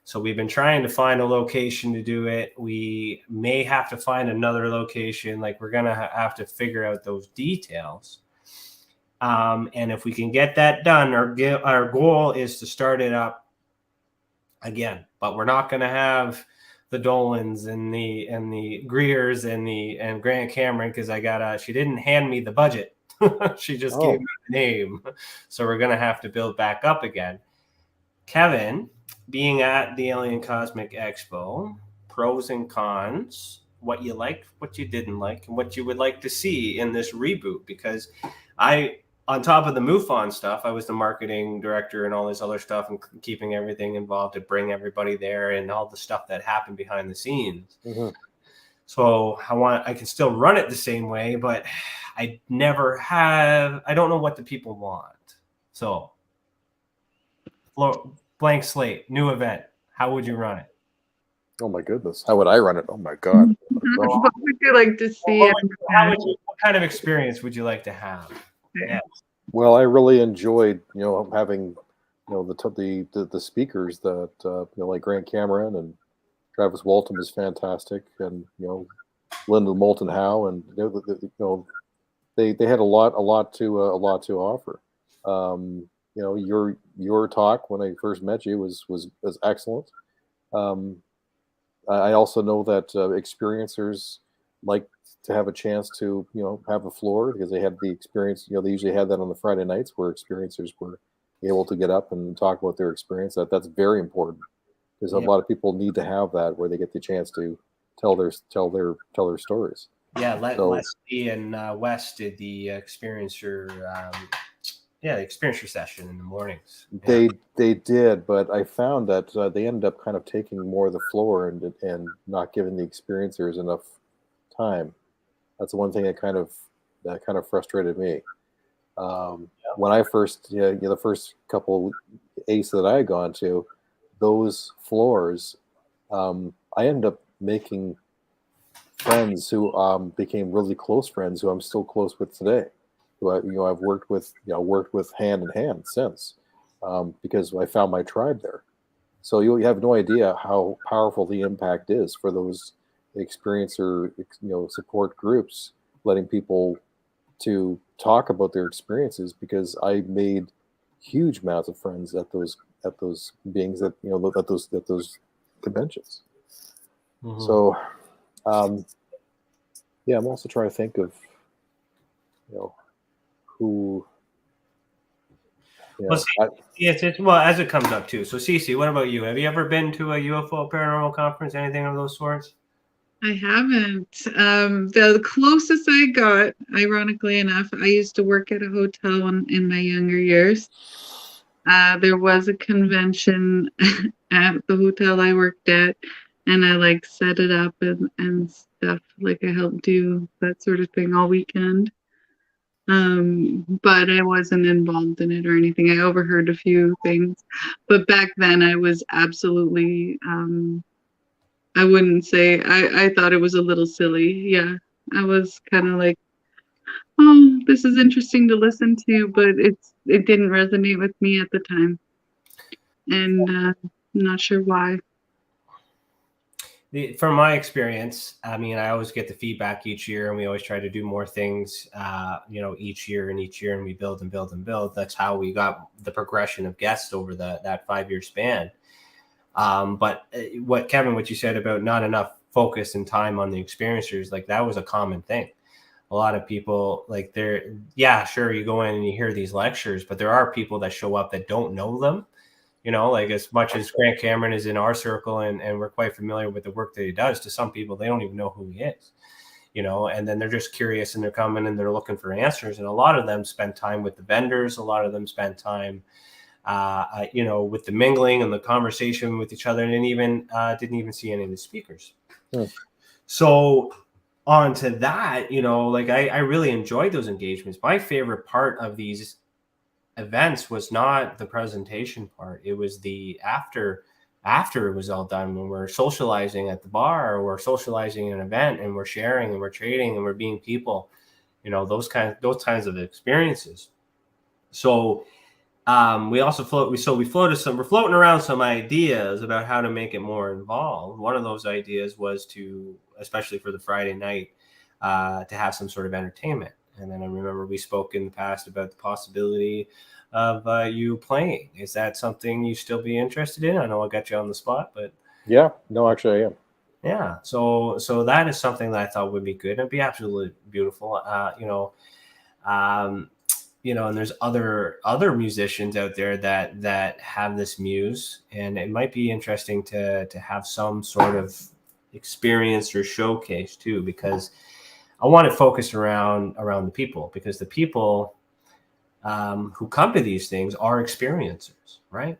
So we've been trying to find a location to do it. We may have to find another location. Like, we're going to have to figure out those details. And if we can get that done, our goal is to start it up again. But we're not going to have the Dolans and the Greers and Grant Cameron, because she didn't hand me the budget. She just gave me the name. So we're going to have to build back up again. Kevin, being at the Alien Cosmic Expo, pros and cons, what you liked, what you didn't like, and what you would like to see in this reboot. Because on top of the MUFON stuff, I was the marketing director and all this other stuff, and keeping everything involved to bring everybody there and all the stuff that happened behind the scenes. Mm-hmm. So I can still run it the same way, but I don't know what the people want. So blank slate, new event. How would you run it? Oh my goodness. How would I run it? Oh my God. What would you like to see? What kind of experience would you like to have? Yeah. Well, I really enjoyed, having, the speakers that, like Grant Cameron and Travis Walton is fantastic, and Linda Moulton Howe, and they had a lot to offer. Your talk when I first met you was excellent. I also know that experiencers like to have a chance to have a floor, because they had the experience. They usually had that on the Friday nights where experiencers were able to get up and talk about their experience. That's very important, because a lot of people need to have that, where they get the chance to tell their stories. Yeah, Leslie and Wes did the experiencer. The experiencer session in the mornings. Yeah. They did, but I found that they ended up kind of taking more of the floor and not giving the experiencers enough time. That's the one thing that kind of frustrated me. When I first, the first couple ACE that I had gone to, those floors, I ended up making friends who became really close friends, who I'm still close with today. Who I've worked with hand in hand since, because I found my tribe there. So you have no idea how powerful the impact is for those experiencer support groups, letting people to talk about their experiences, because I made huge amounts of friends at those beings that at those conventions. Mm-hmm. So I'm also trying to think of who. Well, as it comes up too. So, Stacey, what about you? Have you ever been to a UFO paranormal conference, anything of those sorts? I haven't. The closest I got, ironically enough, I used to work at a hotel in my younger years. There was a convention at the hotel I worked at, and I like set it up and stuff. Like I helped do that sort of thing all weekend. But I wasn't involved in it or anything. I overheard a few things, but back then I was absolutely, I wouldn't say, I thought it was a little silly. Yeah. I was kind of like, oh, this is interesting to listen to, but it didn't resonate with me at the time. And, I'm not sure why. From my experience, I mean, I always get the feedback each year, and we always try to do more things, each year, and we build and build and build. That's how we got the progression of guests over that 5-year span. But what you said about not enough focus and time on the experiencers, like that was a common thing. A lot of people, like sure, you go in and you hear these lectures, but there are people that show up that don't know them. Like as much as Grant Cameron is in our circle and we're quite familiar with the work that he does, to some people, they don't even know who he is, and then they're just curious and they're coming and they're looking for answers. And a lot of them spend time with the vendors. A lot of them spend time, with the mingling and the conversation with each other, and didn't even see any of the speakers. So on to that, I really enjoyed those engagements. My favorite part of these events was not the presentation part. It was the after it was all done, when we're socializing at the bar, or we're socializing in an event, and we're sharing and we're trading and we're being people, those kinds of experiences. So we're floating around some ideas about how to make it more involved. One of those ideas was to, especially for the Friday night, to have some sort of entertainment. And then I remember we spoke in the past about the possibility of you playing. Is that something you still be interested in? I know I got you on the spot, but yeah, no, actually I am. Yeah, so that is something that I thought would be good. It'd be absolutely beautiful. And there's other musicians out there that have this muse, and it might be interesting to have some sort of experience or showcase too, because I want to focus around the people, because the people who come to these things are experiencers, right?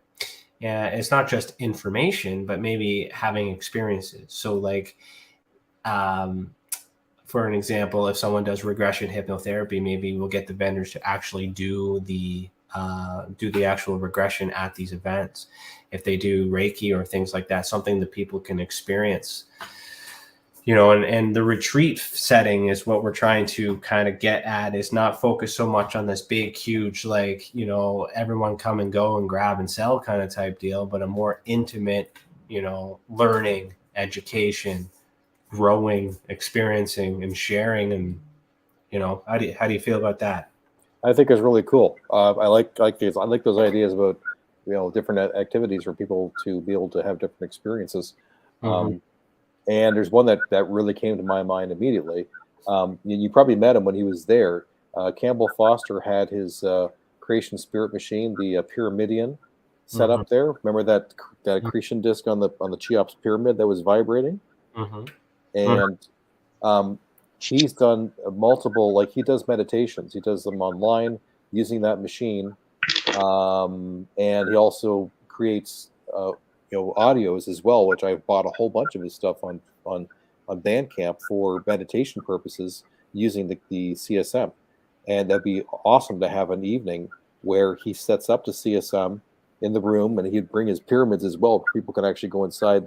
And it's not just information, but maybe having experiences. So like, for an example, if someone does regression hypnotherapy, maybe we'll get the vendors to actually do the actual regression at these events. If they do Reiki or things like that, something that people can experience. And the retreat setting is what we're trying to kind of get at, is not focus so much on this big, huge, everyone come and go and grab and sell kind of type deal, but a more intimate, learning, education, growing, experiencing, and sharing. And, how do you feel about that? I think it's really cool. I like these. I like those ideas about, different activities for people to be able to have different experiences. Mm-hmm. And there's one that really came to my mind immediately. You probably met him when he was there. Campbell Foster had his creation spirit machine, the Pyramidion, set up there. Remember that accretion disc on the Cheops pyramid that was vibrating? Mm-hmm. And he's done multiple, he does meditations. He does them online using that machine. And he also creates audios as well, which I've bought a whole bunch of his stuff on Bandcamp for meditation purposes using the CSM. And that'd be awesome to have an evening where he sets up the CSM in the room, and he'd bring his pyramids as well. People can actually go inside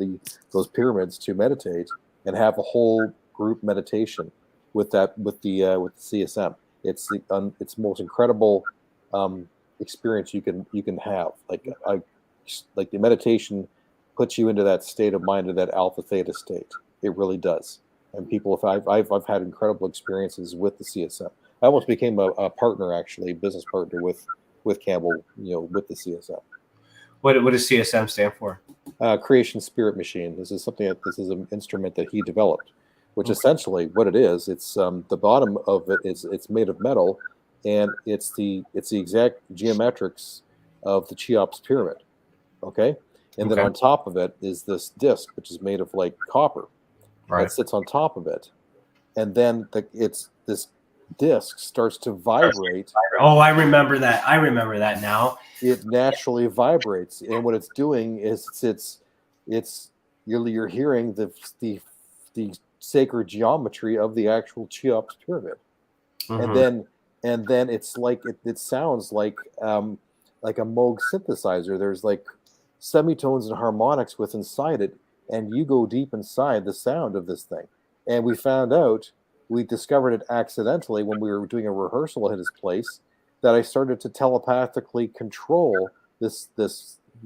those pyramids to meditate and have a whole group meditation with the CSM. It's the most incredible experience you can have. Like the meditation puts you into that state of mind, of that alpha theta state. It really does. And people, I've had incredible experiences with the CSM. I almost became a partner, actually, business partner with Campbell, with the CSM. What does CSM stand for? Creation Spirit Machine. This is an instrument that he developed, which essentially what it is, it's the bottom of it it's made of metal, and it's the exact geometrics of the Cheops pyramid. Okay. And then on top of it is this disc, which is made of copper. Right. That sits on top of it. And then it's this disc starts to vibrate. Oh, I remember that. I remember that now. It naturally vibrates, and what it's doing is you're hearing the sacred geometry of the actual Cheops pyramid, and then it's like it sounds like a Moog synthesizer. There's like semitones and harmonics with inside it, and you go deep inside the sound of this thing. And we discovered it accidentally when we were doing a rehearsal at his place, that I started to telepathically control this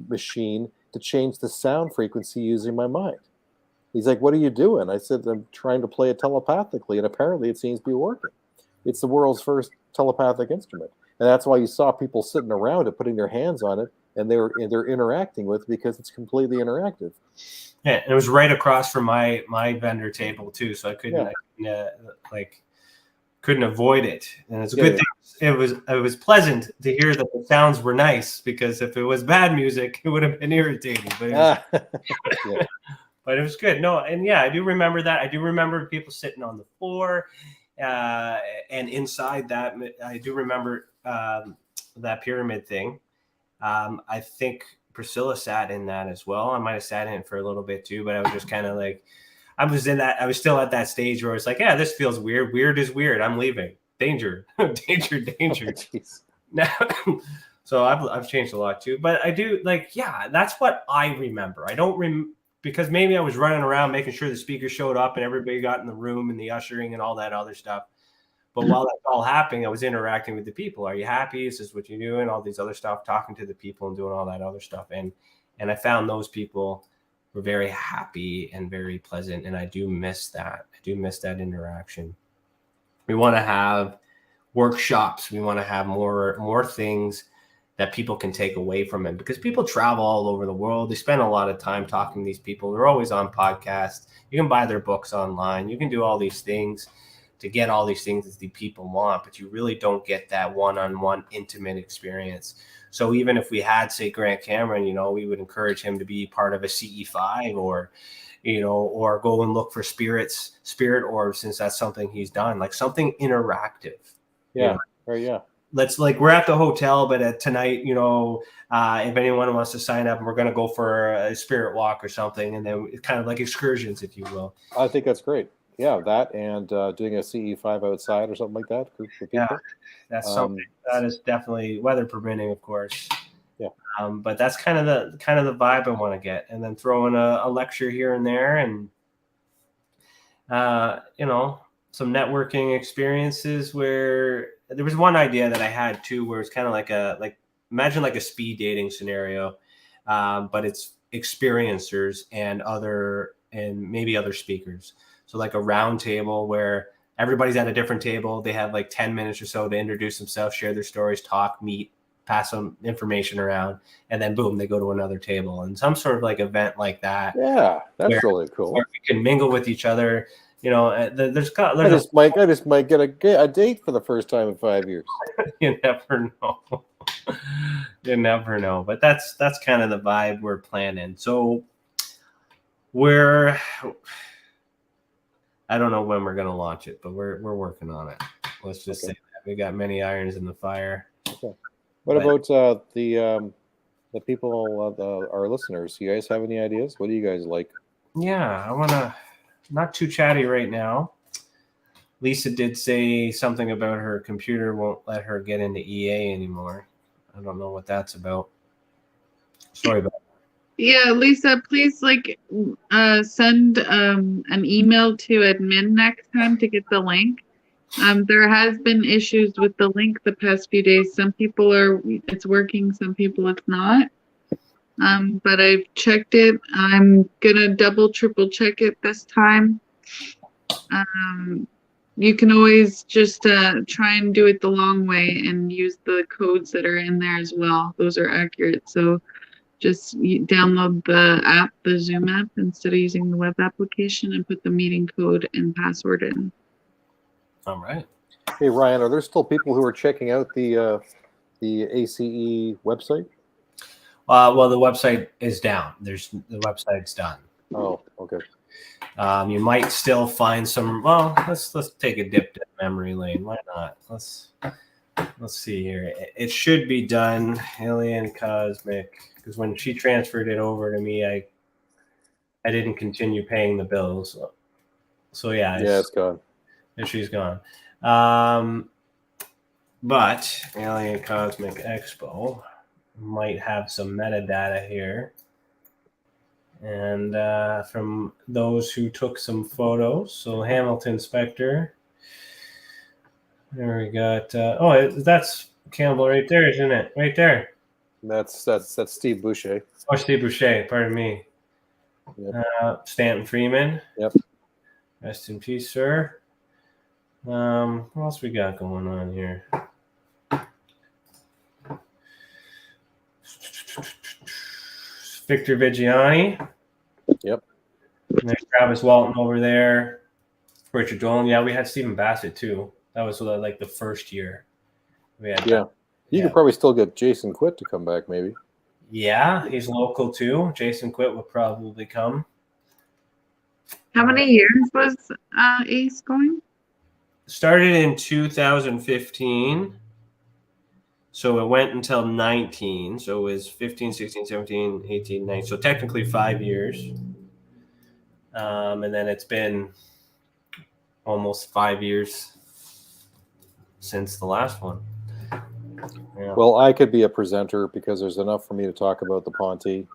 machine to change the sound frequency using my mind. He's like, "What are you doing?" I said, "I'm trying to play it telepathically," and apparently it seems to be working. It's the world's first telepathic instrument, and that's why you saw people sitting around it, putting their hands on it, and they're interacting with it, because it's completely interactive. Yeah, it was right across from my vendor table too, so I couldn't couldn't avoid it. And it's a good thing. It was pleasant to hear that the sounds were nice, because if it was bad music, it would have been irritating. But but it was good. No, and yeah, I do remember that. I do remember people sitting on the floor, and inside that, I do remember that pyramid thing. I think Priscilla sat in that as well. I might have sat in it for a little bit too, but I was just kind of like, I was still at that stage where it's like, yeah, this feels weird. Weird is weird. I'm leaving. Danger, danger, danger. Now, so I've changed a lot too, but I do that's what I remember. I don't because maybe I was running around making sure the speakers showed up and everybody got in the room and the ushering and all that other stuff. But while that's all happening, I was interacting with the people. Are you happy? Is this what you're doing? All these other stuff, talking to the people and doing all that other stuff. And I found those people were very happy and very pleasant. And I do miss that. I do miss that interaction. We want to have workshops. We want to have more things that people can take away from it, because people travel all over the world. They spend a lot of time talking to these people. They're always on podcasts. You can buy their books online. You can do all these things to get all these things that the people want, but you really don't get that one-on-one intimate experience. So even if we had, say, Grant Cameron, we would encourage him to be part of a CE5 or go and look for spirit orbs, since that's something he's done, like something interactive. Yeah. Right. Yeah. We're at the hotel, but tonight, if anyone wants to sign up, and we're going to go for a spirit walk or something, and then it's kind of like excursions, if you will. I think that's great. Yeah, that and doing a CE5 outside or something like that for people. Yeah, that's something that is definitely weather permitting, of course. Yeah. But that's kind of the vibe I want to get, and then throw in a lecture here and there, and some networking experiences. Where there was one idea that I had too, where it's kind of imagine like a speed dating scenario, but it's experiencers and maybe other speakers. So like a round table where everybody's at a different table. They have like 10 minutes or so to introduce themselves, share their stories, talk, meet, pass some information around, and then boom, they go to another table, and some sort of like event like that. Yeah, that's really cool. Where we can mingle with each other. I just might get a date for the first time in 5 years. You never know. You never know. But that's kind of the vibe we're planning. So I don't know when we're going to launch it, but we're working on it. Let's just say that we got many irons in the fire. Okay. What about the people, our listeners? You guys have any ideas? What do you guys like? Yeah, I want to. Not too chatty right now. Lisa did say something about her computer won't let her get into EA anymore. I don't know what that's about. Sorry about that. Yeah, Lisa, please send an email to admin next time to get the link. There has been issues with the link the past few days. Some people it's working, some people it's not. But I've checked it. I'm gonna triple check it this time. You can always just try and do it the long way and use the codes that are in there as well. Those are accurate. So just download the app, the Zoom app, instead of using the web application, and put the meeting code and password in. All right. Hey Ryan, are there still people who are checking out the ACE website? Well, the website is down. The website's done. Oh, okay. You might still find some. Well, let's take a dip. memory lane. Why not? Let's see here. It should be done. Alien Cosmic, because when she transferred it over to me, I didn't continue paying the bills. So yeah, it's gone. She's gone. But Alien Cosmic Expo might have some metadata here. And from those who took some photos. So Hamilton Spectre. There we got. That's Campbell right there, isn't it? Right there. That's Steve Boucher. Oh, Steve Boucher. Pardon me. Yep. Stanton Freeman. Yep. Rest in peace, sir. What else we got going on here? Victor Vigiani. Yep. And there's Travis Walton over there. Richard Dolan. Yeah, we had Stephen Bassett too. That was like the first year. We had You could probably still get Jason Quitt to come back, maybe. Yeah, he's local too. Jason Quitt will probably come. How many years was Ace going? Started in 2015. So it went until 19. So it was 15, 16, 17, 18, 19. So technically 5 years. And then it's been almost 5 years since the last one. Yeah. Well, I could be a presenter because there's enough for me to talk about the Ponte.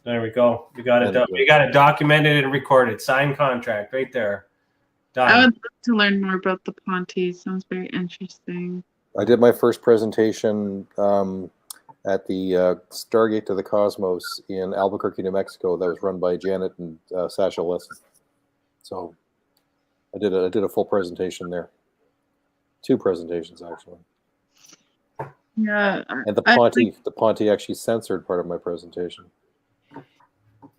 There we go. We got it documented and recorded. Signed contract right there. Done. I would love to learn more about the Ponte. Sounds very interesting. I did my first presentation at the Stargate to the Cosmos in Albuquerque, New Mexico. That was run by Janet and Sasha Lesson. So I did a full presentation there. 2 presentations actually. Yeah. And the Ponte actually censored part of my presentation.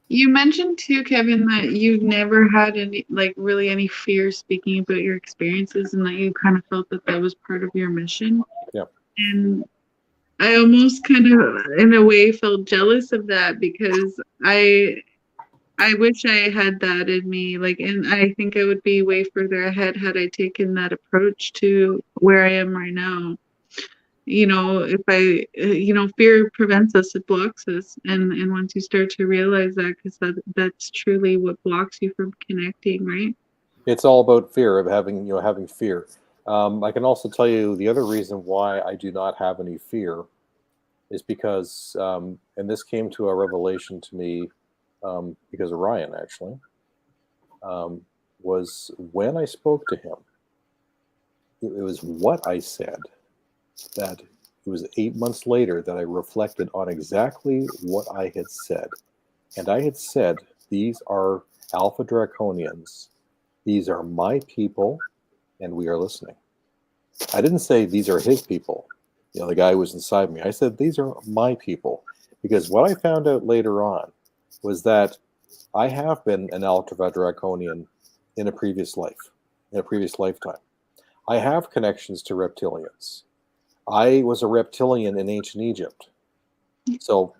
You mentioned too, Kevin, that you've never had any fear speaking about your experiences, and that you kind of felt that was part of your mission. Yeah. And I almost kind of, in a way, felt jealous of that because I wish I had that in me. And I think I would be way further ahead had I taken that approach to where I am right now. If I, fear prevents us, it blocks us. And once you start to realize that, because that's truly what blocks you from connecting, right? It's all about fear of having fear. I can also tell you the other reason why I do not have any fear is because, and this came to a revelation to me because of Ryan, actually, was when I spoke to him. It was what I said. That it was 8 months later that I reflected on exactly what I had said. And I had said, these are Alpha Draconians. These are my people, and we are listening. I didn't say these are his people. The guy who was inside me. I said, these are my people. Because what I found out later on was that I have been an Alpha Draconian in a previous life, in a previous lifetime. I have connections to reptilians. I was a reptilian in ancient Egypt. So,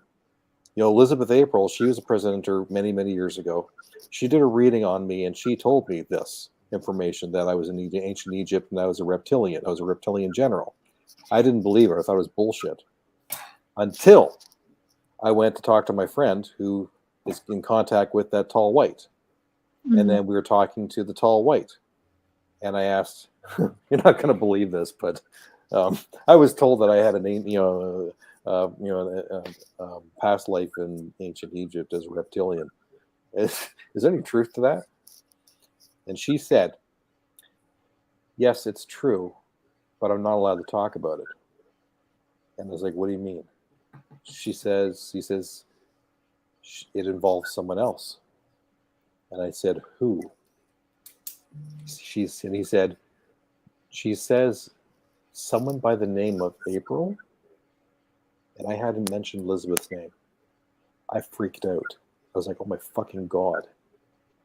Elizabeth April, she was a presenter many, many years ago. She did a reading on me, and she told me this information, that I was in ancient Egypt and I was a reptilian. I was a reptilian general. I didn't believe her. I thought it was bullshit. Until I went to talk to my friend who is in contact with that tall white. Mm-hmm. And then we were talking to the tall white. And I asked, you're not going to believe this, but I was told that I had a past life in ancient Egypt as a reptilian. Is there any truth to that? And she said, yes, it's true, but I'm not allowed to talk about it. And I was like, what do you mean? He says, it involves someone else. And I said, who? He said, she says, someone by the name of April. And I hadn't mentioned Elizabeth's name. I freaked out. I was like, oh my fucking God.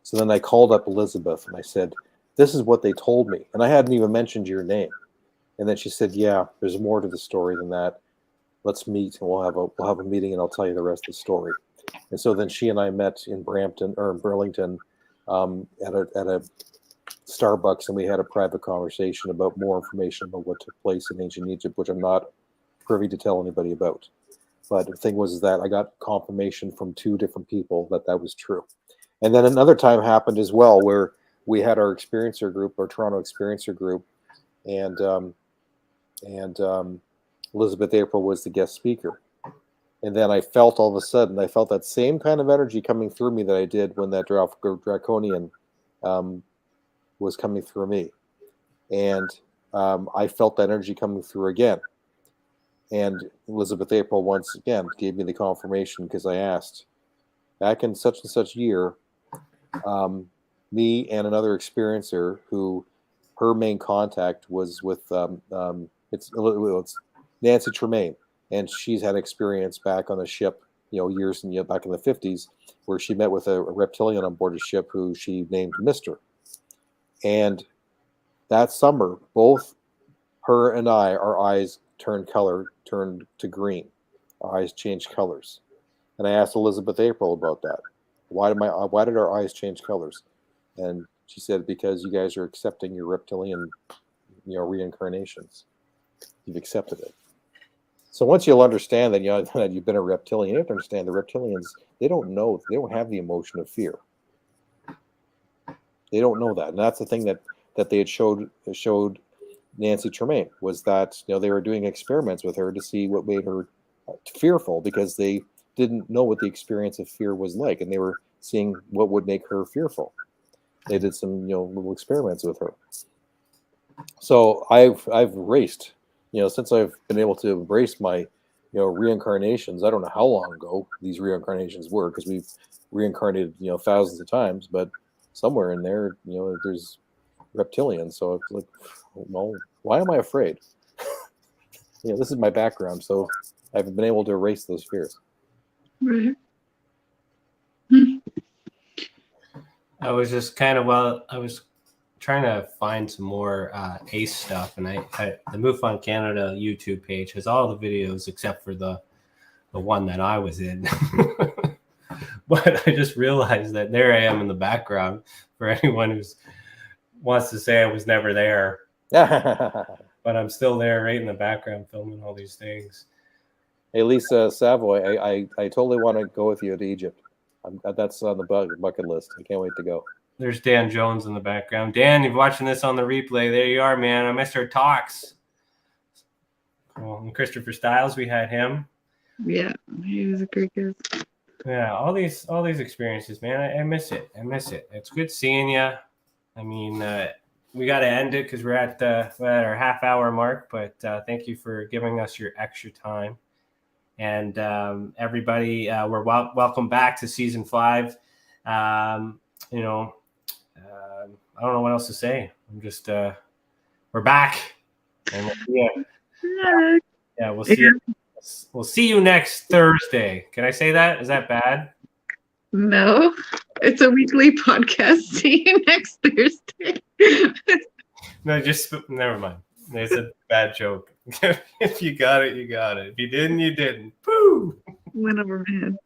So then I called up Elizabeth and I said, this is what they told me. And I hadn't even mentioned your name. And then she said, yeah, there's more to the story than that. Let's meet and we'll have a meeting and I'll tell you the rest of the story. And so then she and I met in Burlington at a Starbucks, and we had a private conversation about more information about what took place in ancient Egypt, which I'm not privy to tell anybody about. But the thing was that I got confirmation from 2 different people that that was true. And then another time happened as well where we had our experiencer group, our Toronto experiencer group, and Elizabeth April was the guest speaker. And then I felt all of a sudden, I felt that same kind of energy coming through me that I did when that draconian was coming through me. And I felt that energy coming through again. And Elizabeth April once again gave me the confirmation because I asked, back in such and such year, me and another experiencer who her main contact was with it's Nancy Tremaine, and she's had experience back on the ship, years and back in the 50s, where she met with a reptilian on board a ship who she named Mister. And that summer, both her and I, our eyes turned to green. Our eyes changed colors. And I asked Elizabeth April about that. Why did our eyes change colors? And she said, because you guys are accepting your reptilian, reincarnations. You've accepted it. So once you'll understand that, that you've been a reptilian, you have to understand the reptilians, they don't have the emotion of fear. They don't know that. And that's the thing that they had showed Nancy Tremaine, was that, they were doing experiments with her to see what made her fearful, because they didn't know what the experience of fear was like, and they were seeing what would make her fearful. They did some, little experiments with her. So I've raced, since I've been able to embrace my, reincarnations. I don't know how long ago these reincarnations were, because we've reincarnated, thousands of times, but somewhere in there, there's reptilians. So it's like, well, why am I afraid? This is my background, so I've been able to erase those fears. Right. I was just I was trying to find some more ACE stuff, and I the MUFON Canada YouTube page has all the videos except for the one that I was in. But I just realized that there I am in the background for anyone who wants to say I was never there. But I'm still there right in the background filming all these things. Hey, Lisa Savoy, I totally want to go with you to Egypt. That's on the bucket list. I can't wait to go. There's Dan Jones in the background. Dan, you're watching this on the replay. There you are, man. I missed our talks. Well, and Christopher Stiles, we had him. Yeah, he was a great guest. Yeah, all these experiences, man. I miss it. It's good seeing you. I mean, we got to end it because we're at our half-hour mark. But thank you for giving us your extra time. And everybody, we're welcome back to season 5. I don't know what else to say. I'm just, we're back, and we'll see you. Yeah, we'll see you. We'll see you next Thursday. Can I say that? Is that bad? No, it's a weekly podcast. See you next Thursday. No, just never mind. It's a bad joke. If you got it, you got it. If you didn't, you didn't. Pooh! Went over my head.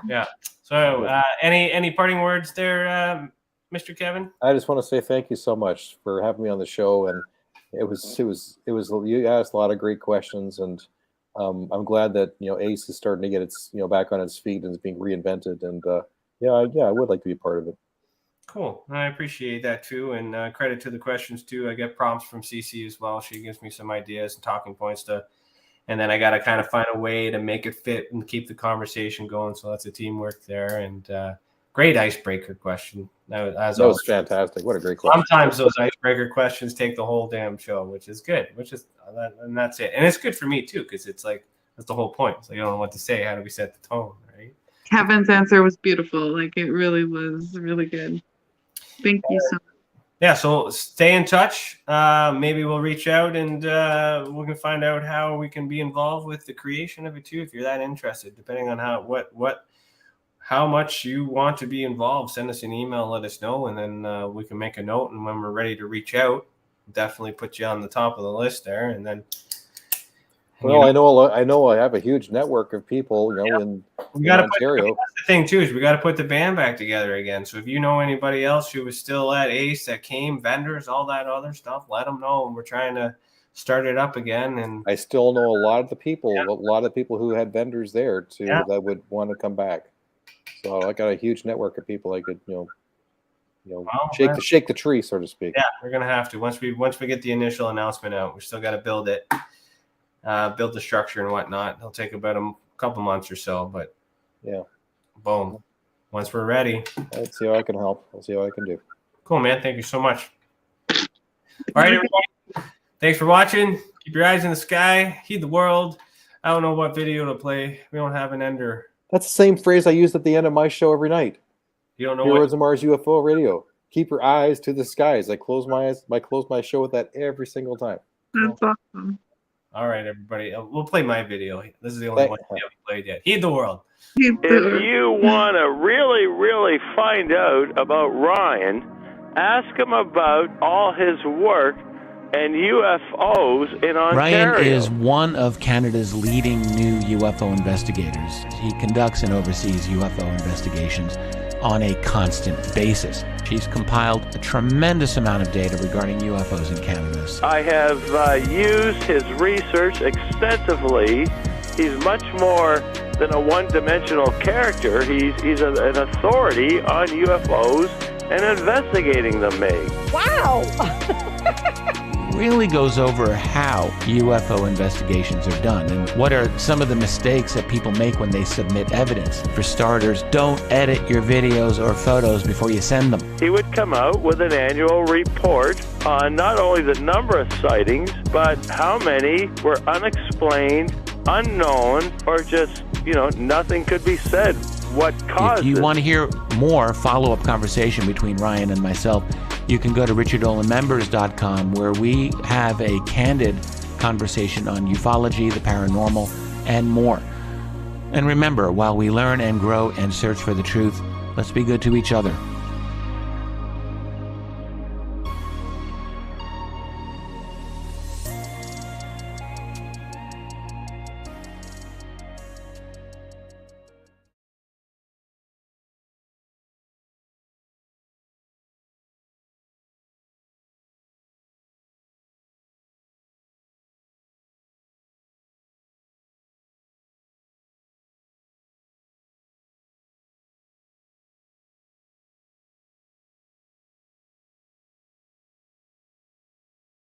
Yeah. So, any parting words there, Mr. Kevin? I just want to say thank you so much for having me on the show, and it was you asked a lot of great questions, and I'm glad that ACE is starting to get its back on its feet and is being reinvented, and I would like to be part of it. Cool. I appreciate that too, and credit to the questions too. I get prompts from Cece as well. She gives me some ideas and talking points and then I got to kind of find a way to make it fit and keep the conversation going. So that's a teamwork there, and great icebreaker question. That was fantastic. What a great question. Sometimes those icebreaker questions take the whole damn show, which is good. And that's it. And it's good for me too, because it's like that's the whole point. So you don't know what to say. How do we set the tone, right? Kevin's answer was beautiful. Like, it really was really good. Thank you so much. Yeah, so stay in touch. Maybe we'll reach out and we can find out how we can be involved with the creation of it too, if you're that interested. Depending on how much you want to be involved, send us an email, let us know, and then we can make a note. And when we're ready to reach out, definitely put you on the top of the list there. And then Well, I know I have a huge network of people, in Ontario. That's the thing too, is we got to put the band back together again. So if you know anybody else who was still at ACE that came, vendors, all that other stuff, let them know. And we're trying to start it up again. And I still know a lot of the people, who had vendors there too that would want to come back. So I got a huge network of people I could, shake the tree, so to speak. Yeah, we're gonna have to once we get the initial announcement out. We still got to build it. Build the structure and whatnot. It'll take about a couple months or so, but boom. Once we're ready. Let's see how I can help. I'll see what I can do. Cool, man. Thank you so much. All right, everybody. Thanks for watching. Keep your eyes in the sky. Heed the world. I don't know what video to play. We don't have an ender. That's the same phrase I use at the end of my show every night. You don't know what? Words of Mars UFO Radio. Keep your eyes to the skies. I close my eyes. I close my show with that every single time. That's awesome. All right, everybody. We'll play my video. This is the only one we haven't played yet. Heed the world. If you want to really, really find out about Ryan, ask him about all his work and UFOs in Ontario. Ryan is one of Canada's leading new UFO investigators. He conducts and oversees UFO investigations on a constant basis. She's compiled a tremendous amount of data regarding UFOs in Canada. I have used his research extensively. He's much more than a one-dimensional character. He's an authority on UFOs and investigating them, Meg. Wow! Really goes over how UFO investigations are done and what are some of the mistakes that people make when they submit evidence. For starters, don't edit your videos or photos before you send them. He would come out with an annual report on not only the number of sightings, but how many were unexplained, unknown, or just, nothing could be said. What caused it? If you want to hear more follow-up conversation between Ryan and myself, you can go to richardolanmembers.com, where we have a candid conversation on ufology, the paranormal, and more. And remember, while we learn and grow and search for the truth, let's be good to each other.